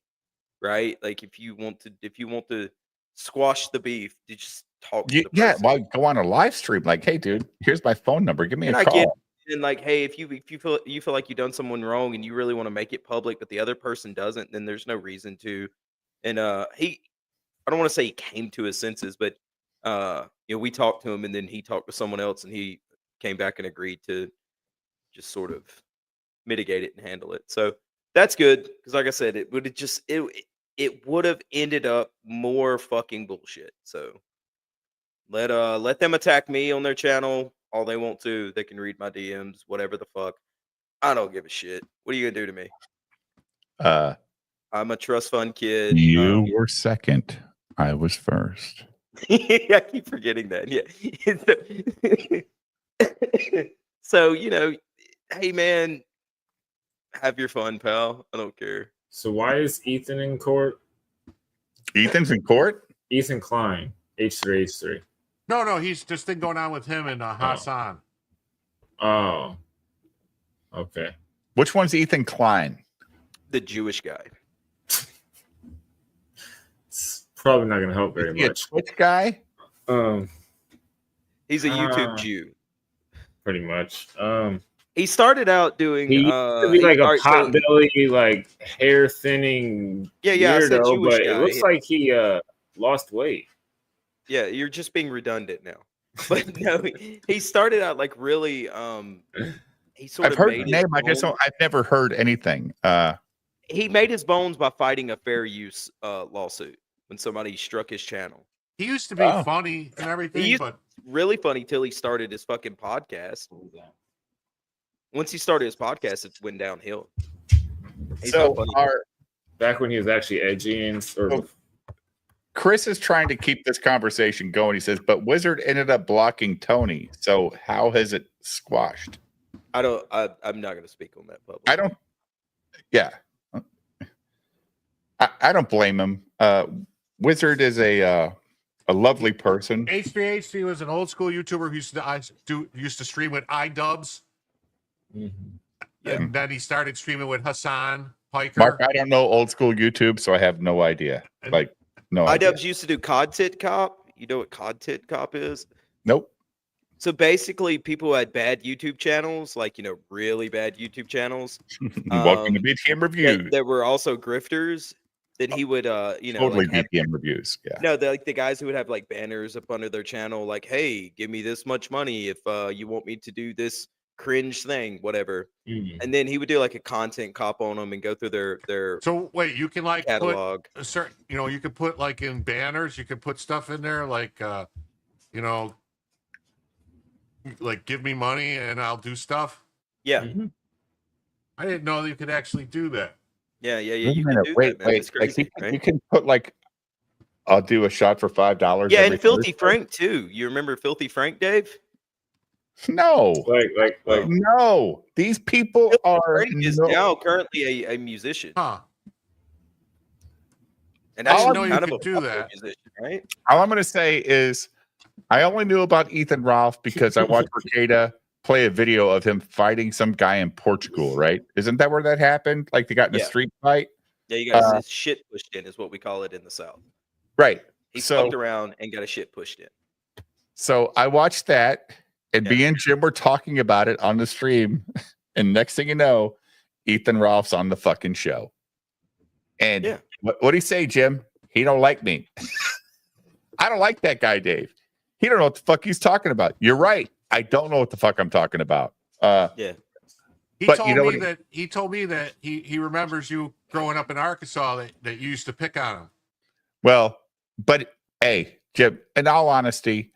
right? Like if you want to squash the beef, you just talk to the person. Well, go on a live stream. Like, hey, dude, here's my phone number. Give me a I call. get it. And like, hey, if you feel like you've done someone wrong and you really want to make it public, but the other person doesn't, then there's no reason to. And I don't want to say he came to his senses, but we talked to him, and then he talked to someone else, and he came back and agreed to just sort of mitigate it and handle it. So that's good because, like I said, it would have ended up more fucking bullshit. So let them attack me on their channel all they want to. They can read my DMs, whatever the fuck. I don't give a shit. What are you gonna do to me? I'm a trust fund kid. You were second. I was first. I keep forgetting that. Yeah. So hey man, have your fun, pal. I don't care. So why is Ethan in court? Ethan's in court? Ethan Klein, H3H3. No, he's this thing going on with him and Hassan. Oh. Okay. Which one's Ethan Klein? The Jewish guy. It's probably not going to help very much. Which guy? He's a YouTube Jew. Pretty much. He started out doing. He used to be like a pot-belly, like hair thinning I said weirdo, Jewish but guy. it looks like he lost weight. Yeah, you're just being redundant now. But no, he started out like really. He sort I've of heard made the name. I his just bones. I've never heard anything. He made his bones by fighting a fair use lawsuit when somebody struck his channel. He used to be funny and everything, He used but really funny till he started his fucking podcast. Once he started his podcast, it went downhill. He's not funny. Back when he was actually edgy and Chris is trying to keep this conversation going. He says, but Wizard ended up blocking Tony. So how has it squashed? I'm not going to speak on that publicly. I don't. Yeah. I don't blame him. Wizard is a lovely person. H3H3 was an old school YouTuber who used to stream with iDubbbz. And then he started streaming with Hassan Piker. Mark, I don't know old school YouTube, so I have no idea. Like, no idea. iDubbbz used to do Content Cop. You know what Content Cop is? Nope. So basically, people who had bad YouTube channels, like, really bad YouTube channels. Welcome to BTM Reviews. There were also grifters. Then he would, Totally like BTM Reviews. Yeah. No, the guys who would have like banners up under their channel, like, "Hey, give me this much money if you want me to do this cringe thing, whatever." And then he would do like a content cop on them and go through their. So wait, you can like catalog. put a certain, you could put like in banners, you could put stuff in there like, like give me money and I'll do stuff. Yeah. I didn't know that you could actually do that. Yeah. Wait a You minute, can do wait, that, man. It's Like crazy, right? you can put like, I'll do a shot for $5. Yeah, every and Filthy Thursday. Frank too. You remember Filthy Frank, Dave? No. Like no. These people are Frank is now currently a musician. Huh. And I that's didn't know you kind of could a do popular that. musician, right? All I'm going to say is I only knew about Ethan Ralph because I watched Brigada play a video of him fighting some guy in Portugal, right? Isn't that where that happened? Like they got in a street fight? Yeah, you got his shit pushed in is what we call it in the South. Right. He So- fucked around and got a shit pushed in. So I watched that, and me and Jim were talking about it on the stream. And next thing you know, Ethan Ralph's on the fucking show. And what'd he say, Jim? He don't like me. I don't like that guy, Dave. He don't know what the fuck he's talking about. You're right. I don't know what the fuck I'm talking about. He But told you know me what he told me that he remembers you growing up in Arkansas that you used to pick on him. Well, but hey, Jim, in all honesty,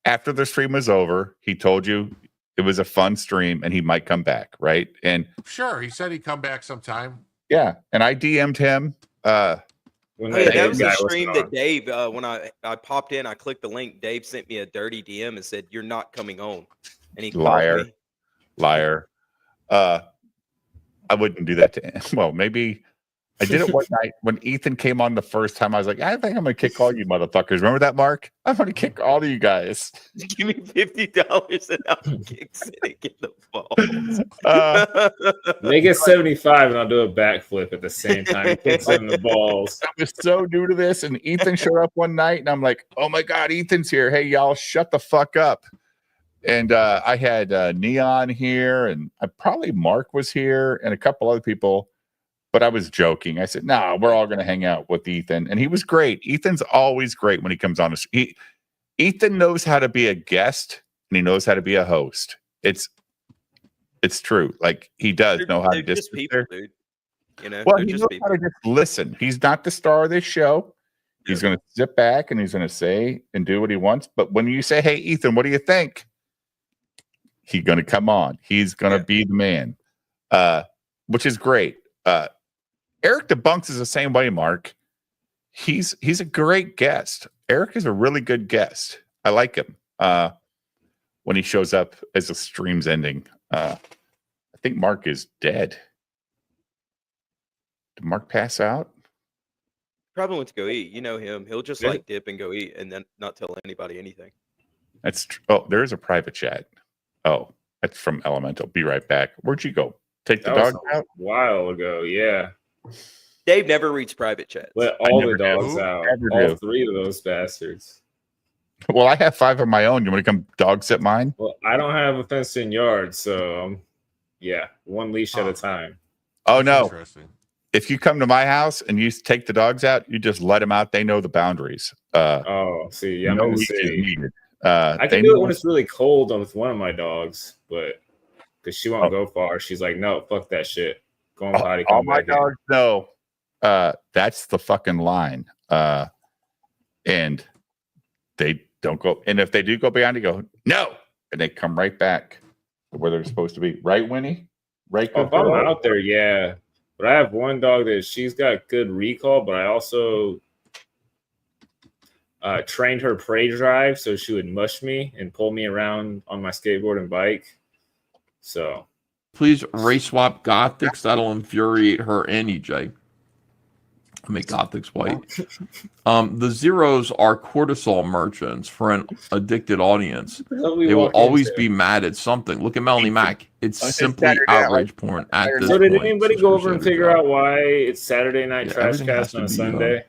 after the stream was over, he told you it was a fun stream and he might come back, right? And Sure, he said he'd come back sometime. yeah, and I DM'd him. That was the stream that Dave, when I popped in, I clicked the link. Dave sent me a dirty DM and said, "You're not coming on." And he called Liar. me. Liar. I wouldn't do that to him. Well, maybe I did it one night when Ethan came on the first time. I was like, I think I'm gonna kick all you motherfuckers. Remember that, Mark? I'm gonna kick all of you guys. Give me $50 and I'll kick Cynic in the balls. Make it 75 and I'll do a backflip at the same time. He kicks him in the balls. I was so new to this, and Ethan showed up one night, and I'm like, "Oh my god, Ethan's here! Hey, y'all, shut the fuck up!" And I had Neon here, and probably Mark was here, and a couple other people. But I was joking. I said, "Nah, we're all gonna hang out with Ethan," and he was great. Ethan's always great when he comes on. Ethan knows how to be a guest, and he knows how to be a host. It's true. Like he does know how to just people, dude. You know, well, they're he just knows people. how to just listen. He's not the star of this show. He's going to sit back and he's going to say and do what he wants. But when you say, "Hey, Ethan, what do you think?" He's going to come on. He's going to be the man, which is great. Eric DeBunks is the same way, Mark. He's a great guest. Eric is a really good guest. I like him when he shows up as the stream's ending. I think Mark is dead. Did Mark pass out? Probably went to go eat. You know him. He'll just Yeah. like dip and go eat and then not tell anybody anything. That's oh, there is a private chat. Oh, that's from Elemental. Be right back. Where'd you go? Take the That was dog a out. while ago. Yeah. Dave never reads private chats. Let all the never do. dogs out. Never All do. 3 of those bastards. Well, I have 5 of my own. You want to come dog sit mine? Well, I don't have a fenced-in yard, so yeah, 1 leash at a time. Oh no! Interesting. If you come to my house and you take the dogs out, you just let them out. They know the boundaries. Oh, see, yeah, I'm no gonna leash is say needed. I They can do it know- when it's really cold with one of my dogs, but because she won't go far, she's like, no, fuck that shit. Go on potty. all Come my back in. dogs know that's the fucking line. And they don't go. And if they do go beyond, you go no, and they come right back to where they're supposed to be. Right, Winnie? Right? Oh, if I'm out there, yeah. But I have one dog that she's got good recall, but I also trained her prey drive so she would mush me and pull me around on my skateboard and bike. So please race swap Gothics. That'll infuriate her and EJ. I make Gothics white. The Zeros are cortisol merchants for an addicted audience. They will always be mad at something. Look at Melanie Mack. It's simply outrage porn at this so did point. anybody go over and figure out why it's Saturday night trash everything has cast to on a be, Sunday?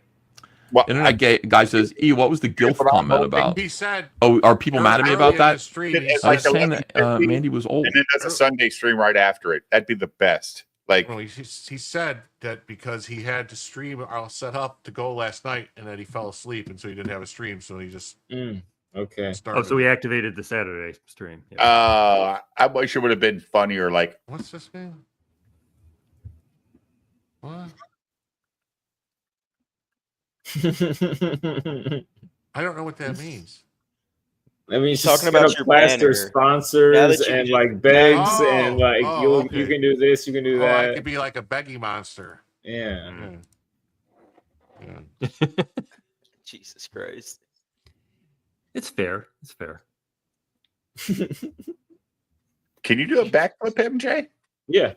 Internet guy says, "E, what was the GILF comment about?" He said, "Oh, are people mad at me about that?" It's I like was saying that Mandy was old. and then does a Sunday stream right after it. That'd be the best. Like Well, he said that because he had to stream all set up to go last night, and that he fell asleep, and so he didn't have a stream, so he just okay. Oh, so we activated the Saturday stream. Yeah. I wish it would have been funnier. Like, what's this game? What? I don't know what that means. I mean, Talking about your plaster banner. sponsors Now that you and can like just- begs Oh, and like okay. you can do this, you can do Oh, I that. could be like a beggy monster. Yeah. Jesus Christ. It's fair. It's fair. can you do a backflip, MJ? Yeah.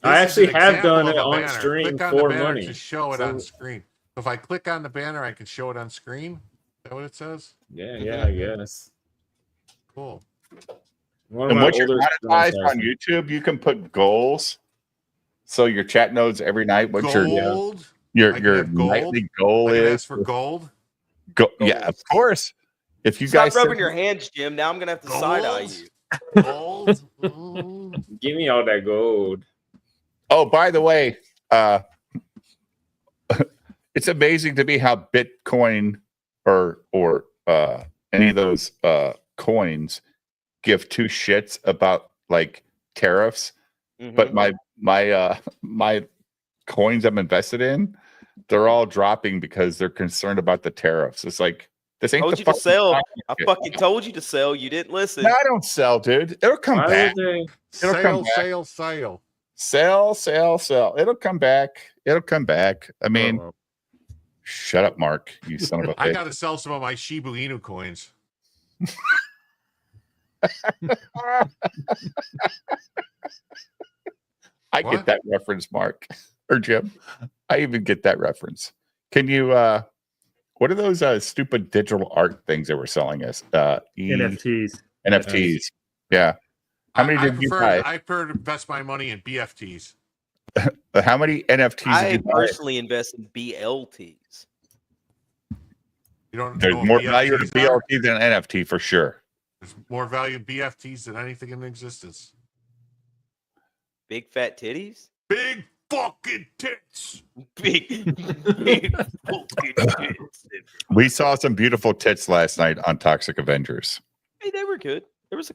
I actually have done it on stream for money. To show it So- on screen. If I click on the banner, I can show it on screen. Is that what it says? Yeah, I guess. Cool. One of And my once you're older monetized streamers on YouTube, you can put goals. So your chat knows every night what Gold? your I can have gold? nightly goal I can is. ask for gold. Yeah, of course. If you Stop guys rubbing your hands, Jim. Now I'm gonna have to side eye you. Gold? Give me all that gold. Oh, by the way, it's amazing to me how Bitcoin or any of those coins give two shits about like tariffs. But my coins I'm invested in, they're all dropping because they're concerned about the tariffs. It's like this ain't Told the you to fucking sell. stock I market. fucking told you to sell. You didn't listen. No, I don't sell, dude. It'll come Why back. would they? It'll come back. Sale. Sell. It'll come back. It'll come back. I mean, shut up, Mark. You son of a I bitch. got to sell some of my Shiba Inu coins. I What? get that reference, Mark or Jim. I even get that reference. Can you? What are those stupid digital art things they were selling us? NFTs. NFTs. Yeah. How many I did you prefer, buy? I prefer to invest my money in BFTs. How many NFTs I did you buy? personally invest in BLTs. You don't There's know what more value in BFTs are? BLT than an NFT for sure. There's more value in BFTs than anything in existence. Big fat titties. Big fucking tits. Big fucking tits. We saw some beautiful tits last night on Toxic Avengers. Hey, they were good. There were a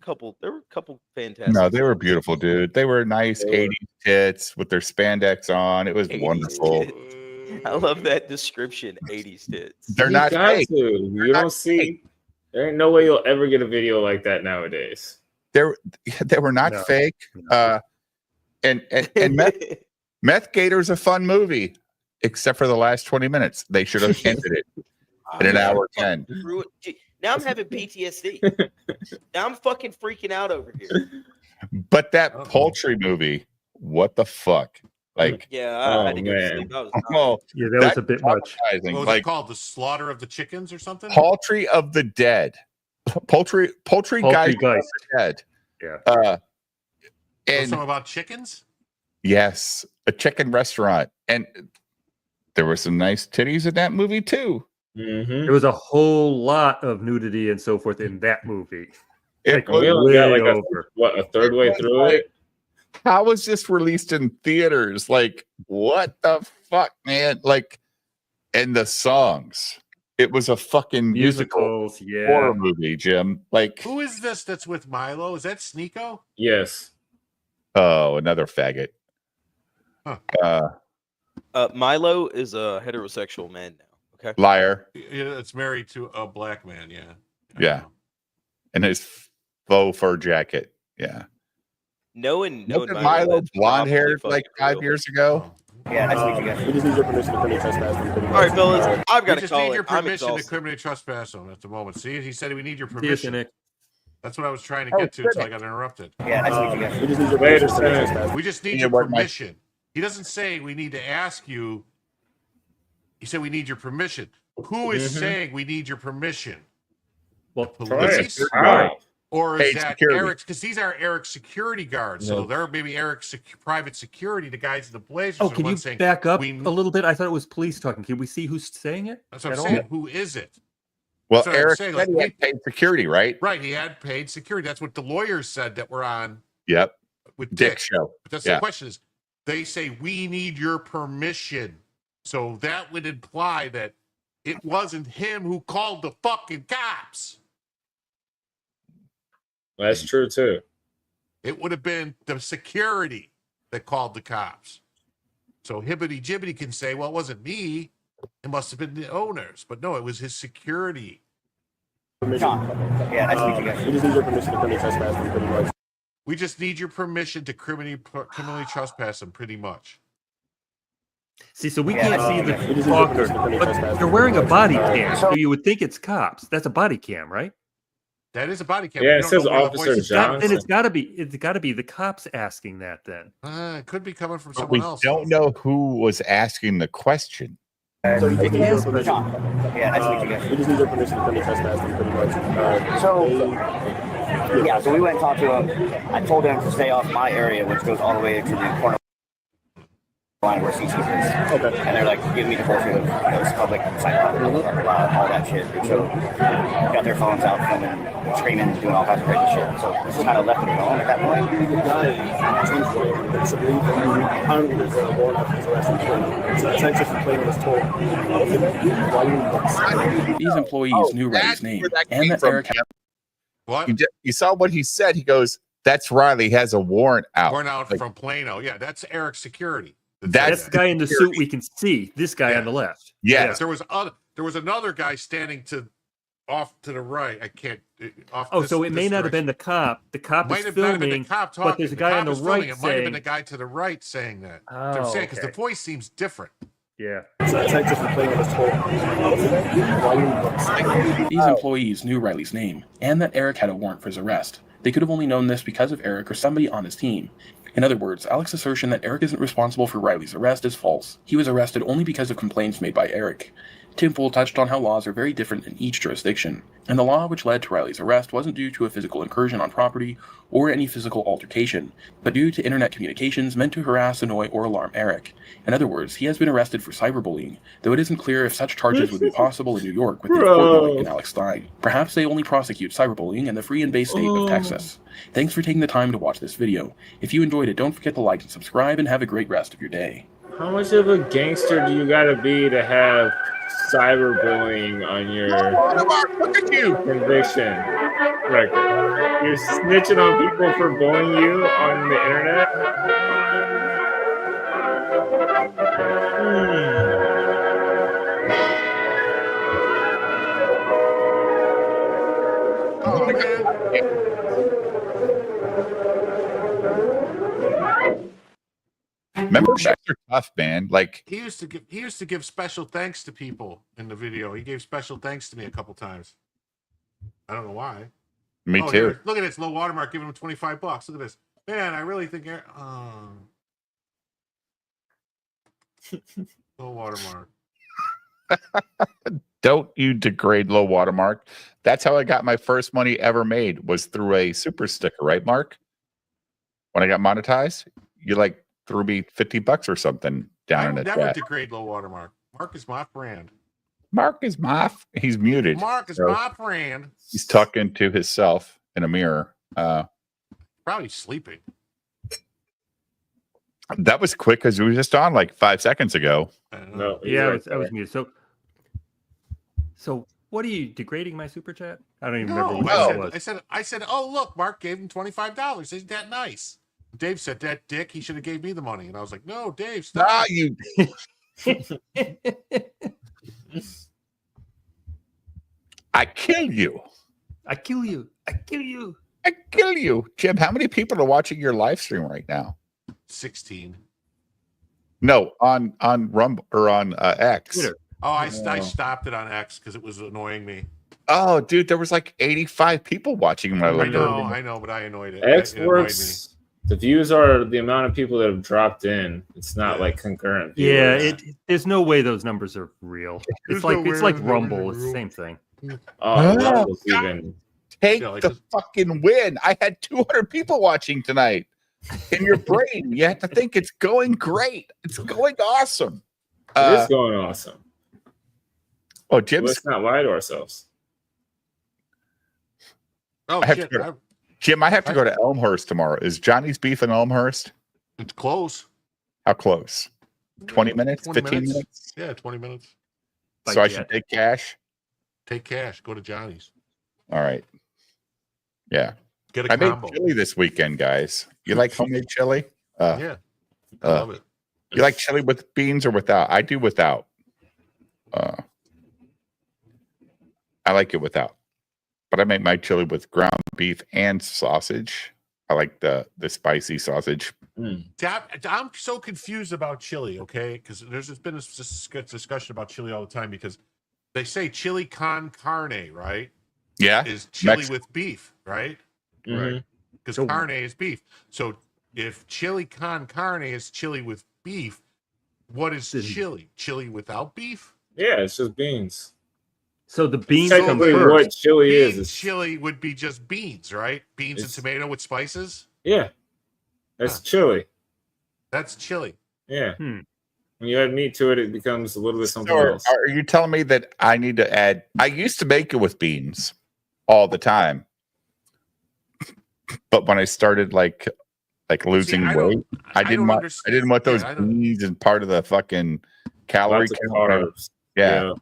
couple fantastic. No, they were beautiful, dude. They were nice 80s tits with their spandex on. It was 80s wonderful. tits. I love that description. 80s tits. They're You not got fake. to. You don't see. There ain't no way you'll ever get a video like that nowadays. They were not No. fake. And Meth Gator's a fun movie, except for the last 20 minutes. They should have ended it in an hour 10. Now I'm having PTSD. Now I'm fucking freaking out over here. But that poultry movie, what the fuck? Like, Yeah, I had to go to sleep. I was oh, Yeah, that was a bit much. traumatizing. What was it Like called? The slaughter of the chickens or something? Poultry of the Dead. Poultry guys Geist. dead. Yeah. And something about chickens? yes, a chicken restaurant. And there were some nice titties in that movie too. There was a whole lot of nudity and so forth in that movie. It And we was only got way like over. a third way through it. How was this released in theaters? Like, what the fuck, man? Like, and the songs. It was a fucking musical Musicals, yeah. horror movie, Jim. Like, Who is this that's with Milo? Is that Sneeko? Yes. oh, another faggot. Milo is a heterosexual man now. Okay. Liar. Yeah, it's married to a black man. Yeah. Yeah. And his faux fur jacket. Yeah. Knowing Wasn't Milo, Milo that's blonde haired probably like fucking 5 real. years ago? Yeah, nice to meet you guys. We just need your permission to criminally trespass them. Pretty All right, much. fellas, I've got We to just call need it. your I'm permission to exhausted. criminally trespass him at the moment. See, he said we need your See you, permission. Nick. That's what I was trying to Oh, get to until I cynic. got interrupted. Yeah, nice to meet you guys. We just need your Later, permission to criminally Senator. trespass. We just need Yeah, your what, Mike? permission. He doesn't say we need to ask you. He said we need your permission. Who is saying we need your permission? Well, Police? Or is Paid that security. Eric's? Because these are Eric's security guards. So No. they're maybe Eric's private security, the guys in the Blazers. Oh, are the can you ones saying, back up we- a little bit? I thought it was police talking. Can we see who's saying it? That's what I'm at all? saying. Who is it? Well, That's what I'm Eric saying, said like, he had paid security, right? Right. He had paid security. That's what the lawyers said that were on Yep. with Dick Dick. show. But that's Yeah. the question is they say we need your permission. So that would imply that it wasn't him who called the fucking cops. That's true too. It would have been the security that called the cops. So Hibbity Jibbity can say, well, it wasn't me. It must have been the owners. But no, it was his security. John. Yeah, nice to meet you guys. We just need your permission to criminally trespass them. Pretty much. We just need your permission to criminally trespass him, pretty much. See, so we Yeah, can't see we the just need your talker, permission to criminally but trespass they're them. wearing a body Uh, cam, so you would think it's cops. That's a body cam, right? That is a body cam. Yeah, We it don't says know where the Officer voice is John. coming Then from. it's got to be the cops asking that. Then It could be coming from But someone we else. don't know who was asking the question. So we just need your permission. John. Yeah, nice to meet you guys. We just need your permission to criminally trespass them. Pretty much. So we went and talked to him. I told him to stay off my area, which goes all the way to the corner line where CC is. Okay. And they're like giving me the bullshit of it's public sidewalk, blah, blah, blah, all that shit. And so got their phones out, filming, screaming, doing all kinds of crazy shit. So just kind of left it alone at that point. The guy changed the way it's a belief that apparently there's a warrant out for his arrest. So it's not just the plain was told. These employees Oh, knew that's Riley's name where that and came that from, Eric had Jim. What? You saw what he said. He goes, "That's Riley has a warrant out." We're out Like, from Plano. Yeah, that's Eric's security. that's the guy in the suit security. we can see. This guy Yeah. on the left. Yes. There was another guy standing off to the right. I can't. Off Oh, this- so it may this not have direction. talking. The cop. The cop Might is have not have been filming, the cop talking. but there's a The guy cop on the is filming. right It might have been saying, the guy to the right saying that. Oh, I'm saying because the okay. voice seems different. "Yeah, So it's not just the plain was told. These employees knew Riley's name and that Eric had a warrant for his arrest. They could have only known this because of Eric or somebody on his team. In other words, Alex's assertion that Eric isn't responsible for Riley's arrest is false. He was arrested only because of complaints made by Eric. Tim Pool touched on how laws are very different in each jurisdiction, and the law which led to Riley's arrest wasn't due to a physical incursion on property or any physical altercation, but due to internet communications meant to harass, annoy, or alarm Eric. In other words, he has been arrested for cyberbullying, though it isn't clear if such charges would be possible in New York with the enforcement in Alex Stein. Perhaps they only prosecute cyberbullying in the free and based state of Texas. Thanks for taking the time to watch this video. If you enjoyed it, don't forget to like and subscribe, and have a great rest of your day. How much of a gangster do you gotta be to have cyberbullying on your Look at you. conviction record? You're snitching on people for bullying you on the internet? Oh man. Remember, guys are tough, man. Like, He used to give special thanks to people in the video. He gave special thanks to me a couple times. I don't know why. me Oh, too. here, look at this low watermark giving him $25. Look at this. Man, I really think low watermark. Don't you degrade low watermark. That's how I got my first money ever made, was through a super sticker, right, Mark? when I got monetized, you like threw me $50 or something down I in would the never chat. degrade low water Mark. Mark is my friend. Mark is he's muted. Mark is so my friend. He's talking to himself in a mirror. Probably sleeping. That was quick because we were just on like 5 seconds ago. No, he's Yeah, right I was there. muted. So what are you degrading my super chat? I don't even No, remember what it was. I said, oh look, Mark gave him $25. Isn't that nice? Dave said, that dick, he should have gave me the money. And I was like, no, Dave, stop. Nah, you. I kill you. I kill you. I kill you. I kill you. Jim, how many people are watching your live stream right now? 16. No, on Rumble or on X. Twitter. Oh, I stopped it on X because it was annoying me. Oh, dude, there was like 85 people watching my live I know, but I annoyed it. X It annoyed works. The views are the amount of people that have dropped in. It's not like concurrent. Yeah, viewers. there's no way those numbers are real. It's like Rumble. It's the same thing. Oh, Rumble's even. Take the fucking win. I had 200 people watching tonight. In your brain, you have to think it's going great. It's going awesome. It is going awesome. Oh, Jim's. Let's not lie to ourselves. Oh, I have shit. to go Jim, I have to go to Elmhurst tomorrow. Is Johnny's Beef in Elmhurst? It's close. How close? 20 minutes? 20 15 minutes? Yeah, 20 minutes. So I should take cash? Take cash. Go to Johnny's. All right. Yeah. Get a I combo. made chili this weekend, guys. You like homemade chili? Yeah. I love it. You like chili with beans or without? I do without. I like it without. But I make my chili with ground beef and sausage. I like the spicy sausage. See, I'm so confused about chili, okay? Because there's been this discussion about chili all the time because they say chili con carne, right? Yeah. Is chili with beef, right? Right. Because carne is beef. So if chili con carne is chili with beef, what is chili? Chili without beef? Yeah, it's just beans. So the beans come Technically, first. what chili is Chili would be just beans, right? Beans and tomato with spices. yeah, that's chili. That's chili. Yeah. When you add meat to it, it becomes a little bit something Or else. are you telling me that I need to add? I used to make it with beans all the time, but when I started like losing weight, I didn't want those beans and part of the fucking calorie Lots of count. carbs. Yeah.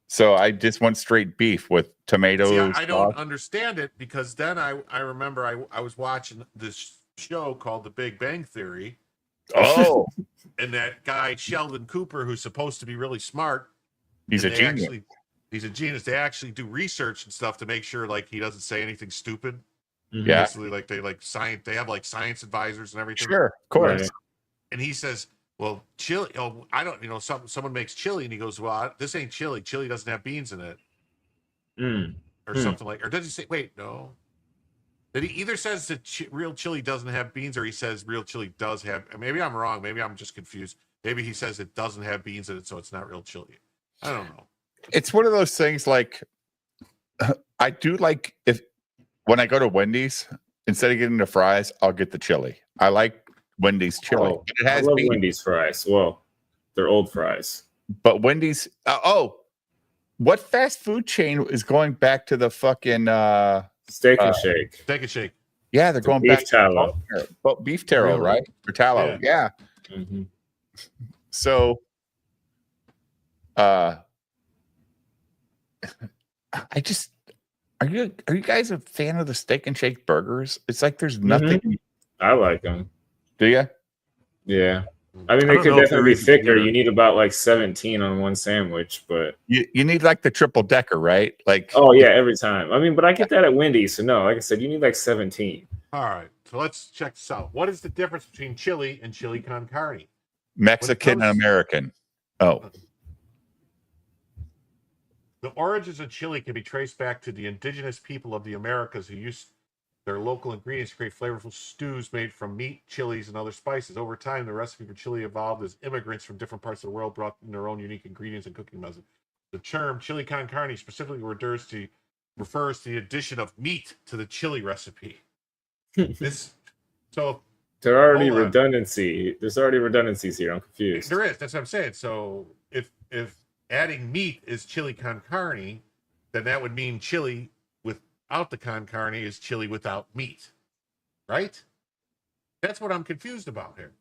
So I just went straight beef with tomatoes. See, I don't understand it because then I remember I was watching this show called The Big Bang Theory. Oh. And that guy Sheldon Cooper, who's supposed to be really smart, He's a and genius. He's a genius. They actually do research and stuff to make sure like he doesn't say anything stupid. Yeah. Basically, like they have like science advisors and everything. Sure, of course. Right. And he says, well, chili. Oh, I don't. Someone makes chili, and he goes, well, this ain't chili. Chili doesn't have beans in it, or something like. Or does he say? Wait, no. That he either says that real chili doesn't have beans, or he says real chili does have. Maybe I'm wrong. Maybe I'm just confused. Maybe he says it doesn't have beans in it, so it's not real chili. I don't know. It's one of those things like I do like when I go to Wendy's, instead of getting the fries, I'll get the chili. I like Wendy's chili. Oh, It has I love beans. Wendy's fries. Well, they're old fries. But Wendy's what fast food chain is going back to the fucking Steak and Shake? Steak and Shake. Yeah, they're going Beef back tallow. to beef tallow, Really? right? Or tallow. Yeah. So I just are you guys a fan of the Steak and Shake burgers? It's like there's nothing. I like them. Do you? Yeah. I mean, they could definitely be thicker. You need about like 17 on one sandwich, but you need like the triple decker, right? Like oh yeah, every time. I mean, but I get that at Wendy's, so no, like I said, you need like 17. All right, so let's check this out. What is the difference between chili and chili con carne? Mexican and American. Oh. The origins of chili can be traced back to the indigenous people of the Americas who used their local ingredients to create flavorful stews made from meat, chilies, and other spices. Over time, the recipe for chili evolved as immigrants from different parts of the world brought in their own unique ingredients and cooking methods. The term chili con carne specifically refers to the addition of meat to the chili recipe. So There are already Hold on. redundancy. There's already redundancies here. I'm confused. There is. That's what I'm saying. So if adding meat is chili con carne, then that would mean chili without the con carne is chili without meat, right? That's what I'm confused about here.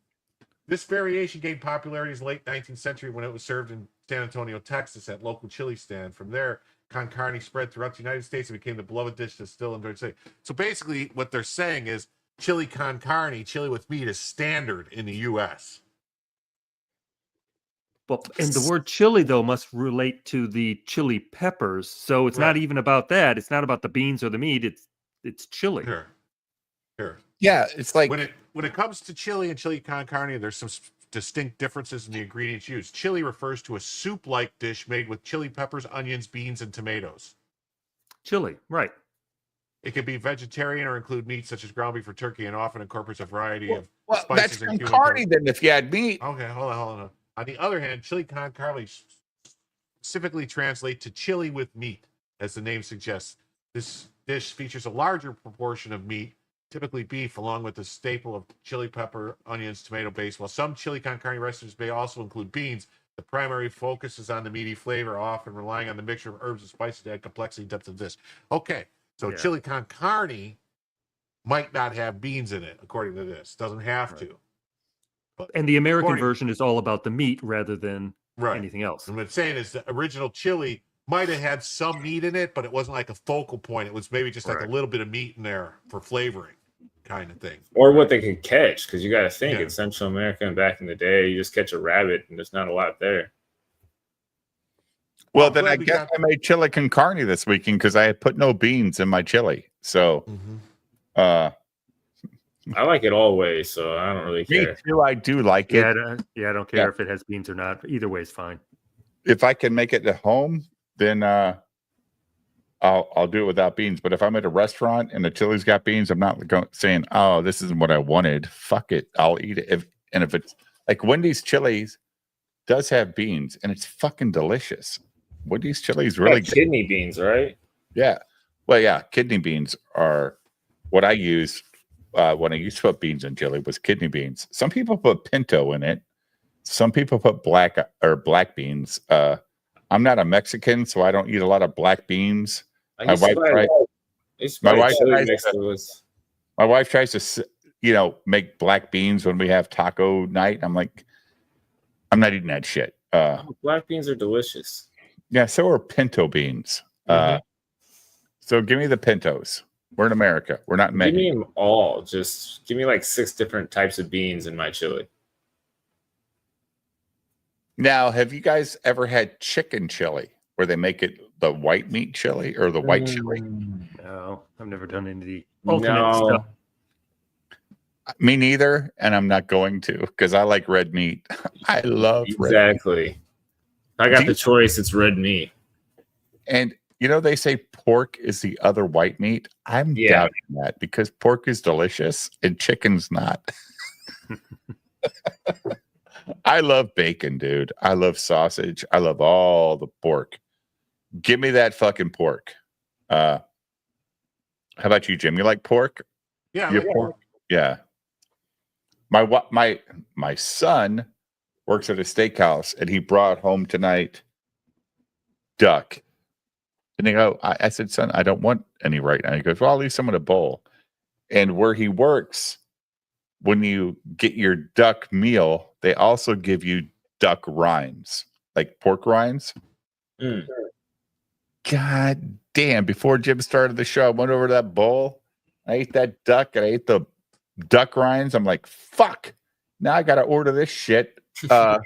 This variation gained popularity in the late 19th century when it was served in San Antonio, Texas, at local chili stand. From there, con carne spread throughout the United States and became the beloved dish that's still enjoyed today. So basically, what they're saying is chili con carne, chili with meat, is standard in the U.S. Well, and the word chili, though, must relate to the chili peppers. So it's not even about that. It's not about the beans or the meat. It's chili. Here. Yeah, it's like when it comes to chili and chili con carne, there's some distinct differences in the ingredients used. Chili refers to a soup-like dish made with chili peppers, onions, beans, and tomatoes. Chili, right. It can be vegetarian or include meat such as ground beef or turkey, and often incorporates a variety of well, spices that's and con cumin carne then if you had meat. Okay, hold on. On the other hand, chili con carne specifically translates to chili with meat, as the name suggests. This dish features a larger proportion of meat, typically beef, along with the staple of chili pepper, onions, tomato base. While some chili con carne recipes may also include beans, the primary focus is on the meaty flavor, often relying on the mixture of herbs and spices to add complexity and depth of this. Okay, so chili con carne might not have beans in it, according to this. Doesn't have to. But And the American version is all about the meat rather than Right. anything else. And what I'm saying is the original chili might have had some meat in it, but it wasn't like a focal point. It was maybe just like a little bit of meat in there for flavoring kind of thing. Or what they could catch, because you got to think Yeah. in Central America and back in the day, you just catch a rabbit and there's not a lot there. Well, then I guess I made chili con carne this weekend because I had put no beans in my chili. So, I like it all ways, so I don't really me care. too. I do like Yeah, it. I don't care if it has beans or not. Either way is fine. If I can make it at home, then I'll do it without beans. But if I'm at a restaurant and the chili's got beans, I'm not saying, "Oh, this isn't what I wanted." Fuck it, I'll eat it. If it's like Wendy's chilies does have beans, and it's fucking delicious. Wendy's chilies really good. Kidney beans, right? Yeah. Well, yeah, kidney beans are what I use when I used to put beans in chili was kidney beans. Some people put pinto in it. Some people put black beans. I'm not a Mexican, so I don't eat a lot of black beans. My wife tries to make black beans when we have taco night. I'm like, I'm not eating that shit. Black beans are delicious. Yeah, so are pinto beans. So give me the pintos. We're in America. We're not Give Mexican. me them all. Just give me like 6 different types of beans in my chili. Now, have you guys ever had chicken chili where they make it the white meat chili or the white chili? No, I've never done any of the alternate stuff. Me neither, and I'm not going to because I like red meat. I love red meat. I got the choice. It's red meat. And they say pork is the other white meat. I'm doubting that because pork is delicious and chicken's not. I love bacon, dude. I love sausage. I love all the pork. Give me that fucking pork. How about you, Jim? You like pork? Yeah, You pork? Yeah. My son works at a steakhouse, and he brought home tonight duck. And they go, I said, son, I don't want any right now. He goes, well, I'll leave some in a bowl. And where he works, when you get your duck meal, they also give you duck rinds, like pork rinds. God damn. Before Jim started the show, I went over to that bowl. I ate that duck and I ate the duck rinds. I'm like, fuck. Now I got to order this shit. So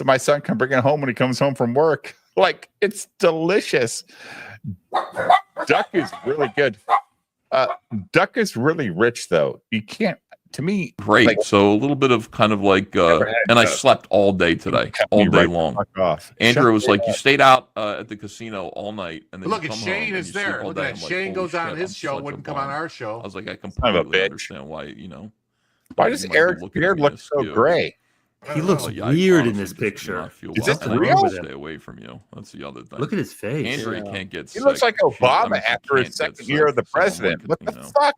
my son can bring it home when he comes home from work. Like, it's delicious. Duck is really good. Duck is really rich, though. You can't, to me. Great. So a little bit of kind of like, and I slept all day today, all day long. Andrew was like, you stayed out at the casino all night. And then Look you at come Shane home is and you sleep there. all Look day. at I'm that. like, Shane holy goes on shit, his I'm show, such a wouldn't come on bum. our show. I was like, I a completely bitch. understand why, Why does Eric's beard look so gray? He looks weird in this picture. Is this I real? need to stay away from you. That's the other thing. Look at his face. Andrea can't get He looks sick. like I Obama mean, she after his can't get second year of the sick, so I'm president. like, What the fuck?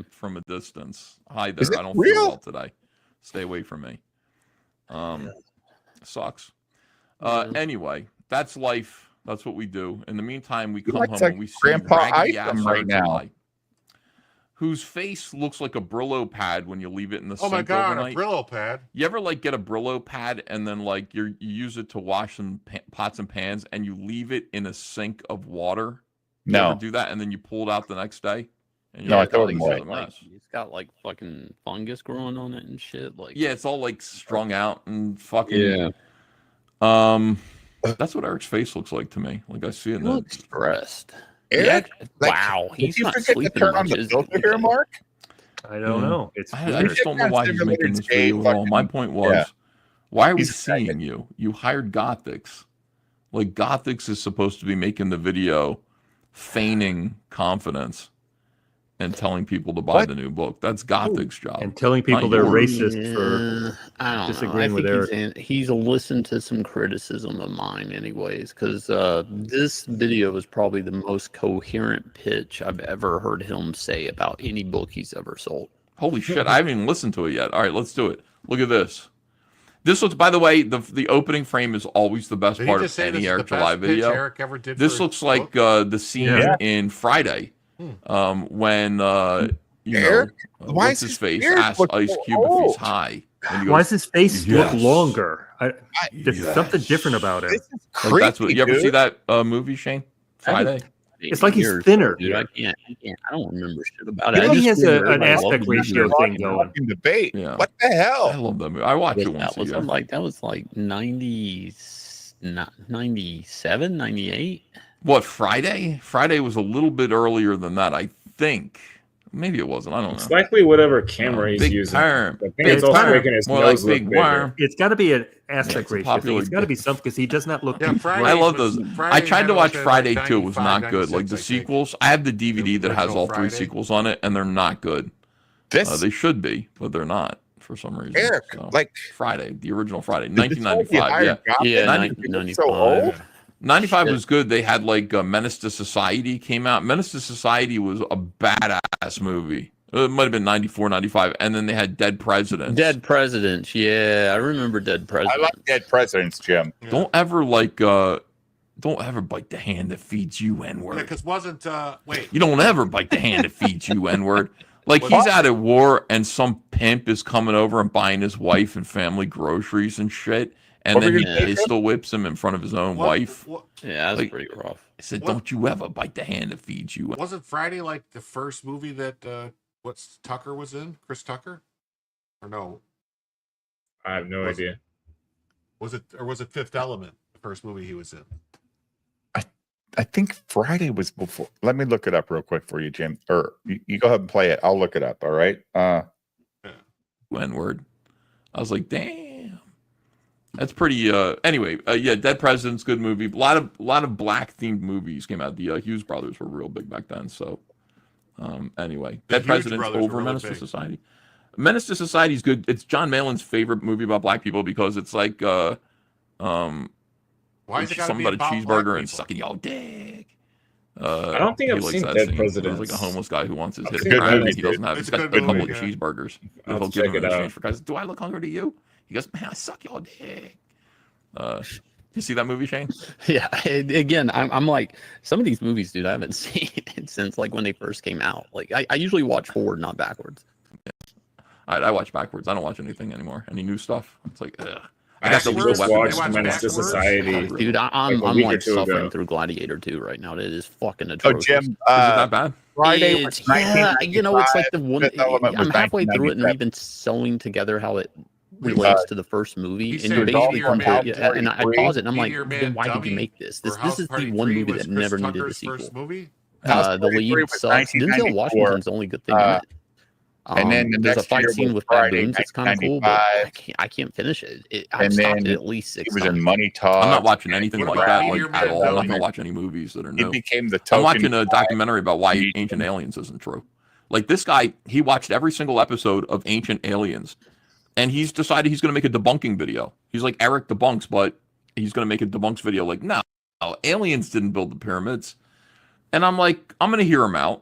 from a distance. Hi Is there. it I don't real? feel well today. Stay away from me. Sucks. Anyway, that's life. That's what we do. In the meantime, we come looks home like and we see Grandpa raggedy Isom ass right now. July, whose face looks like a Brillo pad when you leave it in the Oh my sink God, overnight. a Brillo pad. You ever like get a Brillo pad and then like you use it to wash some pots and pans and you leave it in a sink of water? You No. ever do that and then you pull it out the next day? And No, I like, oh, totally this is a won't. mess. It's got like fucking fungus growing on it and shit. Like, Yeah, it's all like strung out and fucking. Yeah. That's what Eric's face looks like to me. Like I see it. He looks stressed. Eric, Wow, did he's you not forget to sleeping turn on much, the is he? filter here, Mark? I don't know. It's I just don't know why he's making this Gay video at all. My fucking- point was, yeah. why are we He's a seeing you? You hired Gothics. Like Gothics is supposed to be making the video, feigning confidence, and telling people to buy What? the new book. That's Gothic's job. And telling people not they're yours. racist for I don't disagreeing know. with I Eric. think he's listened to some criticism of mine, anyways, because this video is probably the most coherent pitch I've ever heard him say about any book he's ever sold. Holy shit! I haven't even listened to it yet. All right, let's do it. Look at this. This looks, by the way, the opening frame is always the best Did he part just of say any this is the Eric July best pitch video. Eric ever did This for looks his like the scene Yeah. in Friday, when you Eric, know, why what's is his his face beard asks look Ice so Cube if he's old? high. And he Why goes, does his face "Yes." look longer? There's Yes. something different about him. This is Like, that's what creepy, you ever see dude. that movie, Shane? Friday. It's like he's Years, thinner. dude. I can't. I don't remember shit about You it. know I he just has remember an everybody aspect loved the ratio movie. thing going. Fucking debate. Yeah. What the I hell? love that movie. I watch it That once a was year. that was like 97, 98. What, Friday? Friday was a little bit earlier than that, I think. Maybe it wasn't. I don't It's know. likely whatever camera he's Big using. worm. I think Big it's also worm. making his More like nose look big bigger. worm. It's got to be an Yeah, aspect it's a ratio thing. popular- It's got to be something because he does not look. Yeah, too Friday I bright. love those. Friday I tried had to it watch like Friday like too. It was 95, not good. Like the 96, I think. sequels, I have the DVD that has original all three Friday. sequels on it, and they're not good. This They should be, but they're not for some reason. Eric, So, like Friday, the original Friday, did this whole be 1995. Yeah, hired Gothic? Yeah, 90 So old? 1995. 95 Shit. was good. They had like Menace to Society came out. Menace to Society was a badass movie. It might have been 94, 95. And then they had Dead Presidents. Dead Presidents. Yeah, I remember Dead Presidents. I like Dead Presidents, Jim. Don't ever don't ever bite the hand that feeds you, N-word. Yeah, because wasn't wait. You don't ever bite the hand that feeds you, N-word. Like he's out at war and some pimp is coming over and buying his wife and family groceries and shit. And What then were he you saying? pistol whips him in front of his own wife. Yeah, that's Like- pretty rough. I said, What- don't you ever bite the hand that feeds you. Wasn't Friday like the first movie that what's Tucker was in? Chris Tucker? Or no? I have no Was- idea. Was it Fifth Element, the first movie he was in? I think Friday was before. Let me look it up real quick for you, Jim. Or you go ahead and play it. I'll look it up. All right. N-word. I was like, damn. That's pretty anyway, yeah, Dead President's good movie. A lot of black themed movies came out. The Hughes brothers were real big back then, so anyway. The Dead Hughes President's brothers over were really Menace to big. Society. Menace to Society is good. It's John Malin's favorite movie about black people because it's like Why is it gotta something be about a about cheeseburger black and people? sucking y'all dick. I don't think he I've likes seen that Dead scene. Presidents. There's like a homeless guy who wants his I've hit seen crack and Menace, he doesn't have. It's He's a got good a couple movie, of yeah. cheeseburgers. I'll He'll have to give check him in it exchange out. for guys. Do I look hungry to you? He goes, man, I suck your dick. You see that movie, Shane? Yeah. Again, I'm like, some of these movies, dude, I haven't seen since like when they first came out. Like, I usually watch forward, not backwards. I watch backwards. I don't watch anything anymore. Any new stuff? It's like, ugh. I got the actually Lethal just Weapon watched movie. Menace to Society. Dude, I'm like a week or like two suffering ago. through Gladiator 2 right now. It is fucking Oh, atrocious. Jim. Is it that bad? Friday was Yeah, you know, it's like the one. Fifth Element was I'm halfway through it and 1997. even sewing together how it relates to the first movie, He and you're said basically Meteor Man and I pause it and I'm like, Meteor then Man why did Dummy you make this? or This House is the Party one 3 movie was that Chris never needed a Tucker's sequel. first movie? House The Party 3 lead was sucks. Denzel 1994. Washington's the only good thing in it. And then the there's a next fight year scene was with Friday, baboons. It's kind of cool, but 1995. I can't finish it. I've And stopped then it at least 6 He was times. in Money Talk. I'm not watching anything What like about that, Meteor like at Man all. I'm not Dummy? gonna watch any movies that are He new. became the I'm token. watching a documentary about why Ancient Aliens isn't true. Like this guy, he watched every single episode of Ancient Aliens, and he's decided he's going to make a debunking video. He's like Eric debunks, but he's going to make a debunks video. Like, no, aliens didn't build the pyramids. And I'm like, I'm going to hear him out